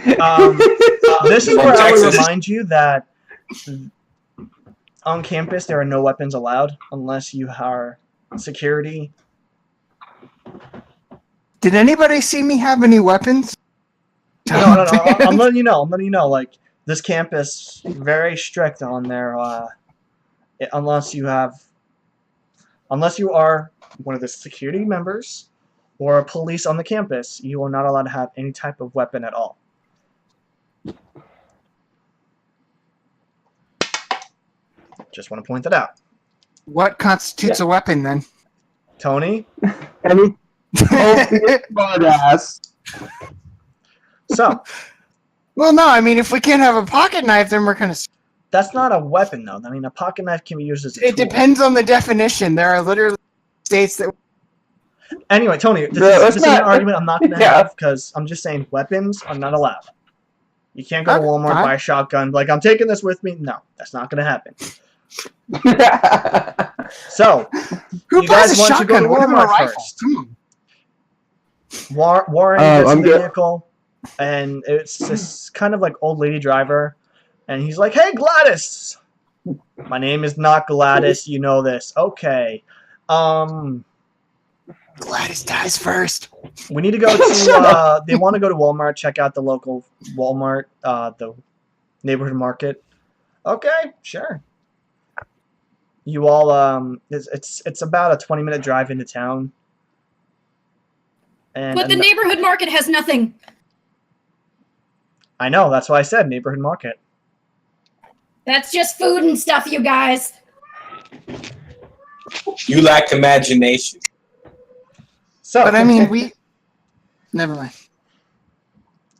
This is
From
where I would
Texas.
remind you that on campus there are no weapons allowed unless you are security.
Did anybody see me have any weapons?
No. I'm letting you know. I'm letting you know. Like, this campus very strict on their unless you are one of the security members or a police on the campus, you are not allowed to have any type of weapon at all. Just want to point that out.
What constitutes a weapon then?
Tony?
Any smart ass.
So,
Well, no, I mean, if we can't have a pocket knife, then we're kind of.
that's not a weapon, though. I mean, a pocket knife can be used as a
It
tool.
depends on the definition. There are literally states that.
Anyway, Tony, this
No,
is
it's
an
not-
argument I'm not going to
Yeah.
have because I'm just saying weapons are not allowed. You can't go to
Okay,
Walmart,
fine.
buy a shotgun, like, I'm taking this with me. No, that's not going to happen. So,
Who
You
buys a
guys want to go
shotgun?
to
What about a
Walmart
rifle?
first?
Come on.
Warren gets
I'm
in the
good.
vehicle, and it's this kind of like old lady driver, and he's like, "Hey, Gladys, my name is not Gladys. You know this, okay?
Gladys dies first.
We need to go to. They want to go to Walmart, check out the local Walmart, the neighborhood market. Okay, sure. You all, it's about a 20-minute drive into town. And
But the neighborhood market has nothing.
I know, that's why I said neighborhood market.
That's just food and stuff, you guys.
You lack imagination.
So,
But I mean, we. Never mind.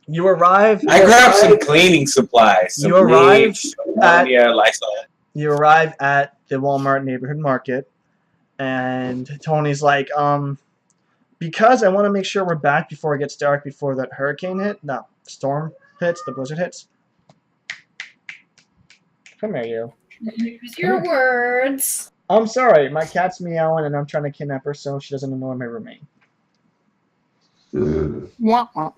you arrive.
I grabbed some cleaning supplies. Some
You arrive
bleach,
at-
ammonia, Lysol.
You arrive at the Walmart neighborhood market, and Tony's like, because I want to make sure we're back before it gets dark, before that hurricane hit, no, storm hits, the blizzard hits. Come here, you.
Use your words.
I'm sorry, my cat's meowing and I'm trying to kidnap her so she doesn't annoy my roommate.
Wah, wah.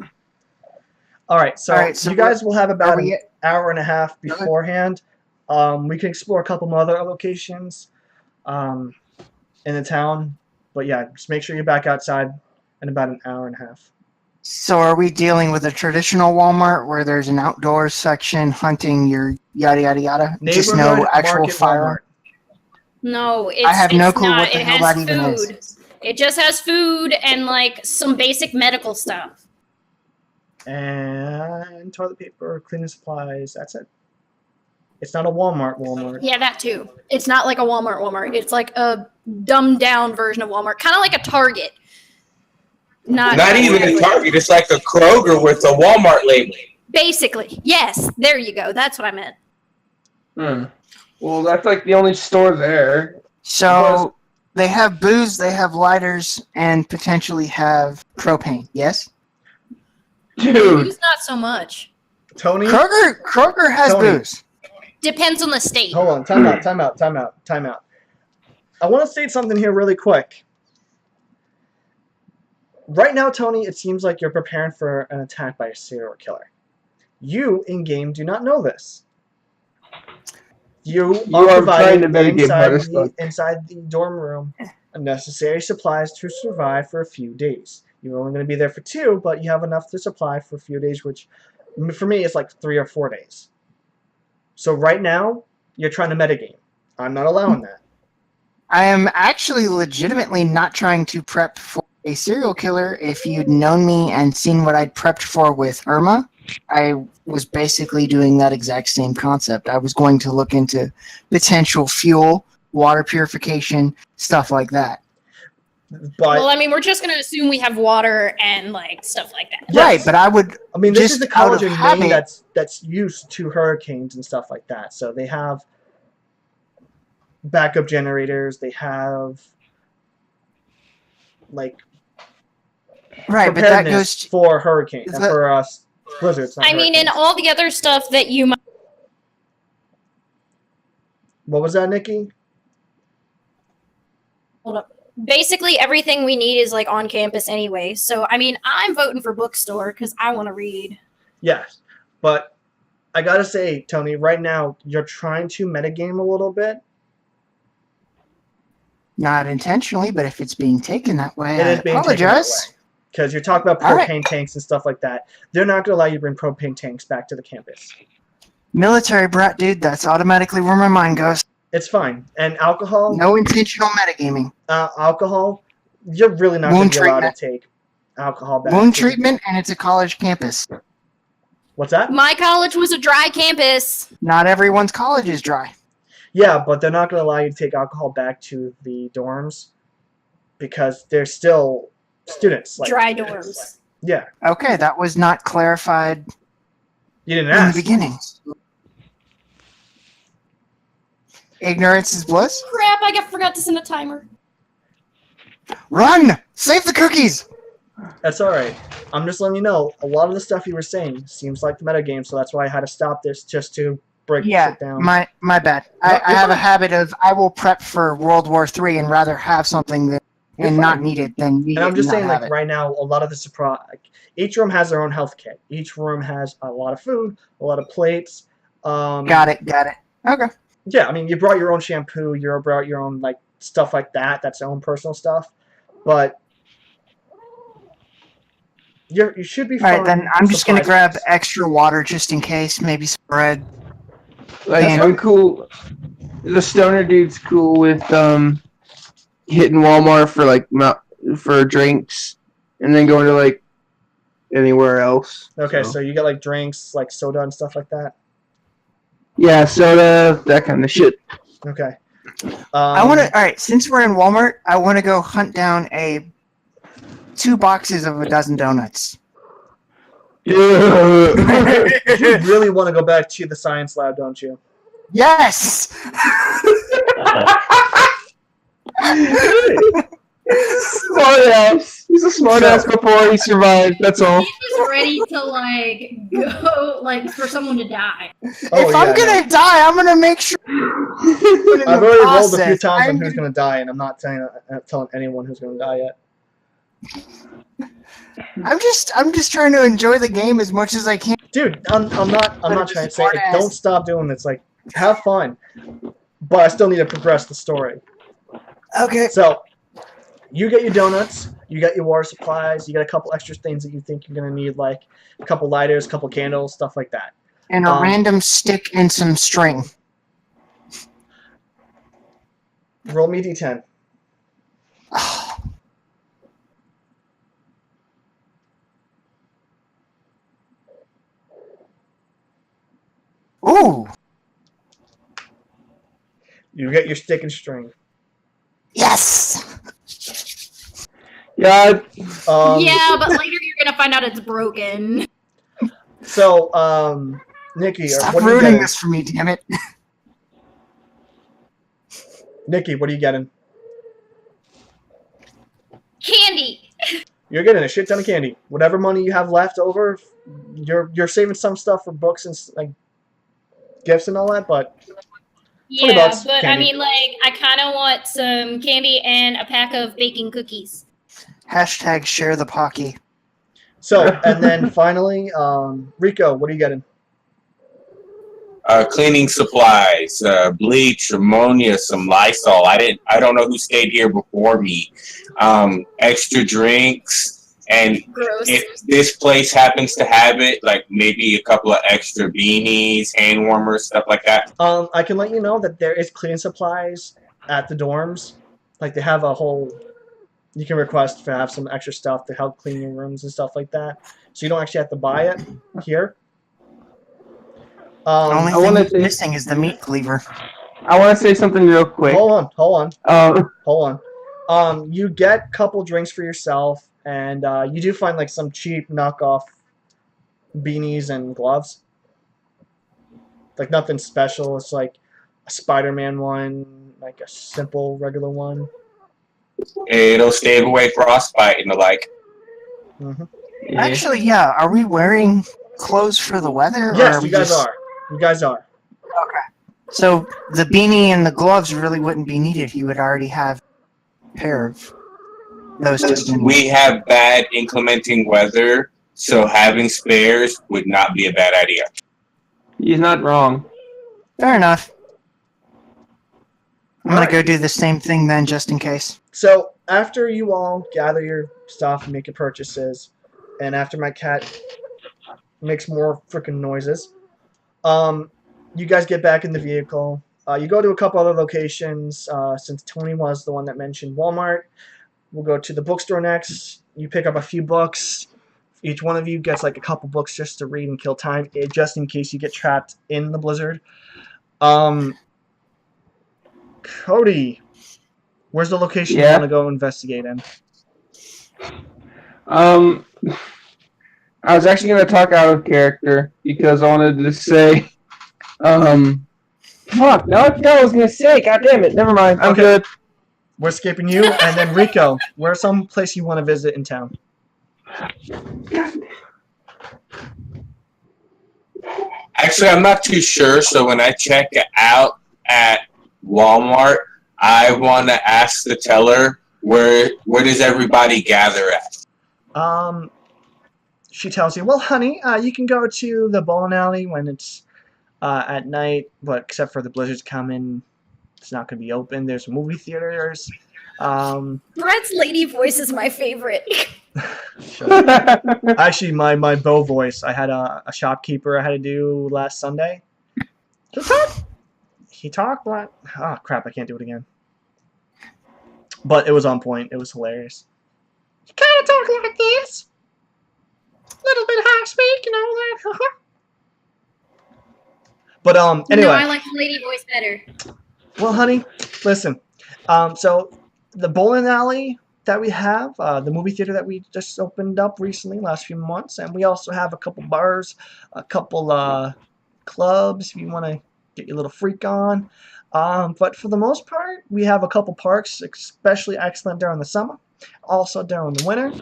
Alright, so,
So
you guys will have about
Are
an
we?
hour and a half beforehand. We can explore a couple more other locations in the town. But yeah, just make sure you're back outside in about an hour and a half.
So are we dealing with a traditional Walmart where there's an outdoors section, hunting, your yada yada yada? Just no
Neighborhood
actual
market
fire.
No, it's
I have no
it's
clue
not.
what the
It
hell
has
that even is.
food. It just has food and like some basic medical stuff.
And toilet paper, cleaning supplies, that's it. It's not a Walmart.
Yeah, that too. It's not like a Walmart. It's like a dumbed down version of Walmart, kind of like a Target.
Not even a Target. It's like a Kroger with a Walmart label.
Basically, yes. There you go. That's what I meant.
Well, that's like the only store there.
So they have booze, they have lighters, and potentially have propane. Yes.
Dude,
Booze, not so much.
Tony,
Kroger has
Tony.
booze.
Depends on the state.
hold on, time out. I want to state something here really quick. Right now, Tony, it seems like you're preparing for an attack by a serial killer. You, in-game, do not know this. You are
are trying to
providing
mitigate Motherfuck.
inside the dorm room necessary supplies to survive for a few days. You're only going to be there for 2, but you have enough to supply for a few days, which for me is like 3 or 4 days. So right now, you're trying to metagame. I'm not allowing that.
I am actually legitimately not trying to prep for a serial killer. If you'd known me and seen what I'd prepped for with Irma, I was basically doing that exact same concept. I was going to look into potential fuel, water purification, stuff like that.
But
Well, I mean, we're just gonna assume we have water and like stuff like that.
Yes.
Right, but I would.
I mean, this
just
is the
out
college
of
in
habit-
Maine that's used to hurricanes and stuff like that. So they have backup generators. They have like
Right, but that
preparedness
goes.
for hurricanes
The-
for blizzards. Not
I mean, and
hurricanes.
all the other stuff that you might.
What was that, Nikki?
Hold up. Basically, everything we need is like on campus anyway. So, I mean, I'm voting for bookstore because I want to read.
Yes, but I gotta say, Tony, right now you're trying to metagame a little bit.
Not intentionally, but if it's being taken that way,
It
I
is being taken that
apologize.
Because you're talking about
All
propane
right.
tanks and stuff like that. They're not gonna allow you to bring propane tanks back to the campus.
Military brat, dude, that's automatically where my mind goes.
It's fine. And alcohol,
No intentional metagaming.
alcohol, you're really not
Wound
going to be allowed
treatment.
to take alcohol back.
Wound
to-
treatment, and it's a college campus.
What's that?
My college was a dry campus.
Not everyone's college is dry.
Yeah, but they're not going to allow you to take alcohol back to the dorms because they're still students. Like,
Dry dorms.
Yeah,
Okay, that was not clarified
you didn't
in the
ask.
beginning. Ignorance is bliss.
Crap! Forgot to send a timer.
Run! Save the cookies!
That's all right. I'm just letting you know. A lot of the stuff you were saying seems like the metagame, so that's why I had to stop this just to break
Yeah,
it down.
my bad.
No,
I
you're
have a
fine.
habit of I will prep for World War III and rather have something that
You're
and not
fine.
need it than need
And
it
I'm just
and
saying,
not have
like
it.
right now, a lot of the surprise. Like, each room has their own health kit. Each room has a lot of food, a lot of plates.
Got it. Okay.
Yeah, I mean, you brought your own shampoo. You brought your own like stuff like that. That's your own personal stuff. But you should be
All right,
fine.
then I'm just gonna grab
supplies.
extra water just in case, maybe some bread.
like
Yeah.
I'm cool. The stoner dude's cool with hitting Walmart for like for drinks, and then going to like anywhere else.
Okay, so you got like drinks, like soda and stuff like that.
Yeah, soda, that kind of shit.
Okay.
I want to. All right, since we're in Walmart, I want to go hunt down 2 boxes of a dozen donuts.
You really want to go back to the science lab, don't you?
Yes.
Smart ass. He's a smart ass before he survived. That's all.
He's just ready to like go like for someone to die.
Oh,
if I'm
yeah,
gonna die, I'm gonna make sure.
I've already rolled a few times on who's going to die, and I'm not telling anyone who's going to die yet.
I'm just trying to enjoy the game as much as I can.
Dude, I'm not
But
trying
it's
to say
smart ass.
don't stop doing this. Like, have fun, but I still need to progress the story.
Okay.
So, you get your donuts, you got your water supplies, you got a couple extra things that you think you're gonna need, like a couple lighters, a couple candles, stuff like that.
And a random stick and some string.
Roll me d10.
Ooh.
You get your stick and string.
Yes.
Yeah.
Yeah, but later you're gonna find out it's broken.
So, Nikki,
Stop
what are you
ruining
getting?
this for me, damn it.
Nikki, what are you getting?
Candy.
You're getting a shit ton of candy. Whatever money you have left over, you're saving some stuff for books and like gifts and all that. But
Yeah,
$20
but
candy.
I mean, like, I kind of want some candy and a pack of baking cookies.
Hashtag share the Pocky.
so, and then finally, Rico, what are you getting?
Cleaning supplies, bleach, ammonia, some Lysol. I don't know who stayed here before me. Extra drinks, and
Gross.
if this place happens to have it, like maybe a couple of extra beanies, hand warmers, stuff like that.
I can let you know that there is cleaning supplies at the dorms. Like they have a whole. You can request to have some extra stuff to help clean your rooms and stuff like that. So you don't actually have to buy it here.
The only
I wanna
thing
say-
missing is the meat cleaver.
I want to say something real quick.
hold on.
Um,
You get a couple drinks for yourself, and you do find like some cheap knockoff beanies and gloves. Like nothing special. It's like a Spider-Man one, like a simple regular one.
It'll stave away frostbite and the like.
hmm
yeah.
Actually, yeah. Are we wearing clothes for the weather? or
Yes,
we
you guys
just-
are. You guys are.
So the beanie and the gloves really wouldn't be needed. He would already have a pair of those.
We have bad inclementing weather, so having spares would not be a bad idea.
He's not wrong.
Fair enough. I'm gonna
Alright.
go do the same thing then, just in case.
So after you all gather your stuff and make your purchases, and after my cat makes more freaking noises, you guys get back in the vehicle. You go to a couple other locations. Since Tony was the one that mentioned Walmart, we'll go to the bookstore next. You pick up a few books. Each one of you gets like a couple books just to read and kill time, just in case you get trapped in the blizzard. Cody, where's the location you
Yeah?
want to go investigate in?
I was actually going to talk out of character because I wanted to say, fuck, now I forgot what I was going to say. God damn it. Never mind. I'm
Okay.
good.
We're skipping you, and then Rico, where's some place you want to visit in town?
Actually, I'm not too sure, so when I check out at Walmart, I want to ask the teller where does everybody gather at?
She tells you, well, honey, you can go to the bowling alley when it's at night, but except for the blizzards coming, it's not going to be open. There's movie theaters.
Brett's lady voice is my favorite.
Actually, my bow voice, I had a shopkeeper I had to do last Sunday. He talked like, oh crap, I can't do it again. But it was on point. It was hilarious. You kind of talk like this. Little bit high speak and all that. But anyway.
No, I like the lady voice better.
Well, honey, listen. So the bowling alley that we have, the movie theater that we just opened up recently, last few months, and we also have a couple bars, a couple clubs if you want to get your little freak on. But for the most part, we have a couple parks, especially excellent during the summer, also during the winter.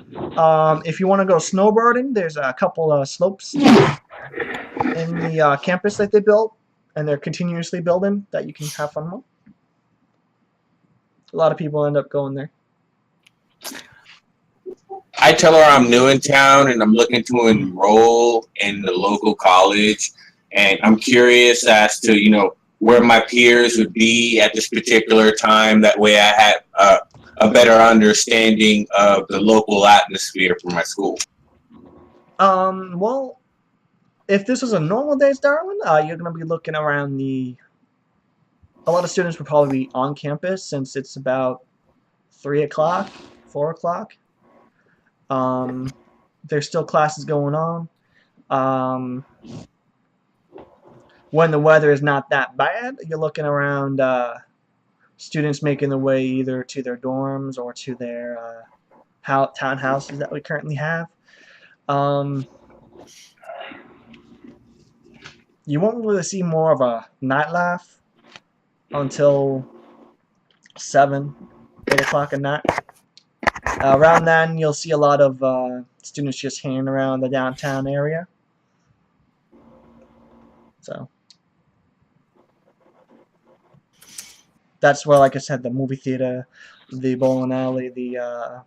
If you want to go snowboarding, there's a couple of slopes in the campus that they built, and they're continuously building that you can have fun with. A lot of people end up going there.
I tell her I'm new in town and I'm looking to enroll in the local college, and I'm curious as to where my peers would be at this particular time. That way, I have a better understanding of the local atmosphere for my school.
Well, if this was a normal days, Darwin, you're going to be looking around a lot of students would probably be on campus since it's about 3 o'clock, 4 o'clock. There's still classes going on. When the weather is not that bad, you're looking around students making their way either to their dorms or to their townhouses that we currently have. You won't really see more of a nightlife until 7, 8 o'clock at night. Around then, you'll see a lot of students just hanging around the downtown area. So that's where, like I said, the movie theater, the bowling alley, I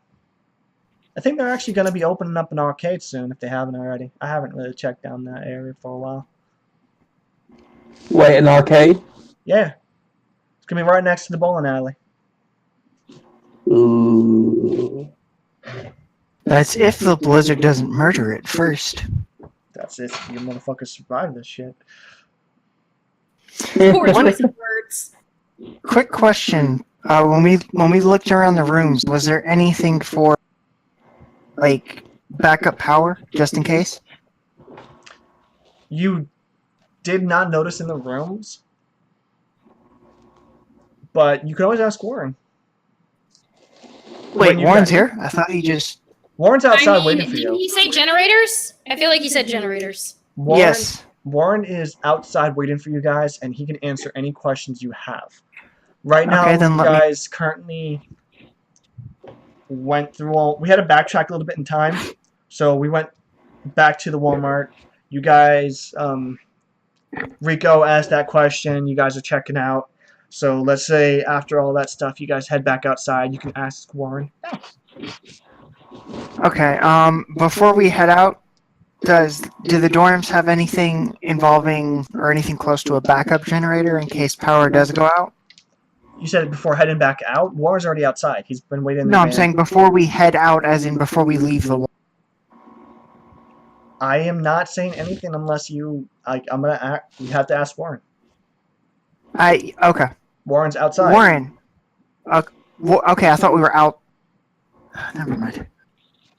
think they're actually going to be opening up an arcade soon if they haven't already. I haven't really checked down that area for a while.
Wait, an arcade?
Yeah. It's going to be right next to the bowling alley.
Ooh.
That's if the blizzard doesn't murder it first.
That's if you motherfuckers survive this shit.
Poor choice of words.
Quick question: when we looked around the rooms, was there anything for like backup power just in case?
You did not notice in the rooms, but you can always ask Warren.
Wait,
When you
Warren's
got-
here? I thought he just.
Warren's outside
I mean,
waiting for
didn't
you.
he say generators? I feel like he said generators.
Warren,
Yes.
Warren is outside waiting for you guys, and he can answer any questions you have. Right now,
Okay, then
you
let me-
guys currently went through all. We had to backtrack a little bit in time, so we went back to the Walmart. You guys, Rico asked that question. You guys are checking out. So let's say after all that stuff, you guys head back outside. You can ask Warren.
Okay. Before we head out, do the dorms have anything involving or anything close to a backup generator in case power does go out?
You said it before heading back out. Warren's already outside. He's been waiting in the
No, I'm
van.
saying before we head out, as in before we leave the.
I am not saying anything unless you. I'm gonna act. You have to ask Warren.
Okay.
Warren's outside.
Warren. Okay, I thought we were out. Never mind.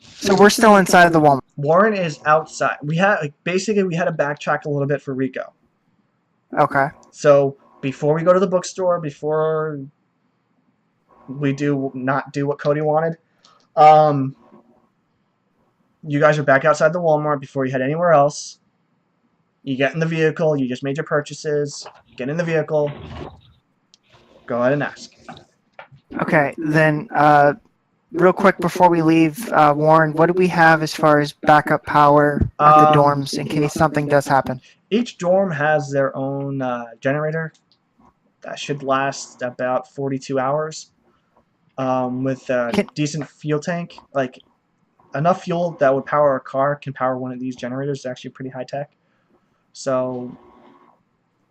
So we're still inside of the Walmart.
Warren is outside. We had basically we had to backtrack a little bit for Rico.
Okay.
So before we go to the bookstore, before we not do what Cody wanted, you guys are back outside the Walmart before you head anywhere else. You get in the vehicle. You just made your purchases. Get in the vehicle. Go ahead and ask.
Okay, then, real quick before we leave, Warren, what do we have as far as backup power at the dorms in case something does happen?
Each dorm has their own generator that should last about 42 hours with a decent fuel tank. Like, enough fuel that would power a car can power one of these generators. It's actually pretty high tech. So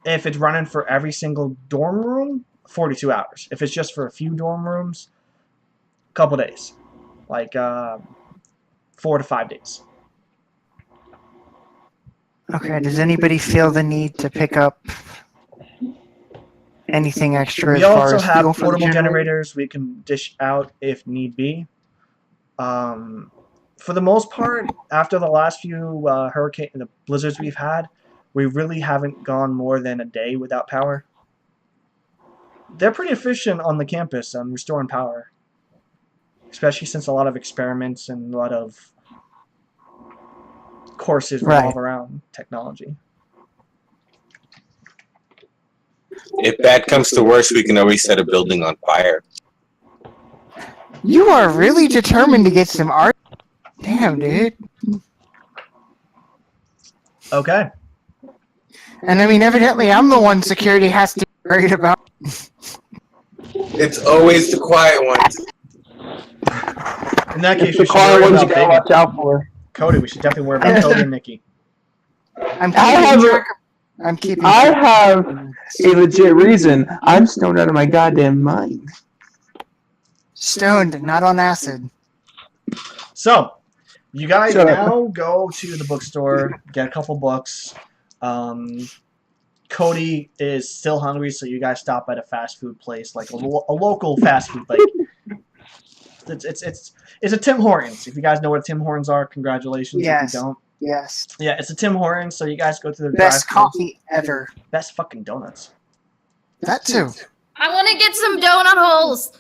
if it's running for every single dorm room, 42 hours. If it's just for a few dorm rooms, a couple days. Like 4 to 5 days.
Okay, does anybody feel the need to pick up anything extra
We
as far
also
as
have
fuel for the
portable
generator?
generators we can dish out if need be. For the most part, after the last few the blizzards we've had, we really haven't gone more than a day without power. They're pretty efficient on the campus on restoring power, especially since a lot of experiments and a lot of courses revolve
Right.
around technology.
If bad comes to worse, we can always set a building on fire.
You are really determined to get some art. Damn, dude.
Okay.
And I mean, evidently, I'm the one security has to be worried about.
It's always the quiet ones.
In that case,
It's
we
the
should
car
worry
ones you
about
gotta
Bacon.
watch out for.
Cody, we should definitely worry about Cody and Nikki.
I'm
I have
keeping
a-
track of, I'm keeping
I
track.
have a legit reason. I'm stoned out of my goddamn mind.
Stoned, not on acid.
So, you guys
Shut up.
now go to the bookstore, get a couple books. Cody is still hungry, so you guys stop at a fast food place, like a local fast food. Like it's a Tim Hortons. If you guys know what Tim Hortons are, congratulations.
Yes.
If you don't,
Yes.
yeah, it's a Tim Hortons. So you guys go to the
Best
drive-thru.
coffee ever.
Best fucking donuts.
That too.
I want to get some donut holes.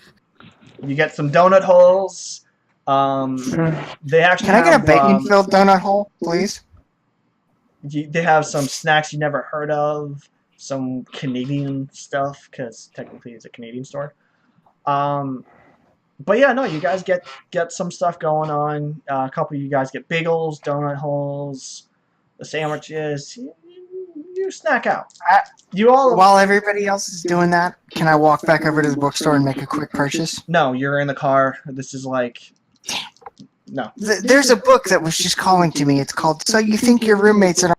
You get some donut holes. They actually
Can I get a
have,
bacon-filled donut hole, please?
they have some snacks you never heard of, some Canadian stuff, because technically it's a Canadian store. But yeah, no, you guys get some stuff going on. A couple of you guys get bagels, donut holes, the sandwiches. You snack out. You all
While everybody else is doing that, can I walk back over to the bookstore and make a quick purchase?
no, you're in the car. This is like no.
There's a book that was just calling to me. It's called So You Think Your Roommates Are...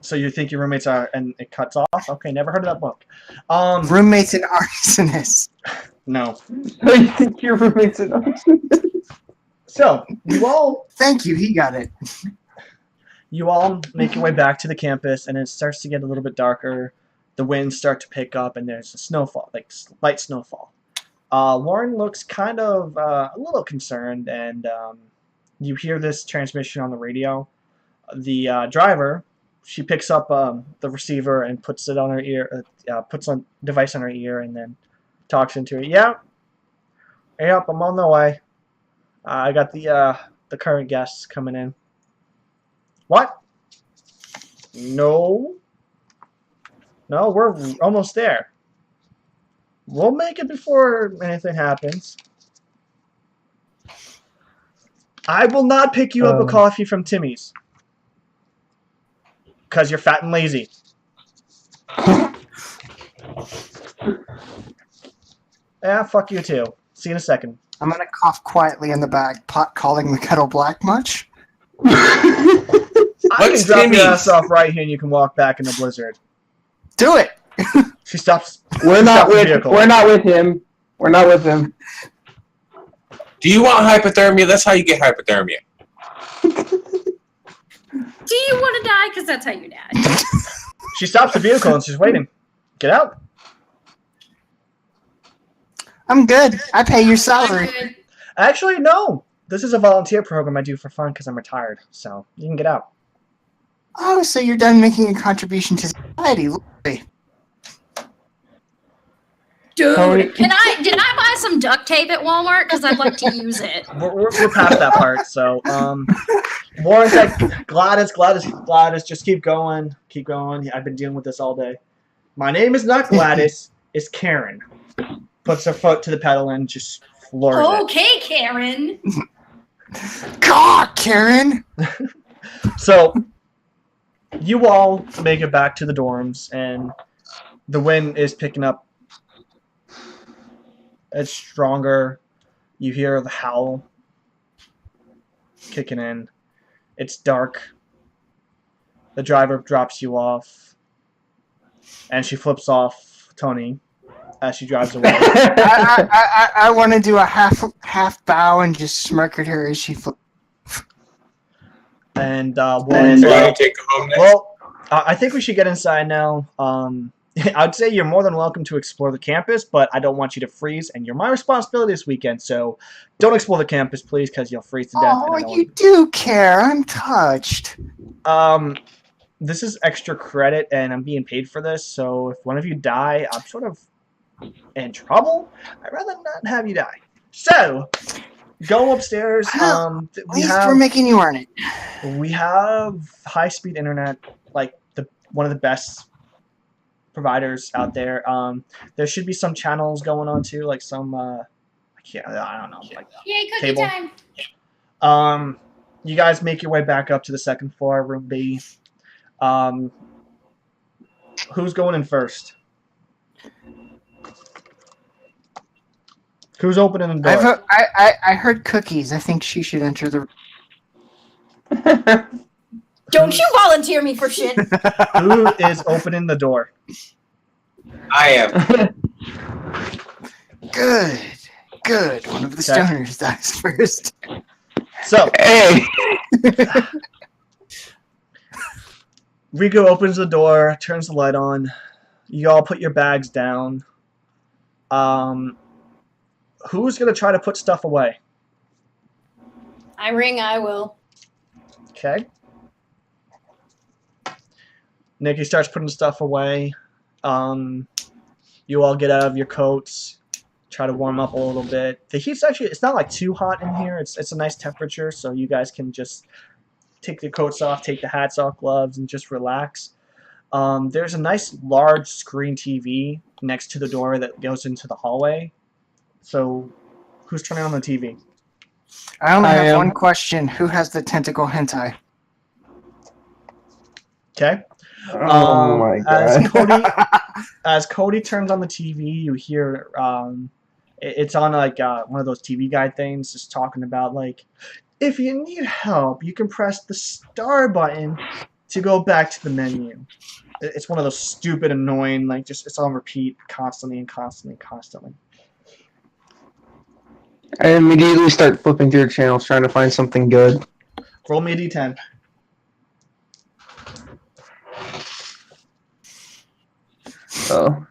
So you think your roommates are, and it cuts off? Okay, never heard of that book.
Roommates and Arsonists.
No.
You think your roommate's an
So you all
Thank you, he got it.
make your way back to the campus, and it starts to get a little bit darker. The winds start to pick up, and there's a snowfall, like light snowfall. Lauren looks kind of a little concerned, and you hear this transmission on the radio. The driver, she picks up the receiver and puts it on her ear, puts on device on her ear, and then talks into it. Yep, I'm on the way. I got the current guests coming in. What? No, we're almost there. We'll make it before anything happens. I will not pick you up a coffee from Timmy's. Because you're fat and lazy. Yeah, fuck you too. See you in a second.
I'm gonna cough quietly in the back. Pot calling the kettle black much?
I can
What's
drop
Timmy's?
your ass off right here and you can walk back in the blizzard.
Do it!
She stops.
We're not
Stop the
with.
vehicle.
We're not with him. We're not with him.
Do you want hypothermia? That's how you get hypothermia.
Do you want to die? Because that's how you die.
She stops the vehicle and she's waiting. Get out.
I'm good. I pay your
I'm
salary.
good.
Actually, no. This is a volunteer program I do for fun because I'm retired. So you can get out.
Oh, so you're done making a contribution to society. Lovely.
Dude,
Tony-
did I buy some duct tape at Walmart? Because I'd like to use it.
We're past that part. So Warren's like, Gladys, just keep going. Keep going. I've been dealing with this all day. My name is not Gladys. It's Karen. Puts her foot to the pedal and just floors it.
Okay, Karen.
God, Karen!
So you all make it back to the dorms, and the wind is picking up. It's stronger. You hear the howl kicking in. It's dark. The driver drops you off, and she flips off Tony as she drives away.
I want to do a half bow and just smirk at her as she flips.
And
So
Warren's
I
like,
take her home next.
well, I think we should get inside now. I'd say you're more than welcome to explore the campus, but I don't want you to freeze, and you're my responsibility this weekend, so don't explore the campus, please, because you'll freeze to death. and I
Oh,
don't
you do care. I'm touched.
This is extra credit, and I'm being paid for this, so if one of you die, I'm sort of in trouble. I'd rather not have you die. So, go upstairs.
Well,
We
At least
have
we're making you earn it.
we have high-speed internet, like one of the best providers out there. There should be some channels going on too, like some I don't know, like
Yay, cookie
Table.
time!
You guys make your way back up to the second floor, room B. Who's going in first? Who's opening the door?
I heard cookies. I think she should enter the.
Don't you volunteer me for shit!
Who is opening the door?
I am.
Good. Good. One of the
Okay.
stoners dies first.
So,
Hey.
Rico opens the door, turns the light on. You all put your bags down. Who's gonna try to put stuff away?
I will.
Okay. Nikki starts putting stuff away. You all get out of your coats, try to warm up a little bit. The heat's it's not like too hot in here. It's a nice temperature, so you guys can just take the coats off, take the hats off, gloves, and just relax. There's a nice large screen TV next to the door that goes into the hallway. So, who's turning on the TV?
I only
I
have
am.
one question. Who has the tentacle hentai?
Okay.
Oh my god.
As Cody turns on the TV, you hear it's on like one of those TV guide things, just talking about like, if you need help, you can press the star button to go back to the menu. It's one of those stupid, annoying, like just it's on repeat constantly and constantly and constantly.
I immediately start flipping through channels trying to find something good.
Roll me a d10.
Oh.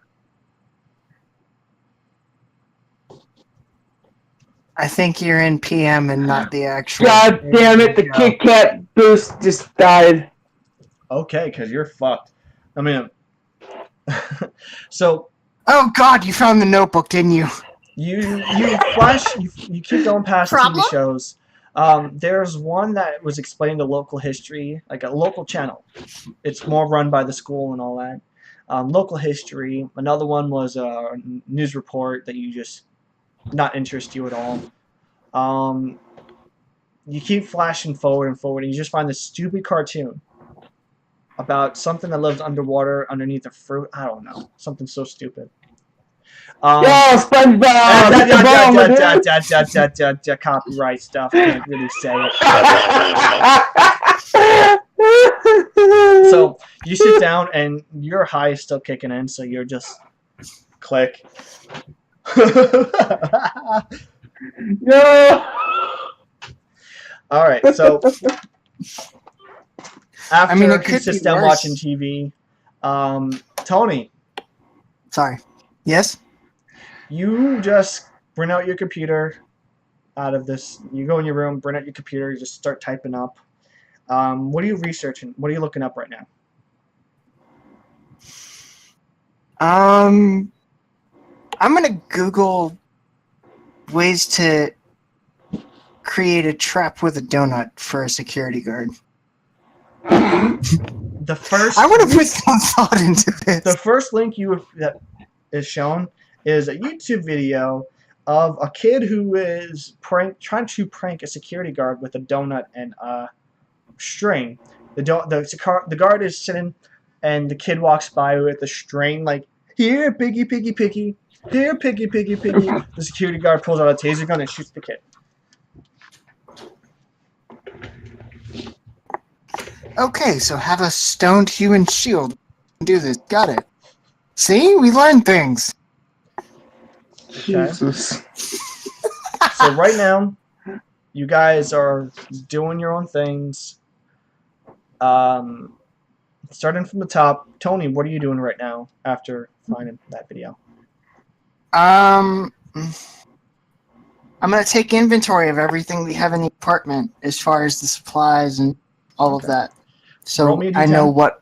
I think you're in PM and not the actual.
God damn it, the Kit Kat boost just died.
Okay, because you're fucked. I mean, so
Oh God, you found the notebook, didn't you?
you flash, you keep going past
Problem?
TV shows. There's one that was explaining the local history, like a local channel. It's more run by the school and all that. Local history. Another one was a news report that you just not interest you at all. You keep flashing forward and forward, and you just find this stupid cartoon about something that lives underwater underneath a fruit. I don't know, something so stupid.
Yo, SpongeBob!
Copyright stuff. Can't really say it. So you sit down and your high is still kicking in, so you're just click.
No!
All right, so after
I mean, it
he
could
sits
be
down
worse.
watching TV, Tony,
Sorry. Yes.
you just bring out your computer out of this. You go in your room, bring out your computer, you just start typing up. What are you researching? What are you looking up right now?
I'm gonna Google ways to create a trap with a donut for a security guard.
The first
I want to put some thought into this.
The first link that is shown is a YouTube video of a kid who is trying to prank a security guard with a donut and a string. The guard is sitting, and the kid walks by with the string, like, here, piggy, piggy, piggy. Here, piggy, piggy, piggy. The security guard pulls out a taser gun and shoots the kid.
Okay, so have a stoned human shield. Do this. Got it. See, we learned things.
Jesus.
So right now, you guys are doing your own things. Starting from the top, Tony, what are you doing right now after finding that video?
I'm gonna take inventory of everything we have in the apartment as far as the supplies and all of that.
Roll
So
me a
I know
D10.
what.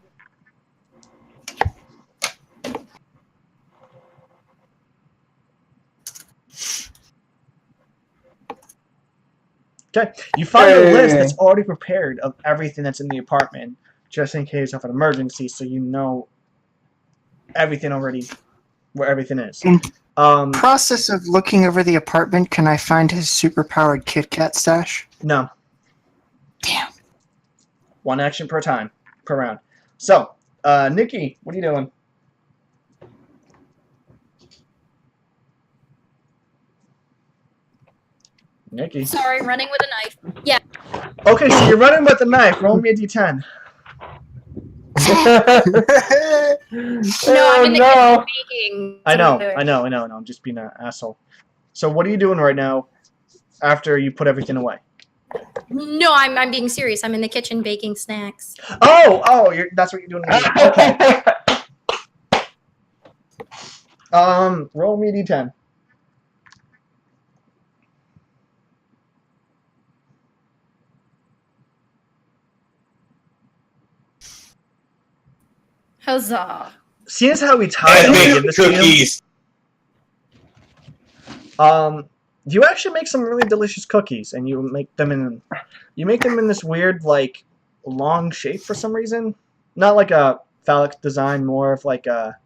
Okay, you find a list
Hey.
that's already prepared of everything that's in the apartment, just in case of an emergency, so you know everything already, where everything is.
In
Um,
process of looking over the apartment, can I find his superpowered Kit Kat stash?
no.
Damn.
One action per round. So, Nikki, what are you doing? Nikki.
Sorry, running with a knife.
Okay, so you're running with the knife. Roll me a d10.
No, I'm in the
no.
kitchen baking.
I know.
so-
I'm just being an asshole. So, what are you doing right now after you put everything away?
No, I'm being serious. I'm in the kitchen baking snacks.
Oh, that's what you're doing. Okay. Roll me a d10.
Huzzah.
Seeing as how we tied, I'm
And
gonna give
make
this to you.
cookies.
You actually make some really delicious cookies, and you make them in this weird like long shape for some reason. Not like a phallic design, more of like a.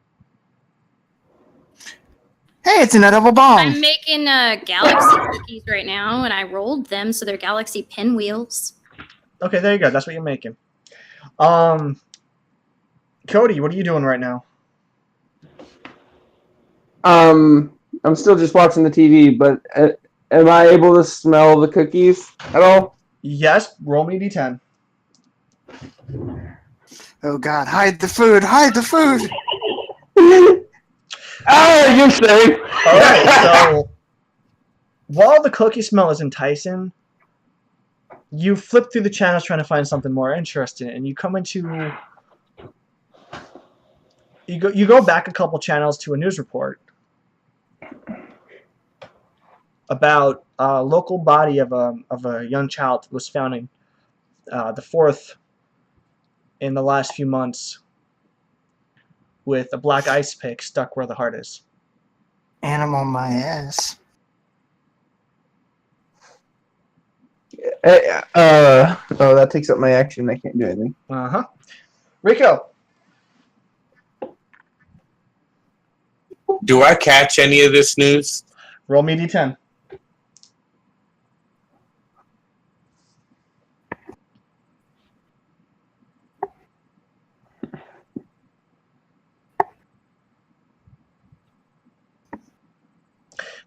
Hey, it's an edible bomb.
I'm making galaxy cookies right now, and I rolled them, so they're galaxy pinwheels.
Okay, there you go. That's what you're making. Cody, what are you doing right now?
I'm still just watching the TV, but am I able to smell the cookies at all?
Yes, roll me a d10.
Oh God, hide the food! Hide the food!
Ah, you're safe.
All right, so while the cookie smell is enticing, you flip through the channels trying to find something more interesting, and you come into you go back a couple channels to a news report about a local body of a young child that was found in the fourth in the last few months with a black ice pick stuck where the heart is.
Animal my ass.
Oh, that takes up my action. I can't do anything.
Uh-huh. Rico.
Do I catch any of this news?
Roll me a d10.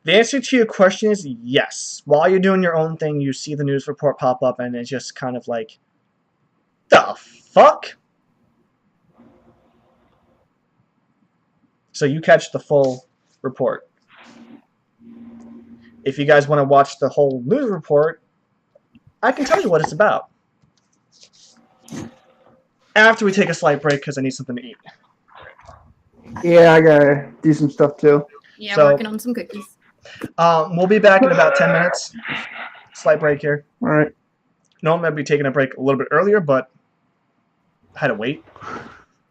The answer to your question is yes. While you're doing your own thing, you see the news report pop up, and it's just kind of like, the fuck? So you catch the full report. If you guys want to watch the whole news report, I can tell you what it's about. After we take a slight break, because I need something to eat.
Yeah, I gotta do some stuff too.
Yeah,
So-
working on some cookies.
We'll be back in about 10 minutes. Slight break here.
All right.
Normally I'd be taking a break a little bit earlier, but I had to wait.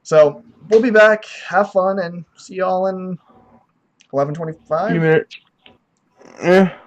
So we'll be back. Have fun, and see y'all in 11:25.
Few minutes. Yeah.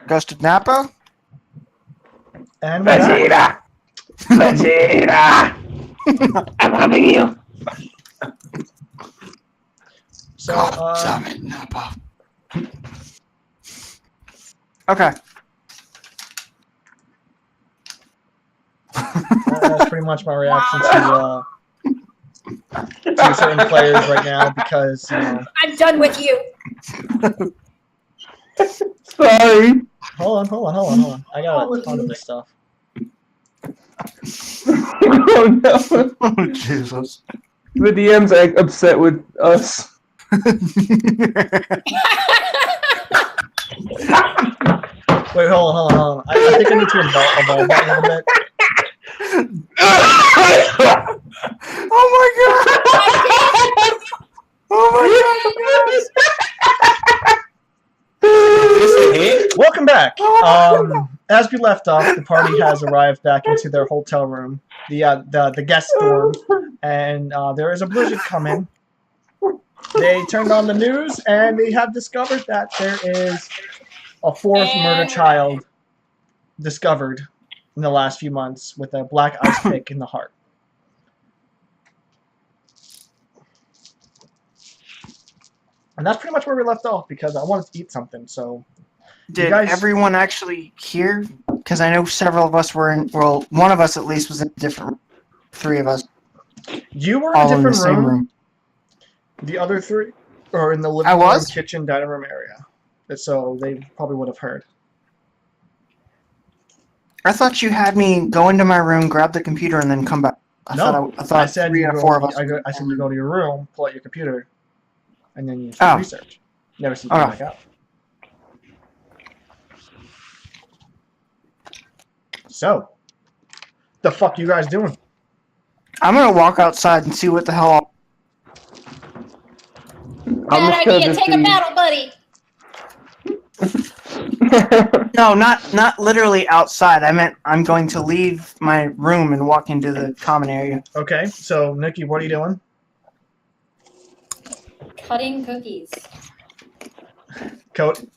Ghost of Napa.
And with that,
Vegeta! Vegeta! I'm loving you.
so
Damn it, Napa. Okay.
that's pretty much my reaction to certain players right now because
I'm done with you.
Sorry.
hold on. I got a ton of this stuff.
Oh no.
Oh, Jesus.
The DM's like, upset with us.
Wait, hold on. I think I need to evolve that a little bit.
Oh my god! Oh my
Is this a hit?
Welcome back. As we left off, the party has arrived back into their hotel room, the guest dorm, and there is a blizzard coming. They turned on the news, and they have discovered that there is a fourth murder child discovered in the last few months with a black ice pick in the heart. And that's pretty much where we left off because I wanted to eat something. So,
Did
guys-
everyone actually hear? Because I know several of us were in. Well, one of us at least was in a different room. 3 of us
you were in a
all in the
different
same
room.
room.
The other 3 are in the living
I
room,
was?
kitchen, dining room area. So they probably would have heard.
I thought you had me go into my room, grab the computer, and then come back. I thought
I said
3
you
or
go,
4 of us.
I said you go to your room, pull out your computer, and then you
Oh.
research. Never see you come
Oh.
back out. So, the fuck you guys doing?
I'm gonna walk outside and see what the hell.
Bad idea. Take a battle, buddy.
No, not literally outside. I meant I'm going to leave my room and walk into the common area.
Okay, so Nikki, what are you doing?
Cutting cookies.
Cody.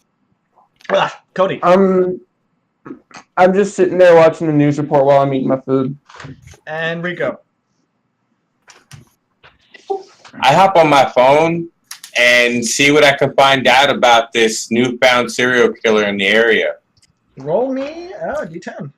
Cody.
I'm just sitting there watching the news report while I'm eating my food.
And Rico.
I hop on my phone and see what I can find out about this newfound serial killer in the area.
Roll me a d10.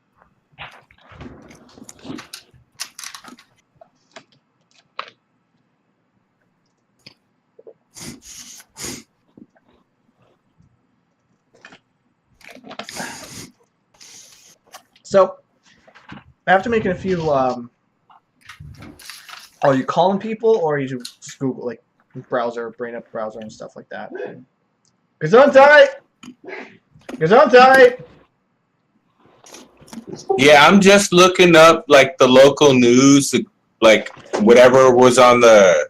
So, after making a few, are you calling people or are you just Google, like, browser, brain up browser and stuff like that? Gesundheit! Gesundheit!
Yeah, I'm just looking up like the local news, like whatever was on the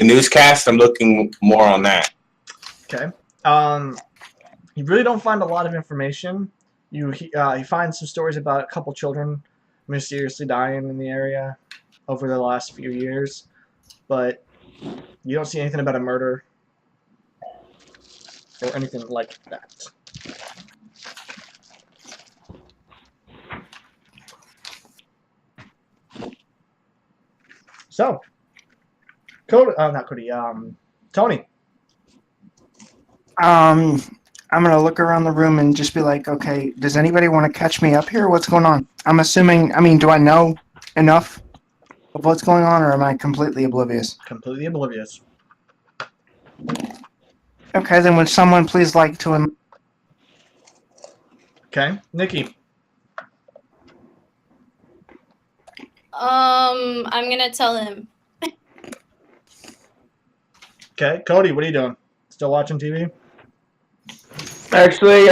newscast. I'm looking more on that.
Okay. You really don't find a lot of information. You find some stories about a couple children mysteriously dying in the area over the last few years, but you don't see anything about a murder or anything like that. So, Cody, not Cody, Tony.
I'm gonna look around the room and just be like, okay, does anybody want to catch me up here? What's going on? I'm assuming. I mean, do I know enough of what's going on, or am I completely oblivious?
Completely oblivious.
Okay, then would someone please like to?
Okay, Nikki.
I'm gonna tell him.
Okay, Cody, what are you doing? Still watching TV?
Actually,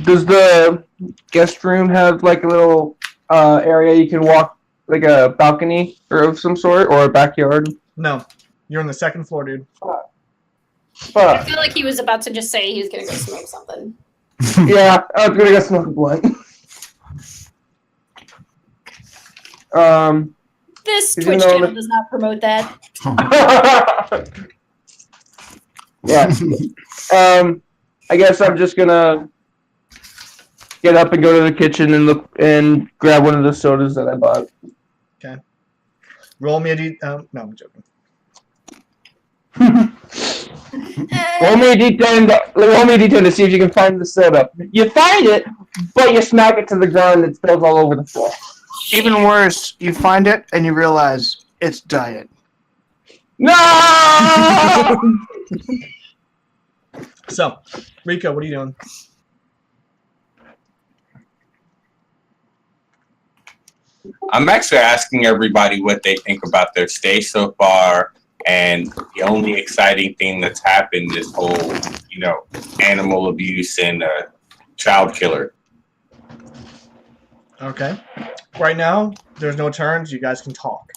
does the guest room have like a little area you can walk, like a balcony or of some sort, or a backyard?
No, you're on the second floor, dude.
I
Fuck.
feel like he was about to just say he was gonna go smoke something.
Yeah, I was gonna go smoke a blunt.
This
Did you
Twitch
know
channel
that-
does not promote that.
Yeah. I guess I'm just gonna get up and go to the kitchen and look and grab one of the sodas that I bought.
Roll me a D. No, I'm joking.
Roll me a D10. Roll me a D10 to see if you can find the soda. You find it, but you smack it to the ground and it spills all over the floor.
Even worse, you find it and you realize it's diet.
No!
So, Rico, what are you doing?
I'm actually asking everybody what they think about their stay so far, and the only exciting thing that's happened this whole, animal abuse and child killer.
Okay. Right now, there's no turns. You guys can talk.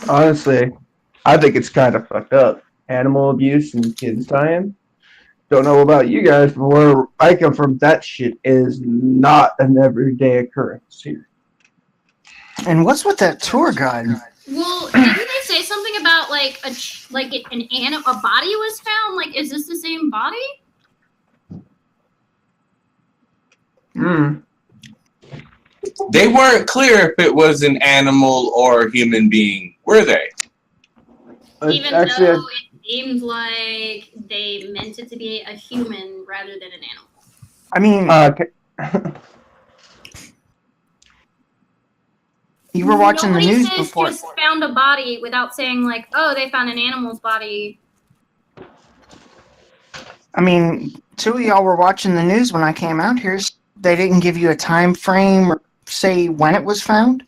Honestly, I think it's kind of fucked up. Animal abuse and kids dying. Don't know about you guys, but where I come from, that shit is not an everyday occurrence here.
And what's with that tour guide?
Well, didn't they say something about like a body was found? Like, is this the same body?
Hmm.
They weren't clear if it was an animal or a human being, were they?
Even
Actually,
though it seemed like they meant it to be a human rather than an animal.
I mean, you were watching
Nobody
the news
says
before.
just found a body without saying like, oh, they found an animal's body.
I mean, two of y'all were watching the news when I came out here. They didn't give you a time frame or say when it was found.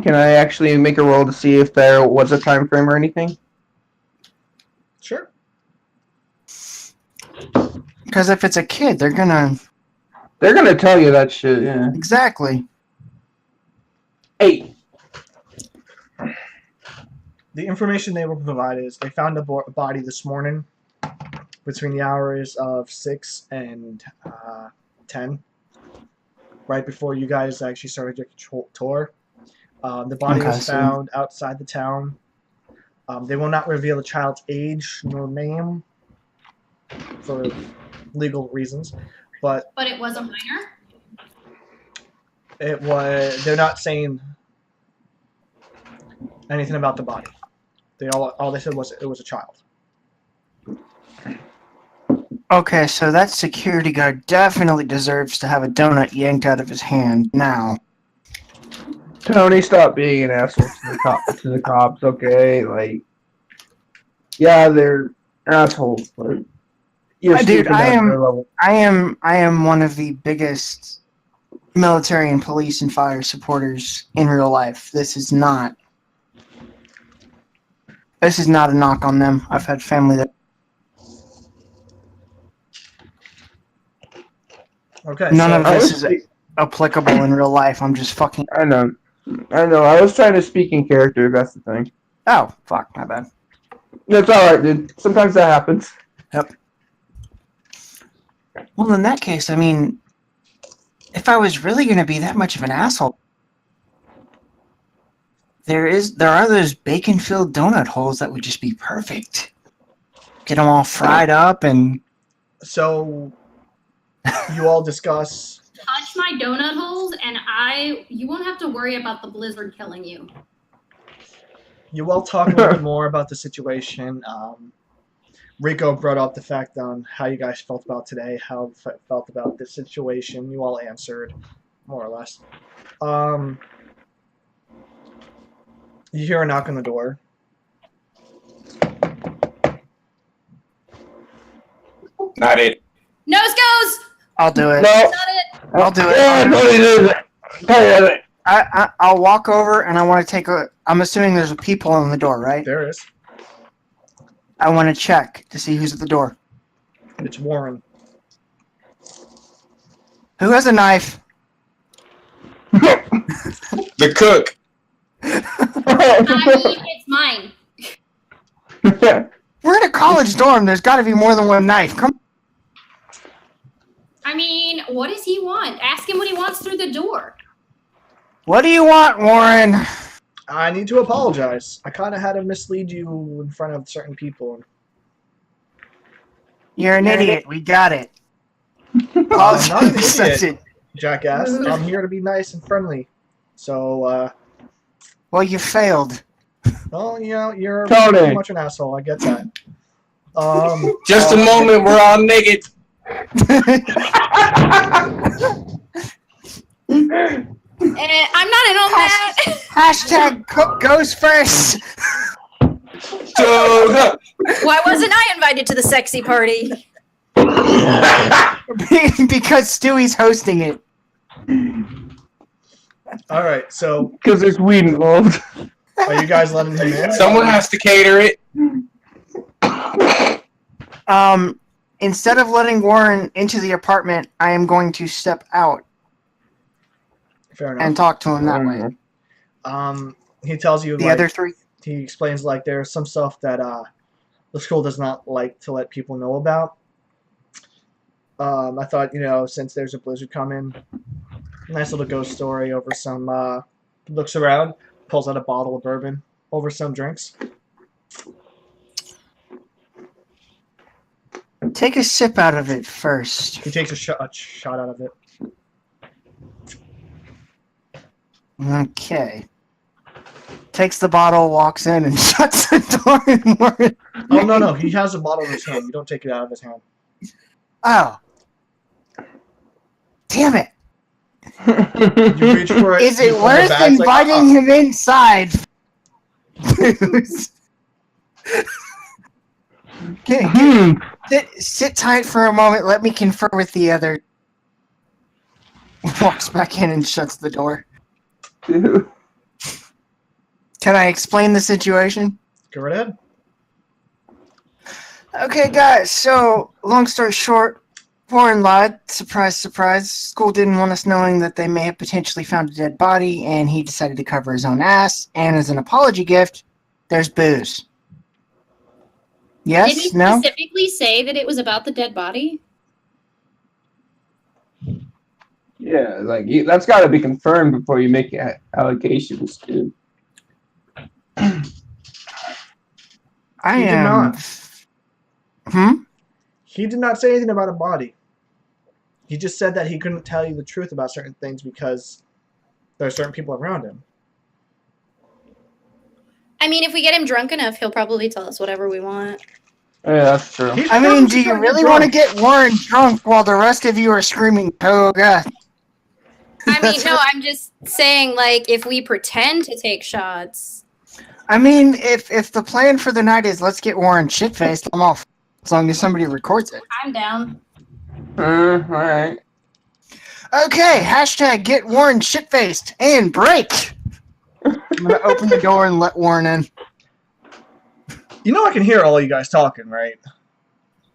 can I actually make a roll to see if there was a time frame or anything?
Sure.
Because if it's a kid, they're gonna
tell you that shit. Yeah.
exactly.
8.
The information they were provided is they found a body this morning between the hours of 6 and 10, right before you guys actually started your tour. The body
Okay,
was
so-
found outside the town. They will not reveal the child's age nor name for legal reasons, but
But it was a minor.
they're not saying anything about the body. All they said was it was a child.
Okay, so that security guard definitely deserves to have a donut yanked out of his hand now.
Tony, stop being an asshole to the cops, okay? Like, yeah, they're assholes, but you're
Dude,
stooping
I
down to
am-
their level.
I am one of the biggest military and police and fire supporters in real life. This is not a knock on them. I've had family that
Okay.
none
so
of this is applicable in real life. I'm just fucking.
I know. I was trying to speak in character. That's the thing.
Oh, fuck, my bad.
That's all right, dude. Sometimes that happens.
Well, in that case, I mean, if I was really going to be that much of an asshole, there are those bacon-filled donut holes that would just be perfect. Get them all fried up and
So you all discuss.
Touch my donut holes, and you won't have to worry about the blizzard killing you.
You all talk a little bit more about the situation. Rico brought up the fact on how you guys felt about today, how you felt about the situation. You all answered, more or less. You hear a knock on the door.
Not it.
Nose goes.
I'll do it.
No.
Not it.
I'll do it.
Yeah, Tony did it. Tony did it.
I'll walk over and I want to take a. I'm assuming there's a peephole on the door, right?
There is.
I want to check to see who's at the door.
It's Warren.
Who has a knife?
The cook.
I mean, it's mine.
We're in a college dorm. There's got to be more than one knife. Come.
I mean, what does he want? Ask him what he wants through the door.
What do you want, Warren?
I need to apologize. I kind of had to mislead you in front of certain people.
You're an idiot. We got it.
I'm not an
Such
idiot, jackass. I'm here to be nice and friendly. So,
well, you failed.
well, you know, you're
Tony.
pretty much an asshole. I get that.
Just a moment, we're all naked.
I'm not in on that.
Hashtag cook goes first.
So,
Why wasn't I invited to the sexy party?
Because Stewie's hosting it.
All right. So,
Because there's weed involved.
are you guys letting him in?
someone has to cater it.
Instead of letting Warren into the apartment, I am going to step out
Fair enough.
and talk to him that way.
He tells you
The
like,
other three.
he explains like there's some stuff that the school does not like to let people know about. I thought, you know, since there's a blizzard coming, nice little ghost story over some. Looks around, pulls out a bottle of bourbon over some drinks.
Take a sip out of it first.
He takes a shot out of it.
Okay. Takes the bottle, walks in, and shuts the door. And Warren.
Oh no, he has a bottle in his hand. You don't take it out of his hand.
Oh. Damn it.
You reach for it.
Is
you
it
pull
worth
back, it's like,
inviting him inside? Sit tight for a moment. Let me confer with the other. Walks back in and shuts the door. Can I explain the situation?
Go right ahead.
Okay, guys, so long story short, Warren lied. Surprise, surprise. School didn't want us knowing that they may have potentially found a dead body, and he decided to cover his own ass. And as an apology gift, there's booze. Yes?
Did he
No?
specifically say that it was about the dead body?
Yeah, like that's got to be confirmed before you make allegations, dude.
I
He did
am.
not.
Hmm?
He did not say anything about a body. He just said that he couldn't tell you the truth about certain things because there are certain people around him.
I mean, if we get him drunk enough, he'll probably tell us whatever we want.
Yeah, that's true.
He's
I mean,
probably
do you
gonna
really
get
want to
drunk.
get Warren drunk while the rest of you are screaming toga?
I mean, no, I'm just saying, like, if we pretend to take shots.
I mean, if the plan for the night is let's get Warren shit-faced, I'm off. As long as somebody records it.
I'm down.
Alright.
Okay, hashtag get Warren shit-faced and break. I'm gonna open the door and let Warren in.
You know I can hear all you guys talking, right?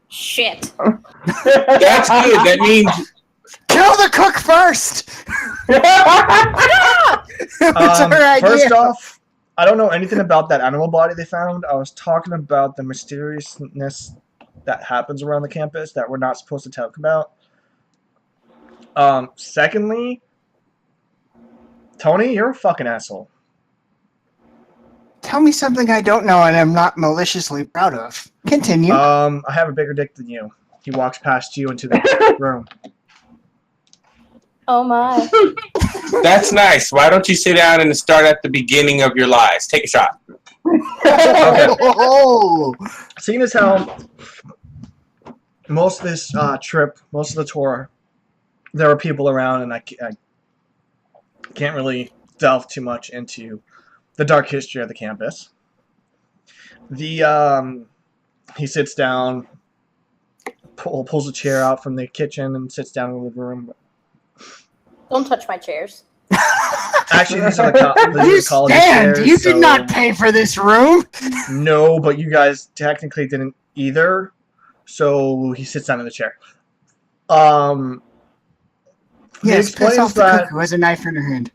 Shit.
That's good. That means
Kill the cook first. It's her idea.
First off, I don't know anything about that animal body they found. I was talking about the mysteriousness that happens around the campus that we're not supposed to talk about. Secondly, Tony, you're a fucking asshole.
Tell me something I don't know and I'm not maliciously proud of. Continue.
I have a bigger dick than you. He walks past you into the room.
Oh my.
that's nice. Why don't you sit down and start at the beginning of your lies? Take a shot.
Oh.
Seeing as how most of this trip, most of the tour, there were people around, and I can't really delve too much into the dark history of the campus. He sits down, pulls a chair out from the kitchen, and sits down in the living room.
Don't touch my chairs.
Actually, these are the
You
college
stand.
chairs.
You
so
did not pay for this room.
No, but you guys technically didn't either. So he sits down in the chair. He
Yes, piss off
explains
the
that
cook who has a knife in her hand.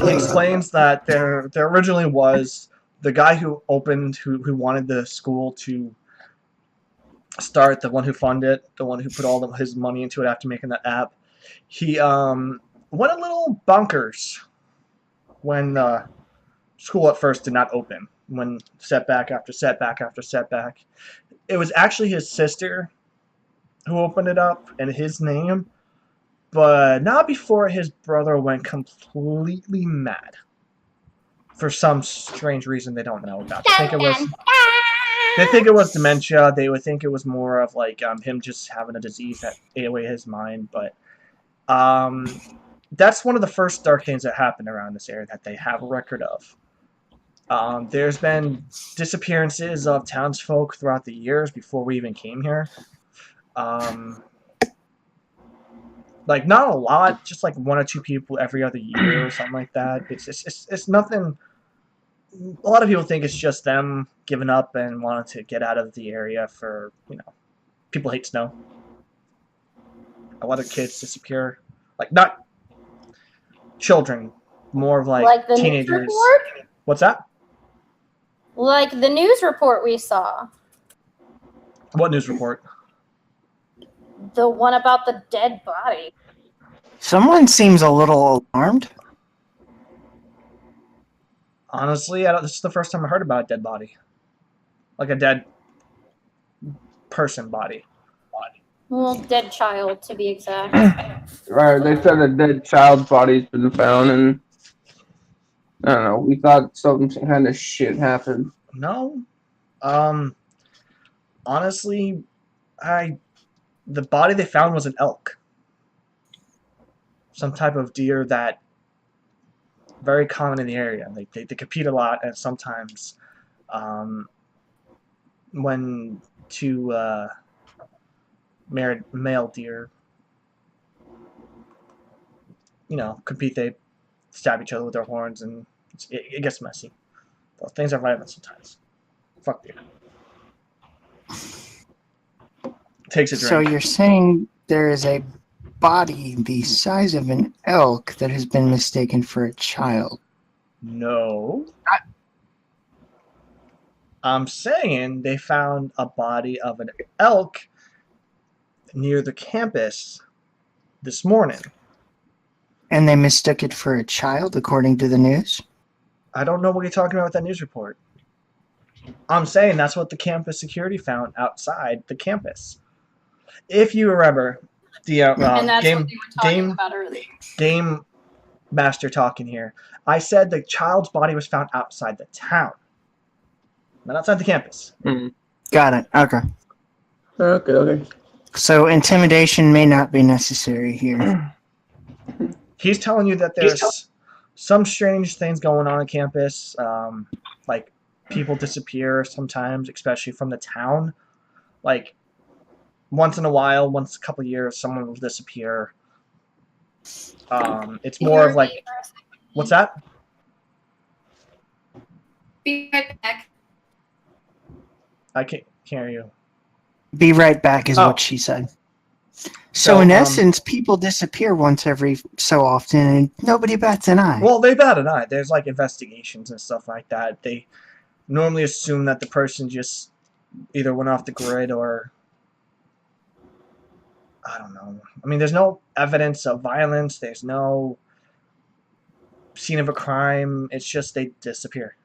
he explains that there originally was the guy who wanted the school to start, the one who funded it, the one who put all his money into it after making the app. He went a little bonkers when school at first did not open, when setback after setback after setback. It was actually his sister who opened it up in his name, but not before his brother went completely mad. For some strange reason they don't know about. They think it was dementia. They would think it was more of like him just having a disease that ate away his mind. But that's one of the first dark things that happened around this area that they have a record of. There's been disappearances of townsfolk throughout the years before we even came here. Like not a lot, just like 1 or 2 people every other year or something like that. It's nothing. A lot of people think it's just them giving up and wanting to get out of the area for, people hate snow. A lot of kids disappear, like not children, more of like
the
teenagers.
news report?
What's that?
Like the news report we saw.
What news report?
The one about the dead body.
Someone seems a little alarmed.
Honestly, this is the first time I heard about a dead body. Like a dead person body.
Well, dead child, to be exact.
Right, they said a dead child's body's been found, and I don't know. We thought some kind of shit happened.
No. Honestly, the body they found was an elk. Some type of deer that very common in the area. They compete a lot, and sometimes when 2 married male deer compete, they stab each other with their horns, and it gets messy. Those things are violent sometimes. Fuck deer. Takes a drink.
So you're saying there is a body the size of an elk that has been mistaken for a child?
No. I'm saying they found a body of an elk near the campus this morning.
And they mistook it for a child, according to the news?
I don't know what you're talking about with that news report. I'm saying that's what the campus security found outside the campus. If you remember, the
And that's
game
what they were talking about earlier.
Game Master talking here. I said the child's body was found outside the town, not outside the campus.
Got it. Okay.
Okay.
So
intimidation may not be necessary here.
He's telling you that there's some strange things going on campus, like people disappear sometimes, especially from the town. Like once in a while, once a couple of years, someone will disappear. It's more of like, what's that?
Be right back.
I can't hear you.
Be right back is
Oh.
what she said. So
So,
in essence, people disappear once every so often and nobody bats an eye.
Well, they bat an eye. There's like investigations and stuff like that. They normally assume that the person just either went off the grid or I don't know. I mean, there's no evidence of violence. There's no scene of a crime. It's just they disappear.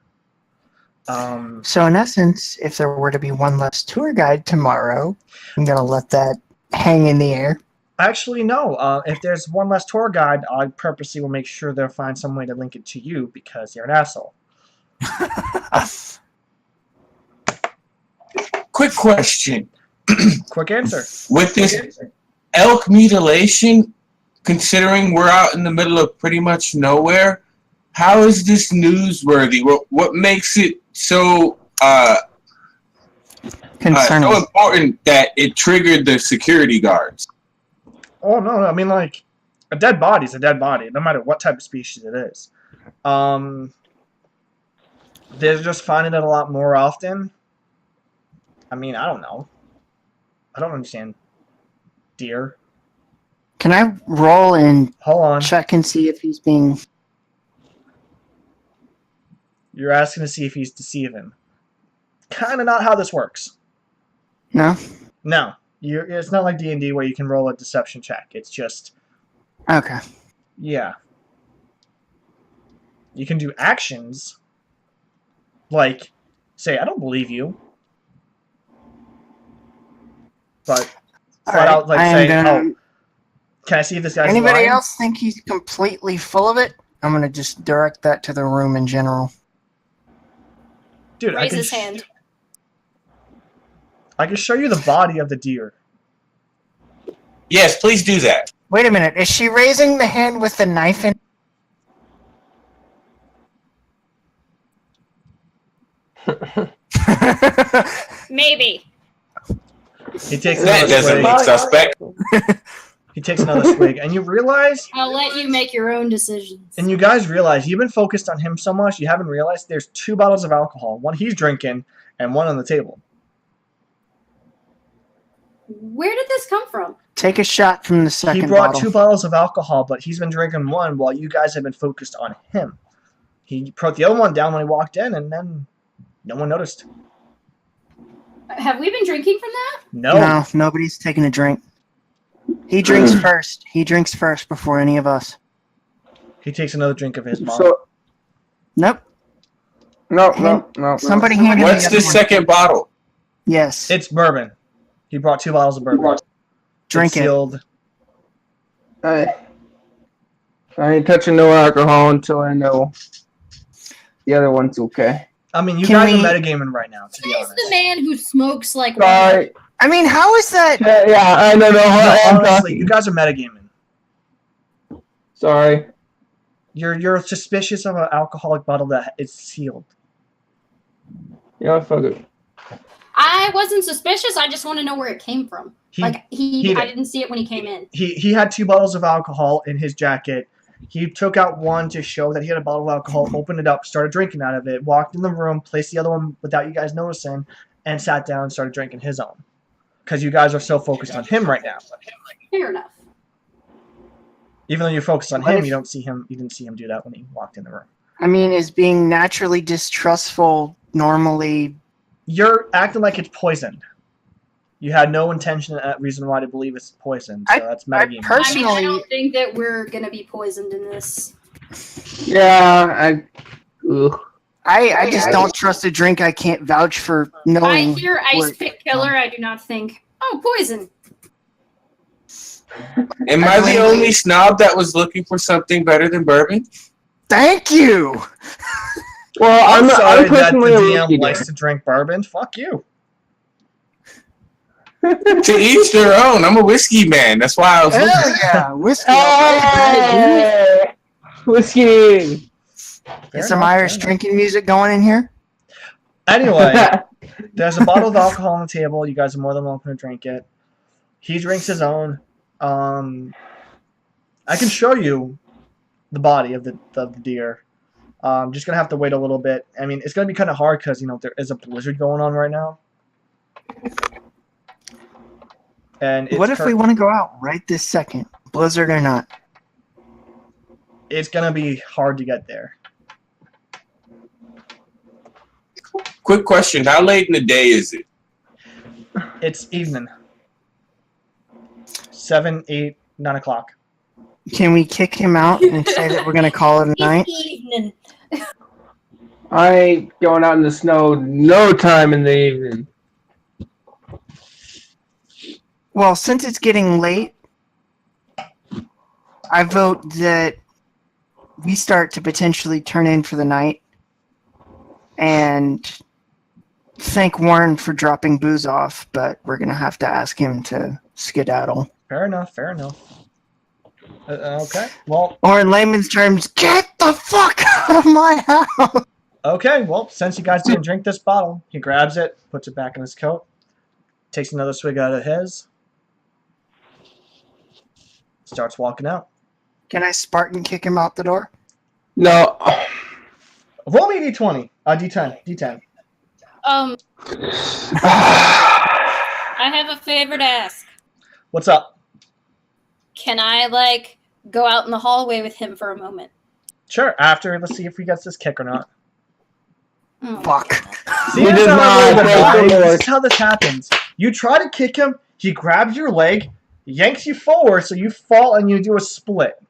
So in essence, if there were to be one less tour guide tomorrow, I'm going to let that hang in the air.
Actually, no. If there's one less tour guide, I purposely will make sure they'll find some way to link it to you because you're an asshole.
Quick question.
Quick answer.
With this elk mutilation, considering we're out in the middle of pretty much nowhere, how is this newsworthy? What makes it so
Concerning.
so important that it triggered the security guards?
Oh, no. I mean, like, a dead body is a dead body, no matter what type of species it is. They're just finding it a lot more often. I mean, I don't know. I don't understand. Deer.
Can I roll and
Hold on.
check and see if he's being...
You're asking to see if he's deceiving. Kind of not how this works.
No?
No. It's not like D&D where you can roll a deception check. It's just,
Okay.
yeah. You can do actions like say, I don't believe you. But flat out like
I am
saying,
gonna-
"Oh, can I see if this guy's
Anybody
lying?"
else think he's completely full of it? I'm gonna just direct that to the room in general.
Dude,
Raise his hand.
I can show you the body of the deer.
Yes, please do that.
Wait a minute. Is she raising the hand with the knife in?
Maybe.
He takes
That
another
doesn't
swig.
look suspect.
He takes another swig, and you realize,
I'll let you make your own decisions.
and you guys realize, you've been focused on him so much, you haven't realized there's 2 bottles of alcohol. One he's drinking, and one on the table.
Where did this come from?
Take a shot from the second
He brought
bottle.
2 bottles of alcohol, but he's been drinking one while you guys have been focused on him. He put the other one down when he walked in, and then no one noticed.
Have we been drinking from that?
No.
No, nobody's taking a drink. He drinks first. He drinks first before any of us.
He takes another drink of his mom.
So
Nope.
no.
Somebody handed me
What's
the
the
other one.
second bottle?
Yes.
It's bourbon. He brought 2 bottles of bourbon.
Drink
It's
it.
sealed.
I ain't touching no alcohol until I know the other one's okay.
I mean, you
Can
guys
we-
are metagaming right now, to be
He's
honest.
the man who smokes like
Sorry.
I mean, how is that?
Yeah, I don't know
No,
how I'm
honestly,
talking.
you guys are metagaming.
Sorry.
You're suspicious of an alcoholic bottle that is sealed.
You know, fuck it.
I wasn't suspicious. I just want to know where it came from.
He
I
did.
didn't see it when he came in.
he had 2 bottles of alcohol in his jacket. He took out one to show that he had a bottle of alcohol, opened it up, started drinking out of it, walked in the room, placed the other one without you guys noticing, and sat down and started drinking his own. Because you guys are so focused on him right now.
Fair enough.
Even though you're focused on
What
him,
if-
you didn't see him do that when he walked in the room.
I mean, is being naturally distrustful normally?
You're acting like it's poisoned. You had no intention reason why to believe it's poisoned, so that's
I
metagaming.
I mean, I
personally,
don't think that we're gonna be poisoned in this.
Yeah, ugh.
I just don't trust a drink I can't vouch for
I
knowing.
hear ice
where-
pick killer. I do not think, oh, poison.
Am I the only snob that was looking for something better than bourbon?
Thank you.
Well,
I'm sorry
I'm
that the
personally a
DM
whiskey
likes
guy.
to drink bourbon. Fuck you.
To each their own. I'm a whiskey man. That's why I was looking.
Hell yeah, whiskey. all day, dude.
Hey! Whiskey!
Get some Irish drinking music going in here.
Anyway, there's a bottle of alcohol on the table. You guys are more than welcome to drink it. He drinks his own. I can show you the body of the deer. Just gonna have to wait a little bit. I mean, it's gonna be kind of hard because there is a blizzard going on right now. And
What if we want to go out right this second, blizzard or not?
It's gonna be hard to get there.
Quick question. How late in the day is it?
It's evening. 7, 8, 9 o'clock.
Can we kick him out and say that we're gonna call it a night?
Evening.
I ain't going out in the snow no time in the evening.
Well, since it's getting late, I vote that we start to potentially turn in for the night and thank Warren for dropping booze off, but we're going to have to ask him to skedaddle.
Fair enough. Fair enough. Okay. Well.
Or in layman's terms, get the fuck out of my house!
Okay. Well, since you guys didn't drink this bottle, he grabs it, puts it back in his coat, takes another swig out of his, starts walking out.
Can I Spartan kick him out the door?
No.
Roll me a d20. D10. D10.
I have a favor to ask.
What's up?
Can I go out in the hallway with him for a moment?
Sure. After, let's see if he gets this kick or not.
Oh.
Fuck.
See,
He
this
did
is how
not.
it
Praise the
works.
Lord.
This is how this happens. You try to kick him, he grabs your leg, yanks you forward, so you fall and you do a split.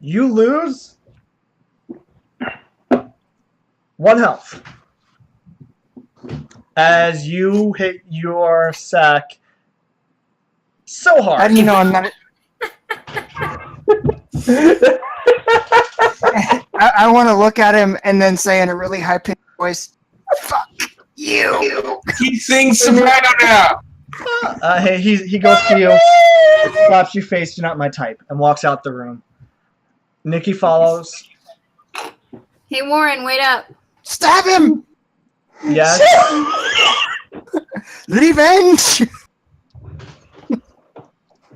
You lose 1 health. As you hit your sack So
How
hard.
do you know I'm not? I want to look at him and then say in a really high pitched voice, "Fuck you."
He sings soprano now.
Hey, he goes to you, slaps your face, "You're not my type," and walks out the room. Nikki follows.
Hey, Warren, wait up.
Stab him!
Yes.
Revenge!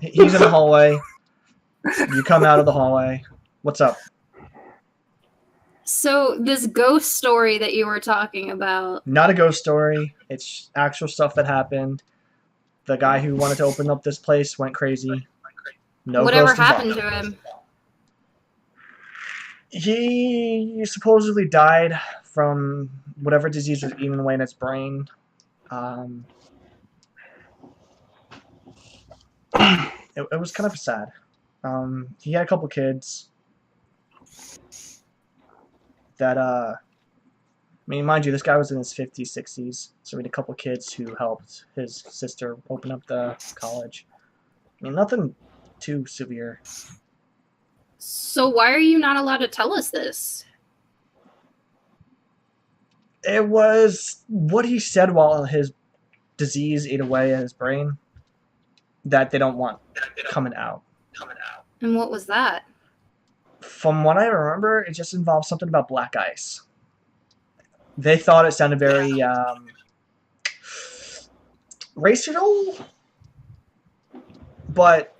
He's in the hallway. You come out of the hallway. What's up?
So, this ghost story that you were talking about.
Not a ghost story. It's actual stuff that happened. The guy who wanted to open up this place went crazy. No
Whatever
ghost involved.
happened to him?
He supposedly died from whatever disease was eating away in his brain. It was kind of sad. He had a couple kids that, I mean, mind you, this guy was in his 50s, 60s, so he had a couple kids who helped his sister open up the college. I mean, nothing too severe.
So, why are you not allowed to tell us this?
It was what he said while his disease ate away at his brain that they don't want coming out.
And what was that?
From what I remember, it just involved something about black ice. They thought it sounded very racial, but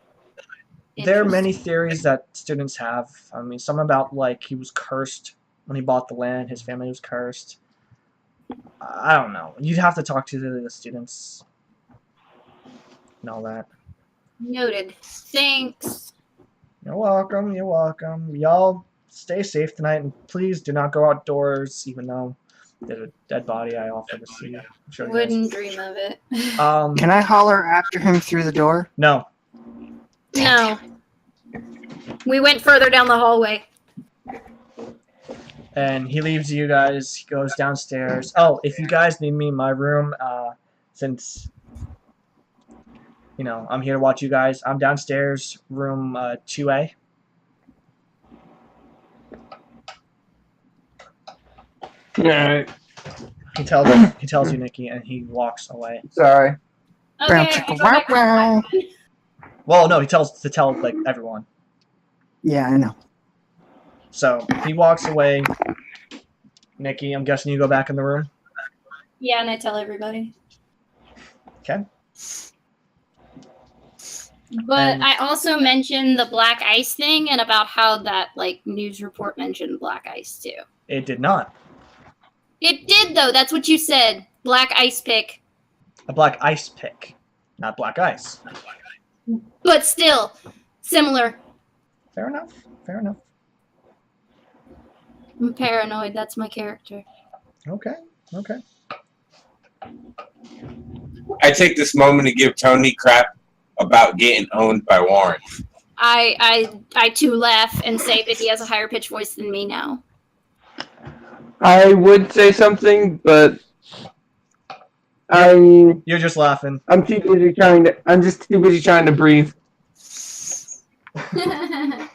there are many theories that students have. I mean, some about like he was cursed when he bought the land, his family was cursed. I don't know. You'd have to talk to the students and all that.
Noted. Thanks.
You're welcome. You're welcome. Y'all stay safe tonight, and please do not go outdoors, even though there's a dead body I offer to see. I'm sure you guys-
Wouldn't dream of it.
Can I holler after him through the door?
No.
No. We went further down the hallway.
And he leaves you guys. He goes downstairs. Oh, if you guys need me in my room, since you know I'm here to watch you guys, I'm downstairs, room 2A.
Alright,
He tells you, Nikki, and he walks away.
sorry.
Okay.
Chicka, wow, wow.
Well, no, he tells to tell like everyone.
Yeah, I know.
So he walks away. Nikki, I'm guessing you go back in the room.
Yeah, and I tell everybody.
Okay.
But
And-
I also mentioned the black ice thing and about how that like news report mentioned black ice too.
It did not.
It did though. That's what you said. Black ice pick.
A black ice pick, not black ice.
But still, similar.
Fair enough. Fair enough.
I'm paranoid. That's my character.
Okay. Okay.
I take this moment to give Tony crap about getting owned by Warren.
I too laugh and say that he has a higher pitched voice than me now.
I would say something, but I'm
You're just laughing.
too busy I'm just too busy trying to breathe.
I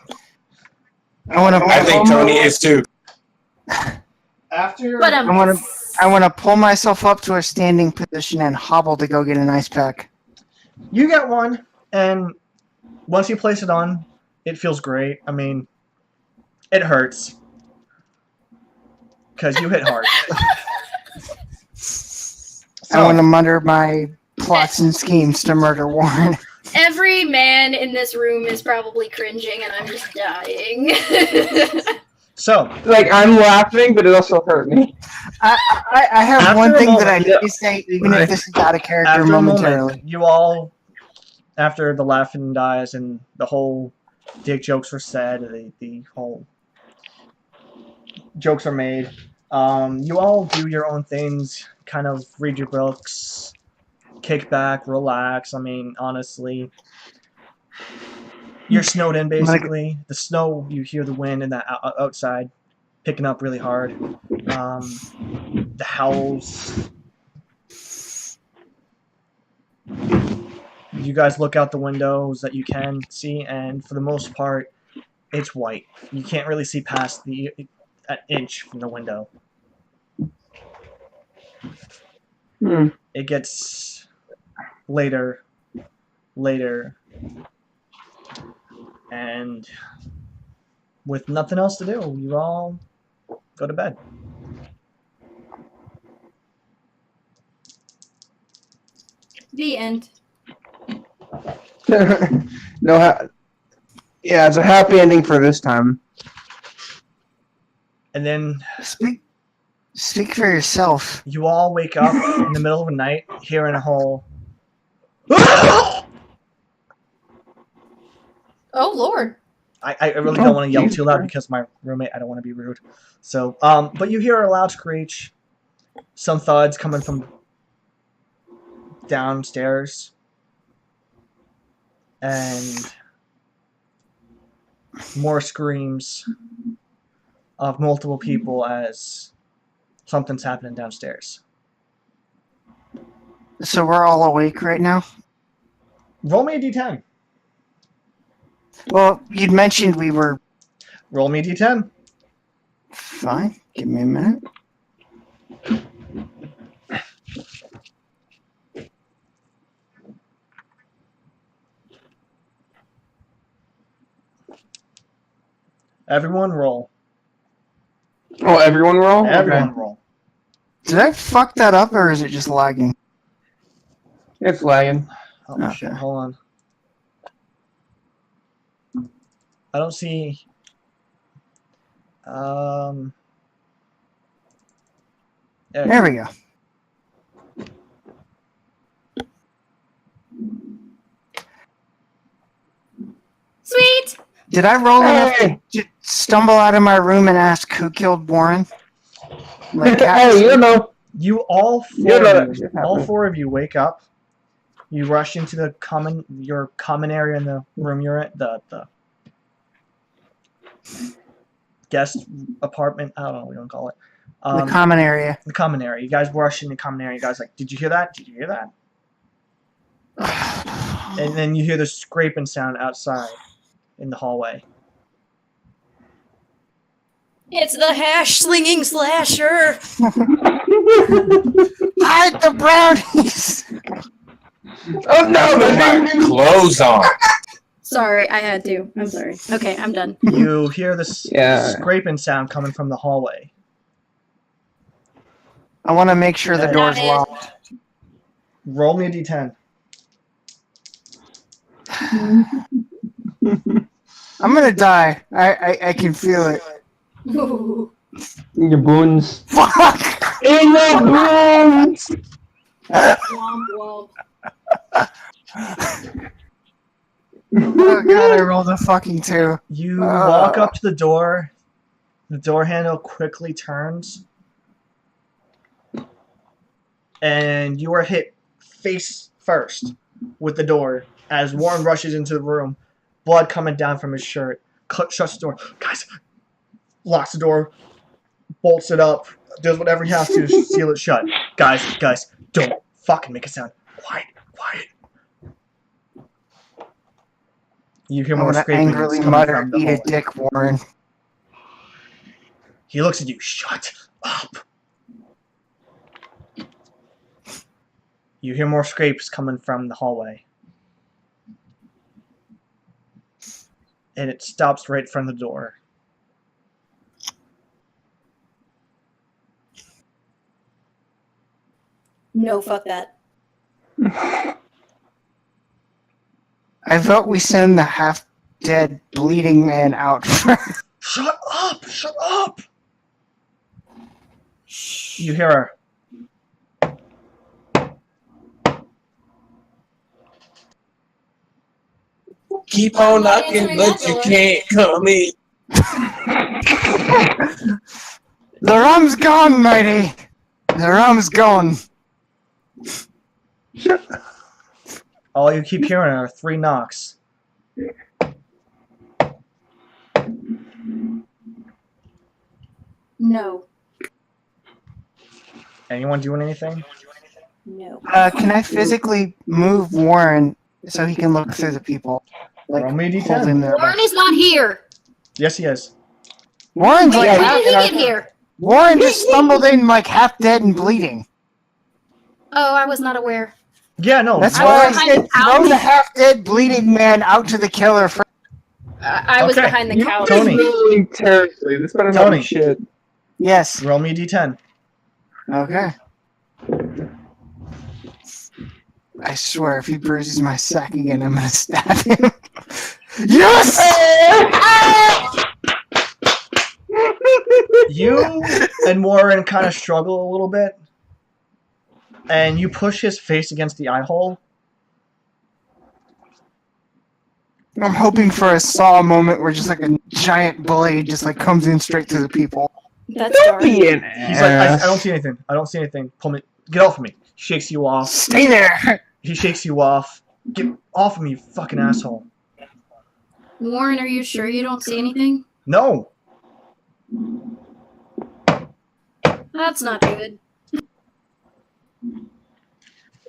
want to.
I think Tony is too.
After
But
I want to pull myself up to a standing position and hobble to go get an ice pack.
you get one, and once you place it on, it feels great. I mean, it hurts because you hit hard.
I want to mutter my plots and schemes to murder Warren.
every man in this room is probably cringing, and I'm just dying.
So,
Like, I'm laughing, but it also hurt me.
I have
After
one
a
thing that I
moment-
need to say, even if this is out of character
after a
momentarily.
moment, you all, after the laughing dies and the whole dick jokes were said, the whole jokes are made, you all do your own things, kind of read your books, kick back, relax. I mean, honestly, you're snowed in basically. The snow, you hear the wind and the outside picking up really hard. The howls. You guys look out the windows that you can see, and for the most part, it's white. You can't really see past an inch from the window.
Hmm.
It gets later, and with nothing else to do, you all go to bed.
The end.
No, yeah, it's a happy ending for this time.
And then
Speak for yourself.
you all wake up in the middle of the night, hearing a whole.
Oh Lord.
I really don't want to yell too loud because my roommate, I don't want to be rude. So, but you hear a loud screech, some thuds coming from downstairs, and more screams of multiple people as something's happening downstairs.
So we're all awake right now?
Roll me a d10.
Well, you'd mentioned we were
Roll me a d10.
fine. Give me a minute.
Everyone roll.
Oh, everyone roll?
Everyone
Okay.
roll.
Did I fuck that up or is it just lagging?
It's lagging.
Oh
Okay.
shit, hold on. I don't see
There we go.
Sweet.
Did I roll enough
Hey!
to stumble out of my room and ask who killed Warren? Like,
Hey, you know.
You all
You
four,
know
of
that
you,
shit
all
happens.
four of you wake up. You rush into your common area in the room you're in, the guest apartment. I don't know what you want to call it.
the common area.
The common area. You guys rush in the common area. You guys like, did you hear that? Did you hear that? And then you hear the scraping sound outside in the hallway.
It's the hash slinging slasher.
Hide the brownies!
Oh no!
Put my clothes on.
Sorry, I had to. I'm sorry. Okay, I'm done.
You hear this
Yeah.
scraping sound coming from the hallway.
I want to make sure the
Got
door's
it.
locked.
Roll me a d10.
I'm gonna die. I can feel it.
Ooh.
Your boons.
Fuck!
In the boons!
Womp womp.
Oh god, I rolled a fucking 2.
You walk up to the door. The door handle quickly turns. And you are hit face first with the door as Warren rushes into the room, blood coming down from his shirt. Shuts the door. Guys, locks the door, bolts it up, does whatever he has to seal it shut. Guys, don't fucking make a sound. Quiet. You hear
I'm
more
gonna
scraping
angrily
coming
mutter,
from the
"Eat a
hallway.
dick, Warren."
He looks at you. Shut up. You hear more scrapes coming from the hallway. And it stops right in front of the door.
No, fuck that.
I vote we send the half-dead, bleeding man out first.
Shut up! Shut up! You hear her.
Keep on knocking, but you can't come in.
The rum's gone, matey. The rum's gone.
All you keep hearing are 3 knocks.
No.
Anyone doing anything?
No.
Can I physically move Warren so he can look through the people. Like
Roll me a D10.
holding their
Warren is not here.
Yes, he is.
Warren's
Wait,
like
when
half,
did he get here?
Warren just stumbled in like half dead and bleeding.
Oh, I was not aware.
Yeah, no.
That's
I
why I
was behind
said
the couch.
throw the half dead bleeding man out to the killer first.
I was
Okay.
behind the
You
couch.
Tony.
really terribly. This better not
Tony.
be shit.
Yes.
Roll me a D10.
Okay. I swear, if he bruises my sack again, I'm gonna stab him. Yes!
You and Warren kind of struggle a little bit, and you push his face against the eye hole.
I'm hoping for a Saw moment where just like a giant blade just like comes in straight through the people.
That's
Don't
dark.
be an
He's like, I don't see anything. I don't see anything. Pull me. Get off of me. He shakes you off.
Stay there!
He shakes you off. Get off of me, you fucking asshole.
Warren, are you sure you don't see anything?
No.
That's not good.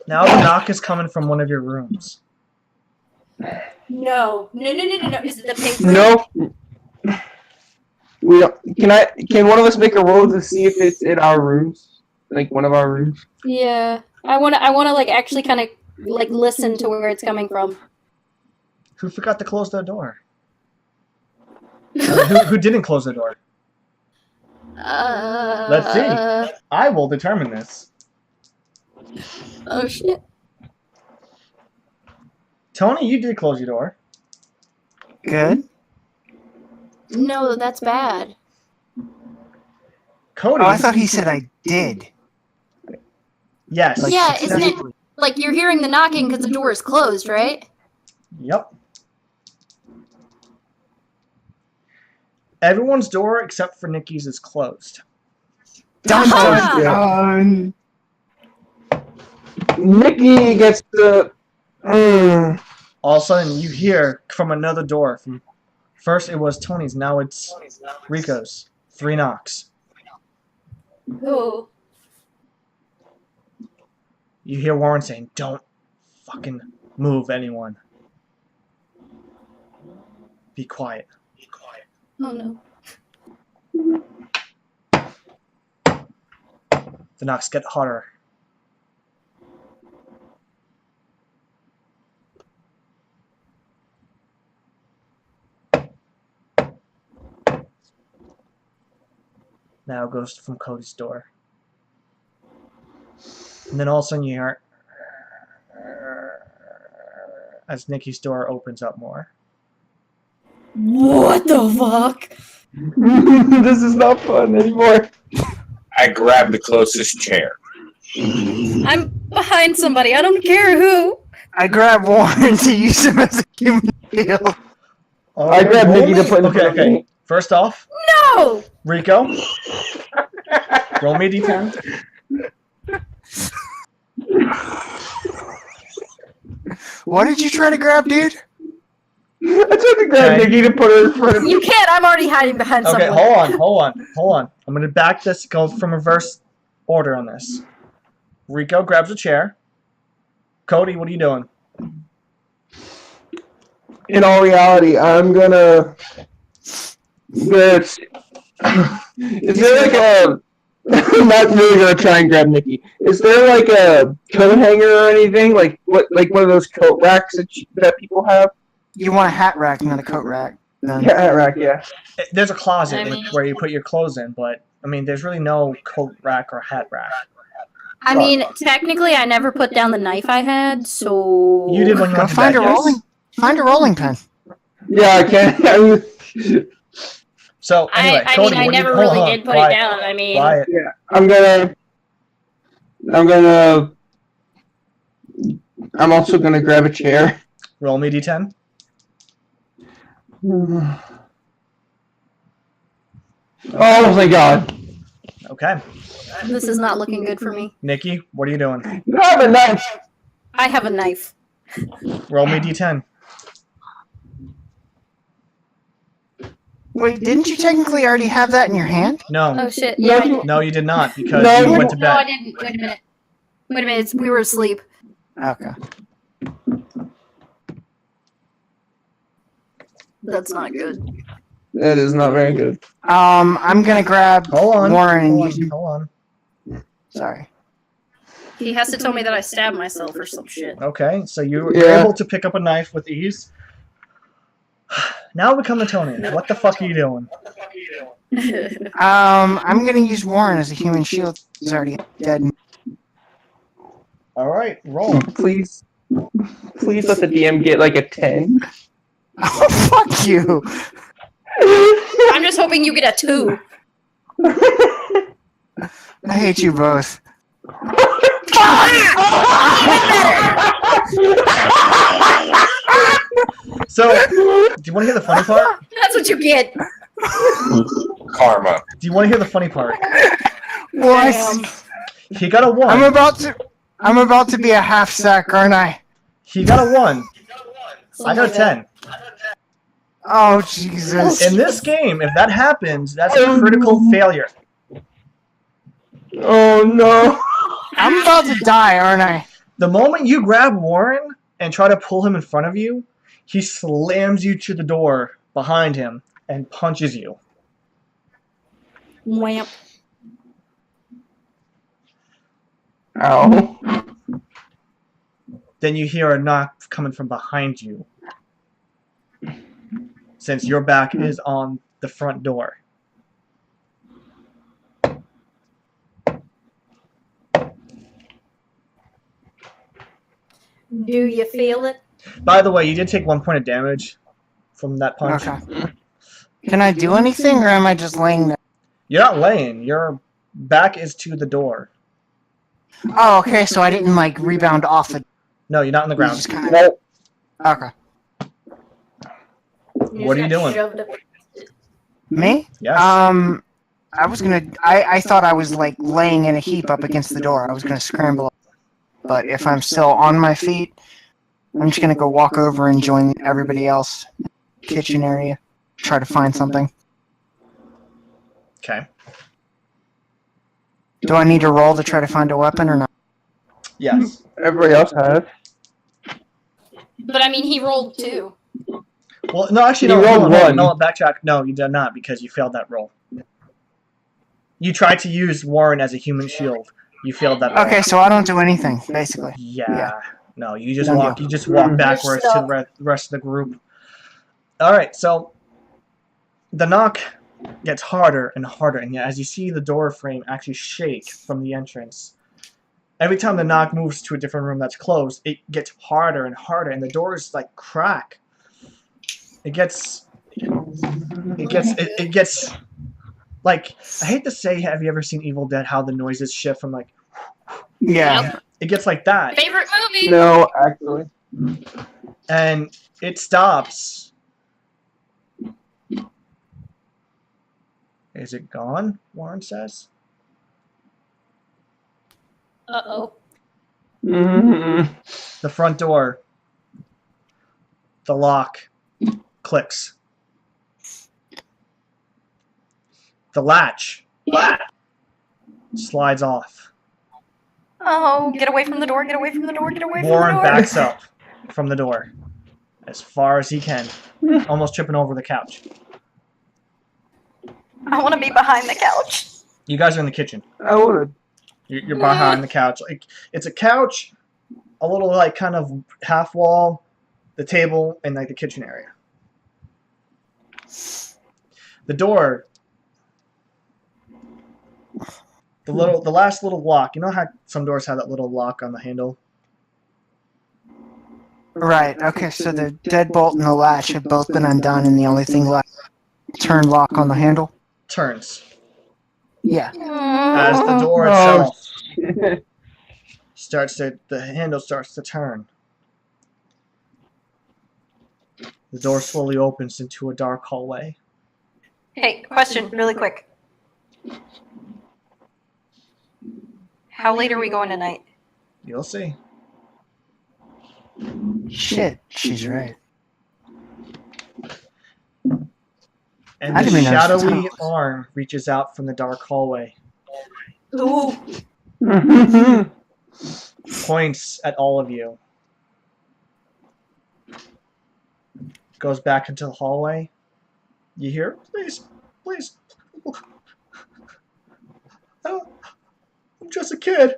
Now the knock is coming from one of your rooms.
No. Is it the pink room?
No. We don't, can one of us make a roll to see if it's in our rooms? Like one of our rooms?
Yeah. I wanna like actually kind of like listen to where it's coming from.
Who forgot to close their door? Who didn't close the door? Let's see. I will determine this.
Oh shit.
Tony, you did close your door.
Good.
No, that's bad.
Cody.
Oh, I thought he said I did.
Yes.
Like,
Yeah, isn't it
successfully.
like you're hearing the knocking because the door is closed, right?
Yep. Everyone's door except for Nikki's is closed.
Dun,
Ah!
dun, dun.
Nikki gets the.
All of a sudden, you hear from another door. From first, it was Tony's. Now it's Rico's. 3 knocks.
Oh.
You hear Warren saying, "Don't fucking move, anyone. Be quiet."
Oh no.
The knocks get harder. Now it goes from Cody's door. And then all of a sudden you hear as Nikki's door opens up more.
What the fuck?
This is not fun anymore.
I grabbed the closest chair.
I'm behind somebody. I don't care who.
I grab Warren to use him as a human shield.
I grabbed
Roll
Nikki to
me-
put in
Okay,
front of
okay.
me.
First off,
No.
Rico, roll me a d10.
What did you try to grab, dude?
I tried to grab
Okay.
Nikki to put her in front of me.
You can't. I'm already hiding behind
Okay,
someone.
hold on. I'm gonna back this, go from reverse order on this. Rico grabs a chair. Cody, what are you doing?
In all reality, I'm gonna. Is there like a? I'm not really gonna try and grab Nikki. Is there like a coat hanger or anything? Like what? Like one of those coat racks that people have?
You want a hat rack, not a coat rack. Then.
Yeah, hat rack. Yeah.
There's a closet
I mean-
where you put your clothes in, but I mean, there's really no coat rack or hat rack.
I mean, technically, I never put down the knife I had, so.
You did when you
Go
went to
find
bed,
a
yes?
rolling pin.
Yeah, I can't. I mean,
So anyway,
I
Cody,
mean, I
what do you-
never
hold
really
on,
did put
quiet,
it down. I mean,
Quiet.
yeah, I'm also gonna grab a chair.
Roll me d10.
Oh my god.
Okay.
this is not looking good for me.
Nikki, what are you doing?
You have a knife.
I have a knife.
Roll me d10.
Wait, didn't you technically already have that in your hand?
No.
Oh shit! Yeah. I did.
No, you did not, because
No,
you
you-
went to
No, I
bed.
didn't. Wait a minute. We were asleep.
Okay.
That's not good.
That is not very good.
I'm gonna grab
Hold on.
Warren and
Hold
use.
on. Hold on.
Sorry.
He has to tell me that I stabbed myself or some shit.
Okay, so you're
Yeah.
able to pick up a knife with ease. Now we come to Tony. What the fuck are you doing?
I'm gonna use Warren as a human shield. He's already dead.
All right, roll.
Please let the DM get like a 10.
Oh, fuck you.
I'm just hoping you get a 2.
I hate you both.
So, do you want to hear the funny part?
That's what you get.
Karma.
Do you want to hear the funny part?
What?
Damn.
He got a
I'm
1.
about to be a half sack, aren't I?
He got a 1. I got a 10.
Oh Jesus.
In this game, if that happens, that's a critical failure.
Oh no.
I'm about to die, aren't I?
The moment you grab Warren and try to pull him in front of you, he slams you to the door behind him and punches you.
Wamp.
Ow.
Then you hear a knock coming from behind you. Since your back is on the front door.
Do you feel it?
By the way, you did take 1 point of damage from that punch.
Okay. Can I do anything, or am I just laying there?
You're not laying. Your back is to the door.
Oh, okay. So I didn't like rebound off it.
No, you're not on the ground.
Just kind of. Okay.
What are you doing?
Me?
Yes.
I was gonna. I thought I was like laying in a heap up against the door. I was gonna scramble. But if I'm still on my feet, I'm just gonna go walk over and join everybody else in the kitchen area. Try to find something.
Okay.
Do I need to roll to try to find a weapon or not?
Yes.
Everybody else has.
But I mean, he rolled 2.
Well, no, actually,
You
no,
rolled
no,
one.
no, backtrack. No, you did not because you failed that roll. You tried to use Warren as a human shield. You failed that roll.
Okay, so I don't do anything basically.
Yeah. No, you just
Don't
walk.
do.
You just walk backwards to the rest of the group. All right, so the knock gets harder and harder, and as you see the door frame actually shake from the entrance. Every time the knock moves to a different room that's closed, it gets harder and harder, and the doors like crack. It gets like, I hate to say, have you ever seen Evil Dead? How the noises shift from like,
Yeah.
it gets like that.
Favorite movie?
No, actually.
And it stops. Is it gone? Warren says.
Uh-oh.
Mm-hmm.
The front door. The lock clicks. The latch slides off.
Oh, get away from the door, get away from the door, get away from the
Warren
door.
backs up from the door as far as he can, almost tripping over the couch.
I want to be behind the couch.
You guys are in the kitchen.
I would.
You're behind the couch. Like, it's a couch, a little like kind of half wall, the table, and like the kitchen area. The door, the last little lock. You know how some doors have that little lock on the handle?
Right. Okay. So the deadbolt and the latch have both been undone, and the only thing left, turn lock on the handle.
Turns
Yeah.
as the door
Oh,
itself the handle starts to turn. The door slowly opens into a dark hallway.
Hey, question, really quick. How late are we going tonight?
You'll see.
Shit. She's right.
And
I
the
didn't even notice the
shadowy
tunnel.
arm reaches out from the dark hallway,
Ooh.
points at all of you. goes back into the hallway. You hear, please, please. Oh, I'm just a kid.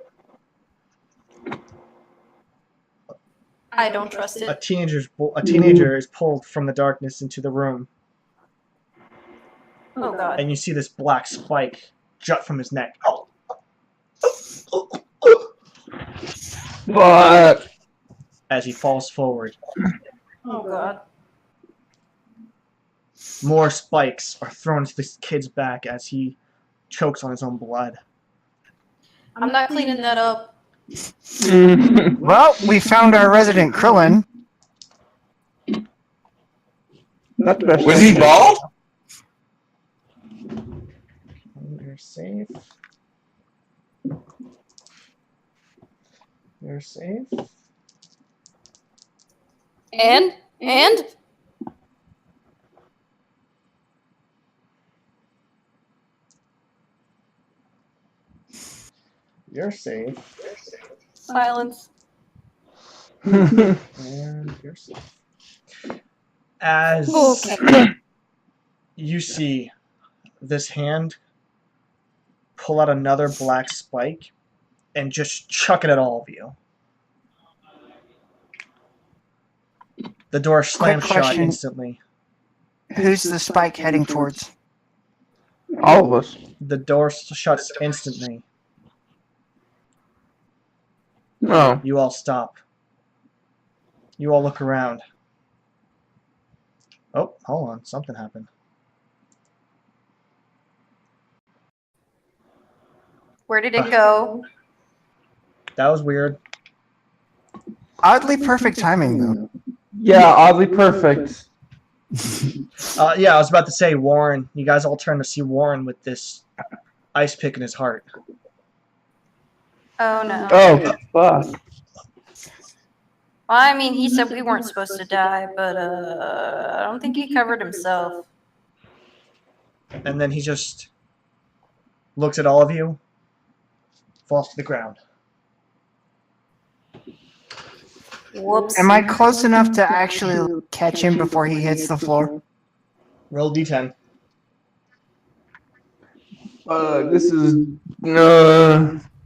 I don't trust
A
it.
teenager is pulled from the darkness into the room,
Oh god.
and you see this black spike jut from his neck.
Fuck.
As he falls forward.
Oh god.
More spikes are thrown into this kid's back as he chokes on his own blood.
I'm not cleaning that up.
Well, we found our resident Krillin.
Not the best.
Was he bald?
You're safe. You're safe.
And?
You're safe.
Silence.
And you're safe. As
Okay.
you see this hand pull out another black spike and just chuck it at all of you. The door slams shut
question.
instantly.
Who's the spike heading towards?
All of us.
The door shuts instantly.
No.
You all stop. You all look around. Oh, hold on. Something happened.
Where did it go?
That was weird.
Oddly perfect timing, though.
Yeah, oddly perfect.
Yeah, I was about to say Warren. You guys all turn to see Warren with this ice pick in his heart.
Oh no.
Oh, fuck.
I mean, he said we weren't supposed to die, but I don't think he covered himself.
And then he just looks at all of you, falls to the ground.
Whoops.
Am I close enough to actually catch him before he hits the floor?
Roll D10.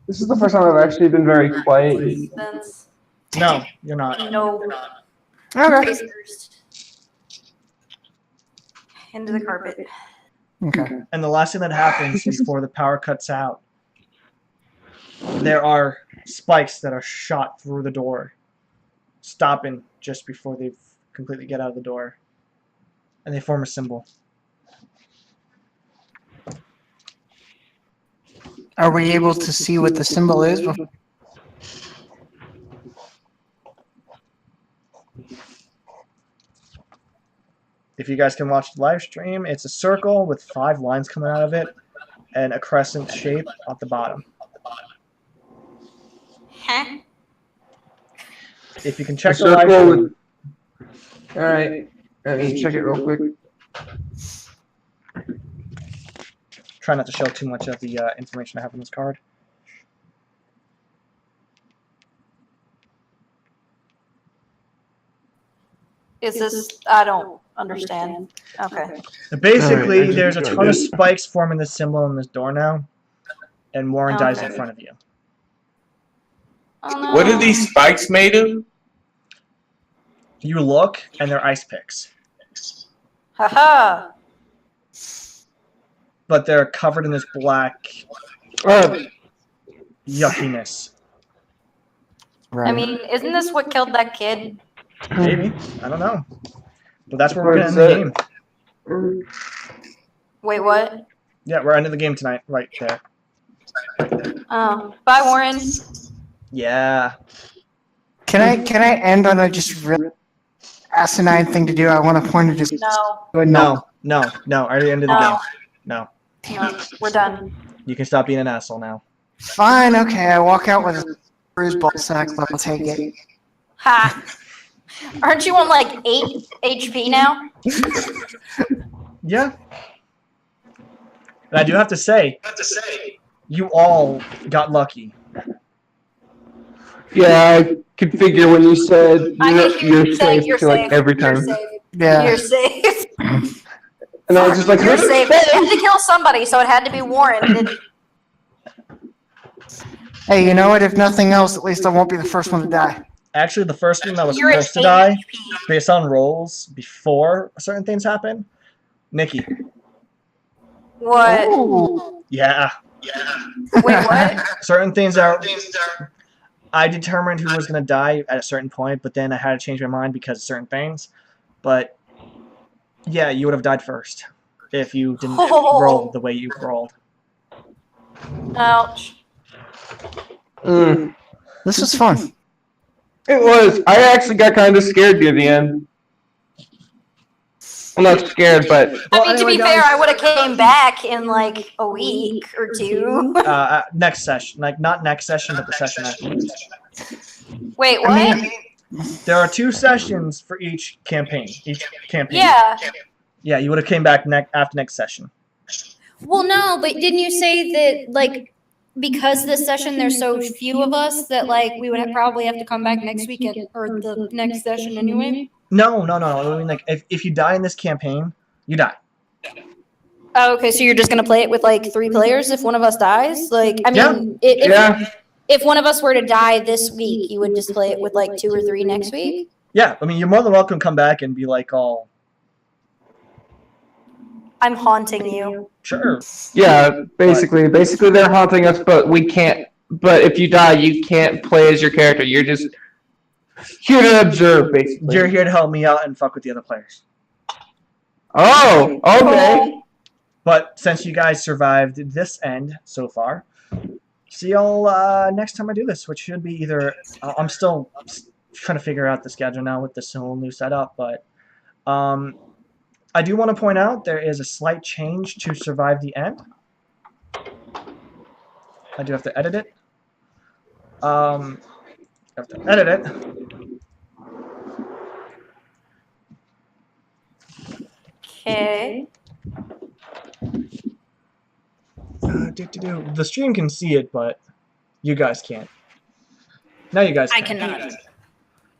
This is the first time I've actually been very quiet.
Sense.
No, you're not.
No.
Okay.
Face first. Into the carpet.
Okay.
And the last thing that happens before the power cuts out, there are spikes that are shot through the door, stopping just before they completely get out of the door. And they form a symbol.
Are we able to see what the symbol is?
If you guys can watch the live stream, it's a circle with 5 lines coming out of it and a crescent shape at the bottom.
Huh?
If you can check the live stream,
Alright. Let me check it real quick.
try not to show too much of the information I have on this card.
Is this? I don't understand. Okay.
Basically,
Alright,
there's a ton of spikes forming this symbol on this door now, and Warren dies in
Okay.
front of you.
Oh, no.
What are these spikes made of?
You look, and they're ice picks,
Haha.
but they're covered in this black
Alright.
yuckiness.
Right.
I mean, isn't this what killed that kid?
Maybe. I don't know. But that's where we're going to end the game.
Wait, what?
Yeah, we're ending the game tonight, right there.
Oh, bye, Warren.
Yeah.
Can I end on a just really asinine thing to do? I want to point to just
No,
No, I already ended the
No.
game. No.
no, we're done.
You can stop being an asshole now.
Fine, okay. I walk out with a bruise ball sack, but I'll take it.
Ha! Aren't you on like 8 HP now?
Yeah. And I do have to say, you all got lucky.
Yeah, I could figure when you said
I
you're,
could hear you
you're
saying
safe
you're
to like
safe.
every
You're
time.
safe.
Yeah.
You're safe.
And I was just like,
You're safe. You had to kill somebody, so it had to be Warren.
Hey, you know what? If nothing else, at least I won't be the first one to die.
Actually, the first one that was
You're
supposed to die, based on rolls before certain things happen, Nikki.
What?
Ooh.
Yeah.
Wait, what?
Certain things are. I determined who was going to die at a certain point, but then I had to change my mind because of certain things. But yeah, you would have died first if you didn't roll the way you rolled.
Ouch.
This was fun.
It was. I actually got kind of scared near the end. I'm not scared, but
I mean, to be fair, I would have came back in like a week or two.
Next session, like not next session, but the session afterwards.
Wait, what?
I mean,
There are 2 sessions for each campaign.
Yeah.
Yeah, you would have came back after next session.
Well, no, but didn't you say that like because this session there's so few of us that like we would probably have to come back next weekend or the next session anyway?
No. I mean, like if you die in this campaign, you die.
Oh, okay, so you're just gonna play it with like 3 players if one of us dies? Like, I mean,
yeah.
if one of us were to die this week, you would just play it with like 2 or 3 next week?
Yeah, I mean, you're more than welcome to come back and be like, all
I'm haunting you.
sure.
Yeah, basically they're haunting us, but we can't. But if you die, you can't play as your character. You're just here to observe, basically.
You're here to help me out and fuck with the other players.
Oh, okay.
But since you guys survived this end so far, see y'all next time I do this, which should be either. I'm still trying to figure out the schedule now with this whole new setup, but I do want to point out there is a slight change to survive the end. I do have to edit it. I have to edit it.
Okay.
The stream can see it, but you guys can't. Now you guys
I
can.
cannot.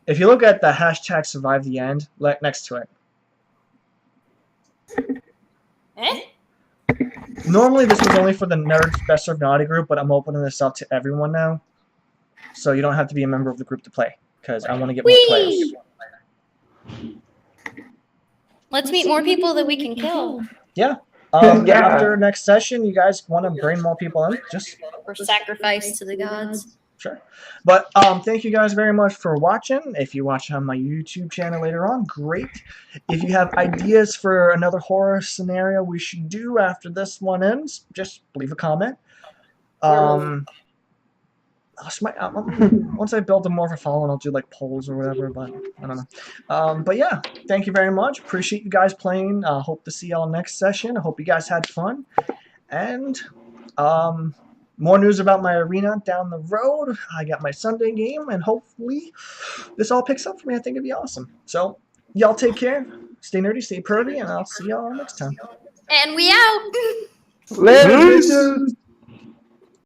If you look at the hashtag survive the end next to it.
Eh?
Normally this was only for the Nerds Best Served Naughty group, but I'm opening this up to everyone now. So you don't have to be a member of the group to play, because I want to get more players.
Let's meet more people that we can kill.
Yeah.
Yeah.
After next session, you guys want to bring more people in? Just
Or sacrifice to the gods.
sure. But thank you guys very much for watching. If you watch on my YouTube channel later on, great. If you have ideas for another horror scenario we should do after this one ends, just leave a comment. Once I build more of a following, I'll do like polls or whatever, but I don't know. But yeah, thank you very much. Appreciate you guys playing. Hope to see y'all next session. I hope you guys had fun. And more news about my arena down the road. I got my Sunday game, and hopefully this all picks up for me. I think it'd be awesome. So y'all take care. Stay nerdy, stay pervy, and I'll see y'all next time.
And we out.
Later.